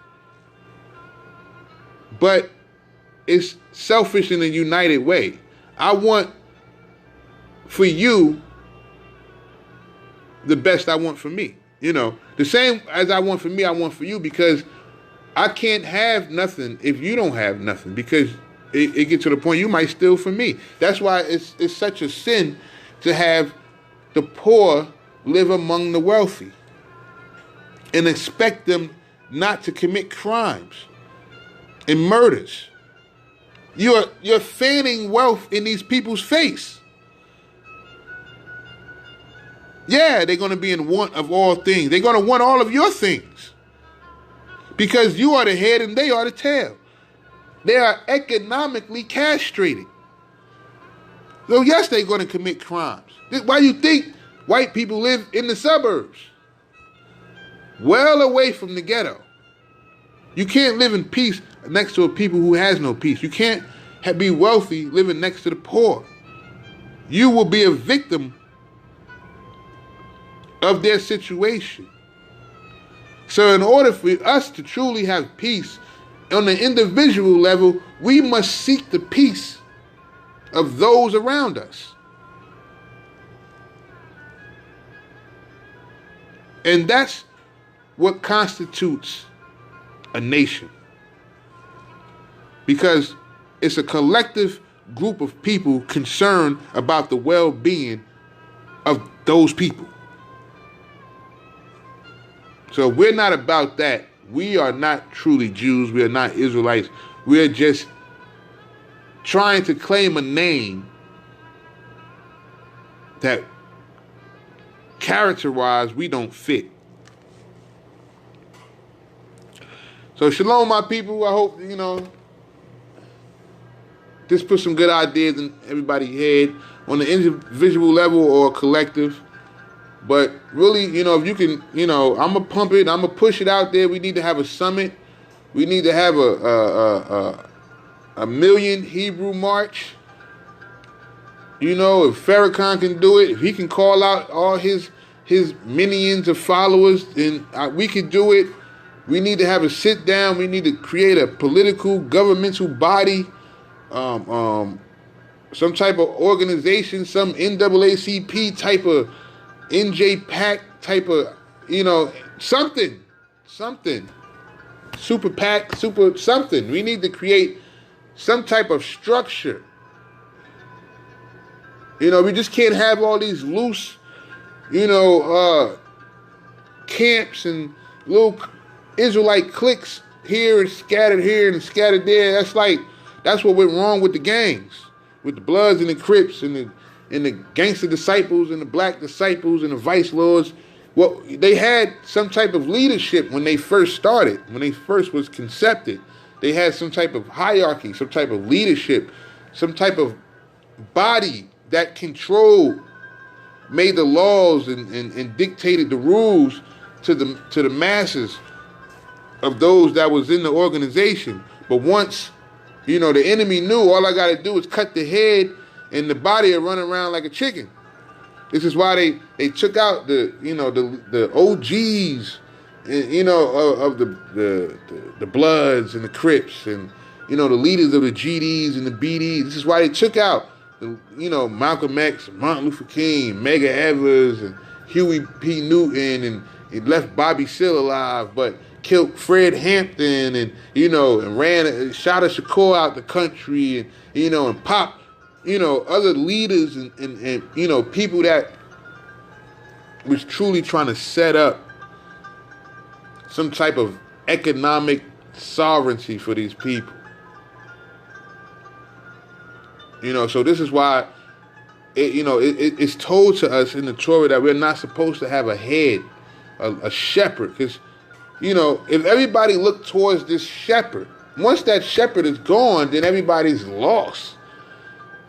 but it's selfish in a united way. I want for you the best I want for me. The same as I want for me, I want for you, because I can't have nothing if you don't have nothing, because it gets to the point you might steal from me. That's why it's such a sin to have the poor live among the wealthy and expect them not to commit crimes and murders. You're fanning wealth in these people's face. Yeah, they're going to be in want of all things. They're going to want all of your things because you are the head and they are the tail. They are economically castrated. So yes, they're going to commit crimes. Why do you think white people live in the suburbs? Well away from the ghetto. You can't live in peace next to a people who has no peace. You can't be wealthy living next to the poor. You will be a victim of their situation. So in order for us to truly have peace on the individual level, we must seek the peace of those around us. And that's what constitutes a nation. Because it's a collective group of people concerned about the well-being of those people. So we're not about that. We are not truly Jews. We are not Israelites. We are just trying to claim a name that character-wise we don't fit. So shalom, my people. I hope, this put some good ideas in everybody's head on the individual level or collective. But really, if you can, I'm going to pump it. I'm going to push it out there. We need to have a summit. We need to have a million Hebrew march. If Farrakhan can do it, if he can call out all his minions of followers, then we can do it. We need to have a sit down. We need to create a political, governmental body, some type of organization, some NAACP type of NJ-PAC type of, something. Super PAC, something. We need to create some type of structure. We just can't have all these loose, camps and little Israelite cliques here and scattered there. That's what went wrong with the gangs, with the Bloods and the Crips and the gangster disciples and the black disciples and the vice lords. Well, they had some type of leadership when they first started, when they first was concepted. They had some type of hierarchy, some type of leadership, some type of body that controlled, made the laws and dictated the rules to the masses of those that was in the organization. But once, the enemy knew all I got to do is cut the head and the body will run around like a chicken. This is why they took out the OGs, of the Bloods and the Crips and, the leaders of the GDs and the BDs. This is why they took out, Malcolm X, Martin Luther King, Medgar Evers, and Huey P. Newton, and it left Bobby Seale alive, but killed Fred Hampton and shot a Shakur out the country and popped, other leaders and people that was truly trying to set up some type of economic sovereignty for these people. So this is why it's told to us in the Torah that we're not supposed to have a head, a shepherd, because if everybody looked towards this shepherd, once that shepherd is gone, then everybody's lost.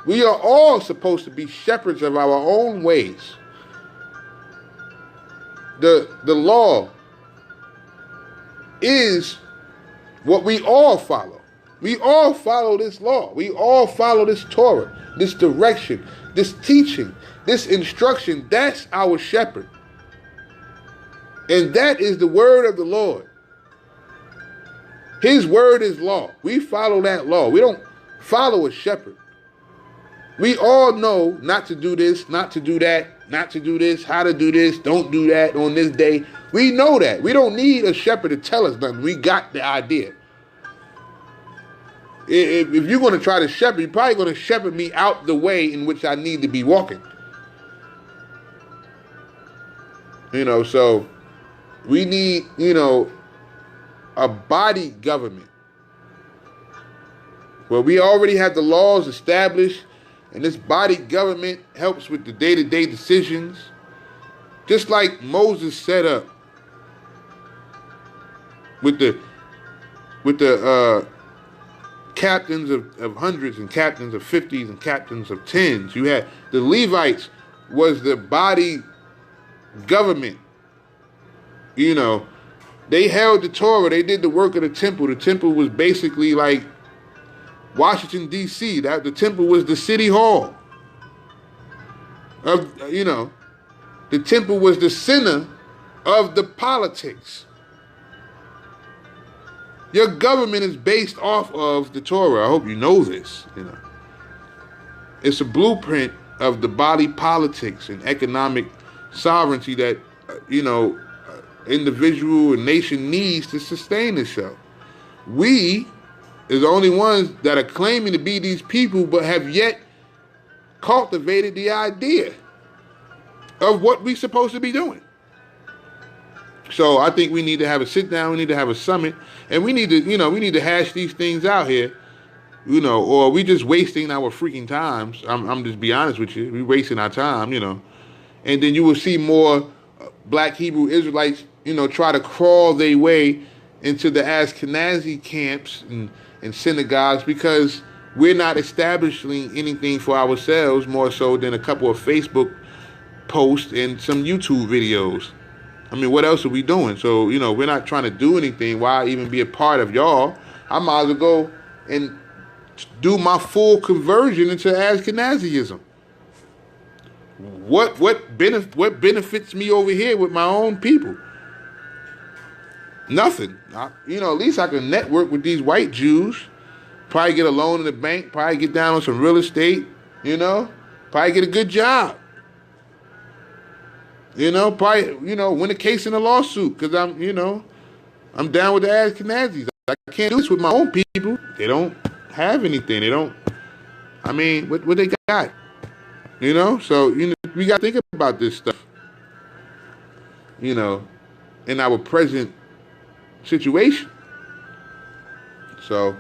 We are all supposed to be shepherds of our own ways. The law is what we all follow. We all follow this law. We all follow this Torah, this direction, this teaching, this instruction. That's our shepherd. And that is the word of the Lord. His word is law. We follow that law. We don't follow a shepherd. We all know not to do this, not to do that, not to do this, how to do this, don't do that on this day. We know that. We don't need a shepherd to tell us nothing. We got the idea. If you're going to try to shepherd, you're probably going to shepherd me out the way in which I need to be walking. So we need, a body government where we already have the laws established, and this body government helps with the day-to-day decisions, just like Moses set up with the captains of hundreds and captains of 50s and captains of 10s. You had the Levites was the body government. They held the Torah. They did the work of the temple. The temple was basically like Washington, D.C. That the temple was the city hall. The temple was the center of the politics. Your government is based off of the Torah. I hope you know this. It's a blueprint of the body politics and economic sovereignty that individual and nation needs to sustain itself. We is the only ones that are claiming to be these people, but have yet cultivated the idea of what we're supposed to be doing. So I think we need to have a sit down. We need to have a summit, and we need to hash these things out here, or we just wasting our freaking times. I'm just be honest with you. We wasting our time, and then you will see more Black Hebrew Israelites, try to crawl their way into the Ashkenazi camps and synagogues, because we're not establishing anything for ourselves more so than a couple of Facebook posts and some YouTube videos. I mean, what else are we doing? So, we're not trying to do anything. Why even be a part of y'all? I might as well go and do my full conversion into Ashkenazism. What benefits me over here with my own people? Nothing. At least I can network with these white Jews. Probably get a loan in the bank. Probably get down on some real estate. Probably get a good job. Probably, win a case in a lawsuit, because I'm down with the Ashkenazis. I can't do this with my own people. They don't have anything. They don't. I mean, what they got? So we got to think about this stuff. In our present situation. So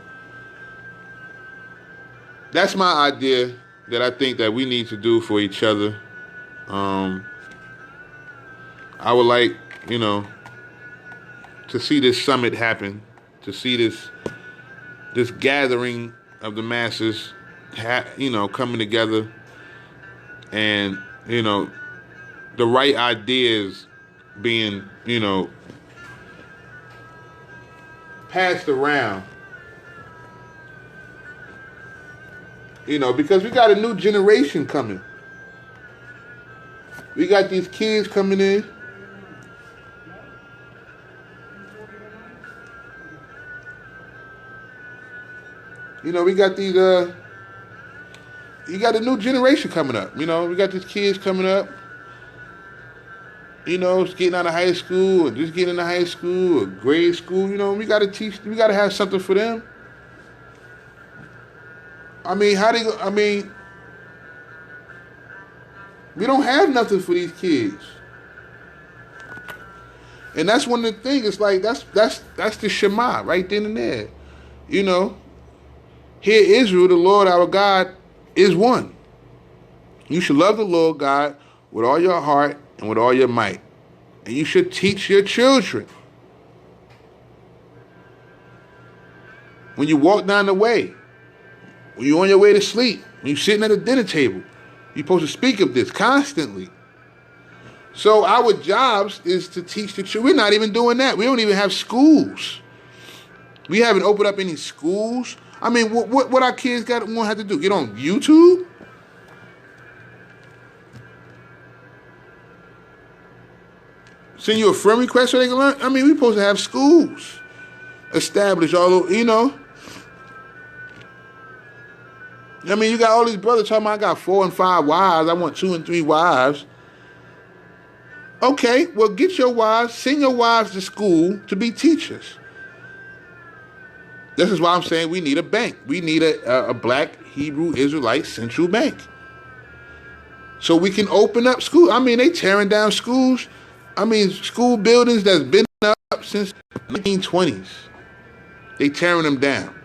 that's my idea that I think that we need to do for each other. I would like, to see this summit happen, to see this gathering of the masses, coming together, and the right ideas being, passed around. Because we got a new generation coming. We got these kids coming in. We got these, you got a new generation coming up. We got these kids coming up, getting out of high school or just getting into high school or grade school. We got to have something for them. We don't have nothing for these kids. And that's one of the things. It's like, that's the Shema right then and there. Hear Israel, the Lord our God is one. You should love the Lord God with all your heart and with all your might. And you should teach your children. When you walk down the way, when you're on your way to sleep, when you're sitting at a dinner table, you're supposed to speak of this constantly. So our jobs is to teach the children. We're not even doing that. We don't even have schools. We haven't opened up any schools. I mean, what our kids won't have to do? Get on YouTube? Send you a friend request so they can learn? I mean, we're supposed to have schools established all over, you know. I mean, you got all these brothers talking about I got 4 and 5 wives. I want 2 and 3 wives. Okay, well, get your wives, send your wives to school to be teachers. This is why I'm saying we need a bank. We need a black Hebrew Israelite central bank. So we can open up schools. I mean, they tearing down schools. I mean, school buildings that's been up since the 1920s. They tearing them down.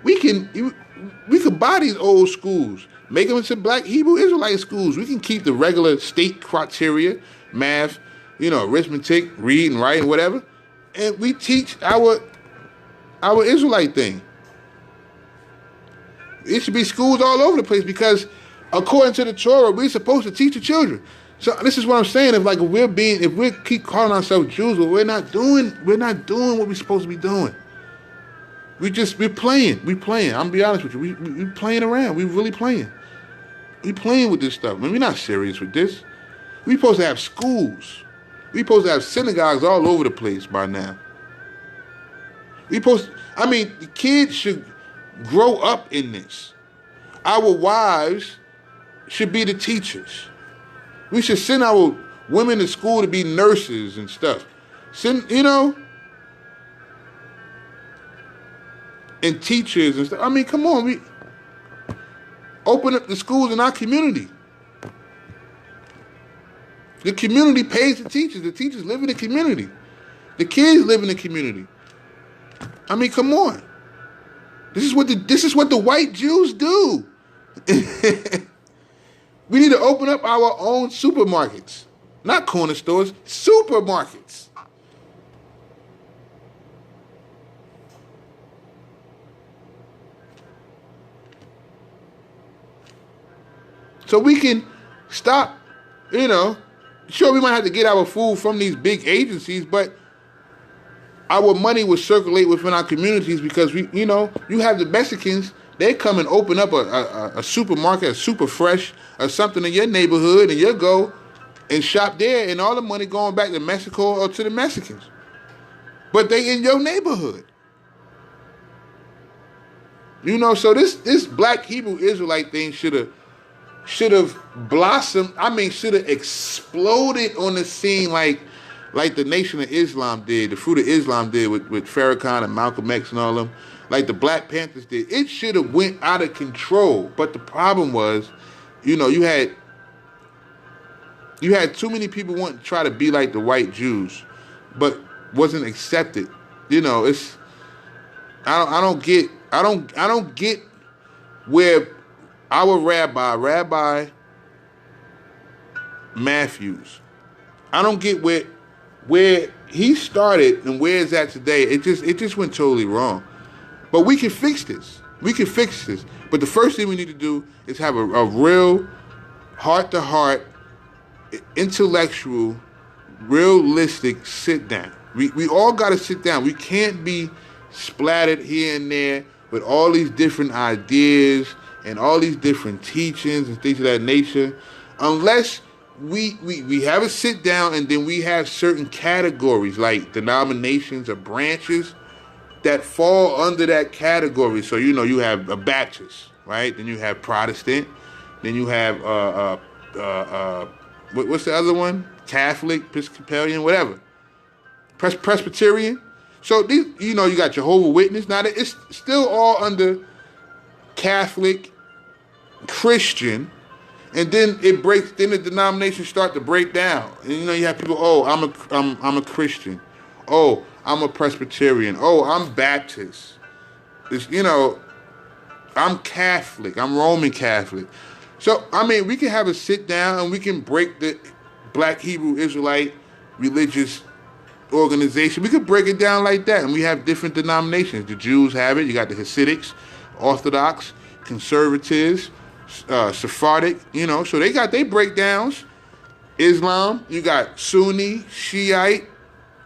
We could buy these old schools, make them into black Hebrew Israelite schools. We can keep the regular state criteria, math, arithmetic, reading, writing, whatever, and we teach our Israelite thing. It should be schools all over the place because according to the Torah, we're supposed to teach the children. So this is what I'm saying. If we keep calling ourselves Jews, but we're not doing what we're supposed to be doing. We're playing. I'm gonna be honest with you. We playing around. We really playing. We playing with this stuff. Man, we're not serious with this. We supposed to have schools. We supposed to have synagogues all over the place by now. The kids should grow up in this. Our wives should be the teachers. We should send our women to school to be nurses and stuff. And teachers and stuff. I mean, come on. We open up the schools in our community. The community pays the teachers. The teachers live in the community. The kids live in the community. I mean, come on. This is what the white Jews do. We need to open up our own supermarkets. Not corner stores, supermarkets. So we can stop, sure, we might have to get our food from these big agencies, but our money will circulate within our communities because you have the Mexicans, they come and open up a supermarket, a Super Fresh or something in your neighborhood, and you'll go and shop there, and all the money going back to Mexico or to the Mexicans. But they in your neighborhood. So this black Hebrew Israelite thing should have blossomed. Should have exploded on the scene like the Nation of Islam did, the Fruit of Islam did with Farrakhan and Malcolm X and all them, like the Black Panthers did. It should have went out of control. But the problem was, you had too many people wanting to try to be like the white Jews, but wasn't accepted. I don't get where our Rabbi Matthews, I don't get where he started and where it's at today. It just went totally wrong. But we can fix this. But the first thing we need to do is have a real heart-to-heart, intellectual, realistic sit down. We all got to sit down. We can't be splattered here and there with all these different ideas and all these different teachings and things of that nature, unless we have a sit down and then we have certain categories like denominations or branches that fall under that category. So you have a Baptist, right? Then you have Protestant. Then you have what's the other one? Catholic, Episcopalian, whatever. Presbyterian. So these, you got Jehovah's Witness. Now it's still all under Catholic, Christian, and then it breaks. Then the denominations start to break down, and you have people. Oh, I'm a Christian. Oh, I'm a Presbyterian. Oh, I'm Baptist. I'm Catholic. I'm Roman Catholic. So, I mean, we can have a sit down and we can break the Black Hebrew Israelite religious organization. We could break it down like that. And we have different denominations. The Jews have it. You got the Hasidics, Orthodox, Conservatives, Sephardic, so they got their breakdowns. Islam, you got Sunni, Shiite,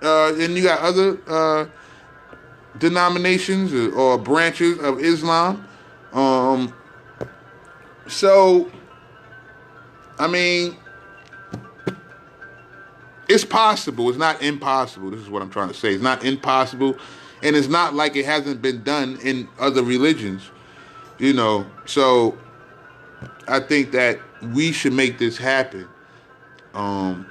and you got other denominations or branches of Islam. So, I mean, it's possible. It's not impossible. This is what I'm trying to say. It's not impossible. And it's not like it hasn't been done in other religions, So, I think that we should make this happen.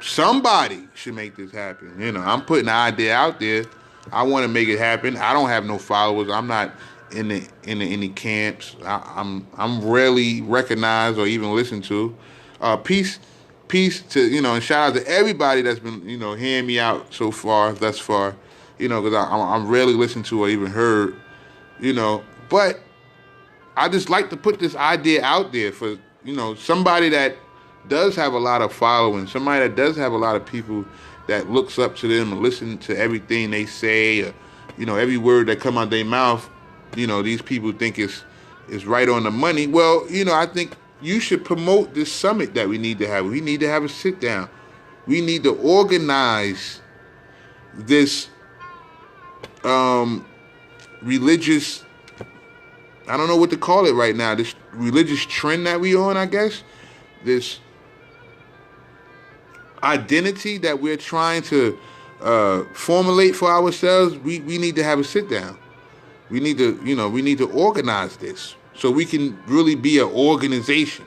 Somebody should make this happen. I'm putting the idea out there. I want to make it happen. I don't have no followers. I'm not in any camps. I'm rarely recognized or even listened to. Peace to and shout out to everybody that's been hearing me out thus far. Because I'm rarely listened to or even heard. But I just like to put this idea out there for somebody that does have a lot of following, somebody that does have a lot of people that looks up to them and listen to everything they say, or, every word that come out their mouth. These people think is right on the money. Well, I think you should promote this summit that we need to have. We need to have a sit down. We need to organize this religious, I don't know what to call it right now, this religious trend that we on, I guess. This identity that we're trying to formulate for ourselves. We need to have a sit down. We need to organize this so we can really be an organization.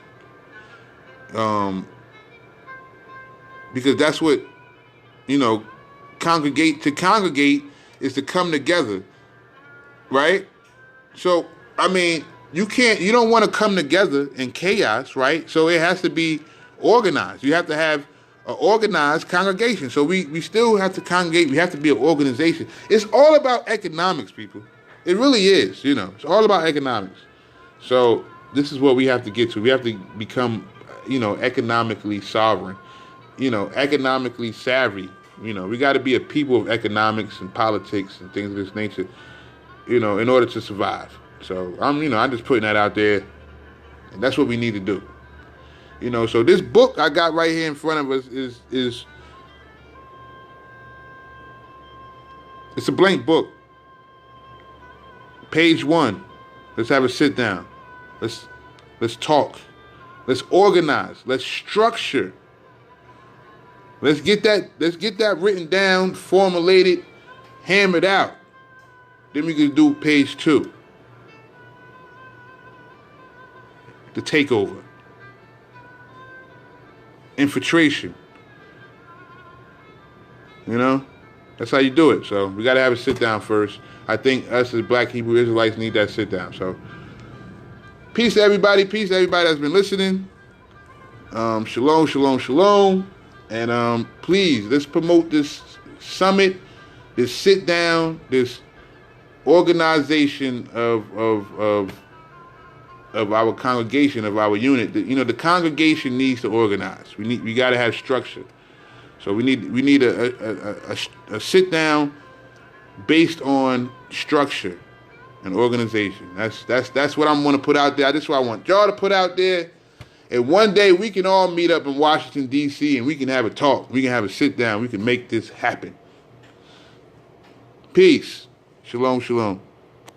Because that's what, congregate is to come together, right? So, I mean, you don't want to come together in chaos, right? So it has to be organized. You have to have an organized congregation. So we still have to congregate. We have to be an organization. It's all about economics, people. It really is, It's all about economics. So this is what we have to get to. We have to become, economically sovereign, economically savvy. We got to be a people of economics and politics and things of this nature, in order to survive. So I'm just putting that out there, and that's what we need to do. So this book I got right here in front of us is it's a blank book. Page 1. Let's have a sit down. Let's talk. Let's organize. Let's structure. Let's get that written down, formulated, hammered out. Then we can do page 2. The takeover. Infiltration. That's how you do it. So we got to have a sit down first. I think us as Black Hebrew Israelites need that sit down. So peace to everybody. Peace to everybody that's been listening. Shalom, shalom, shalom. And please, let's promote this summit, this sit down, this organization of our congregation, of our unit. The congregation needs to organize. We got to have structure. So we need a sit down based on structure and organization. That's what I'm going to put out there. That's what I want y'all to put out there. And one day we can all meet up in Washington, D.C. and we can have a talk. We can have a sit down. We can make this happen. Peace. Shalom, shalom.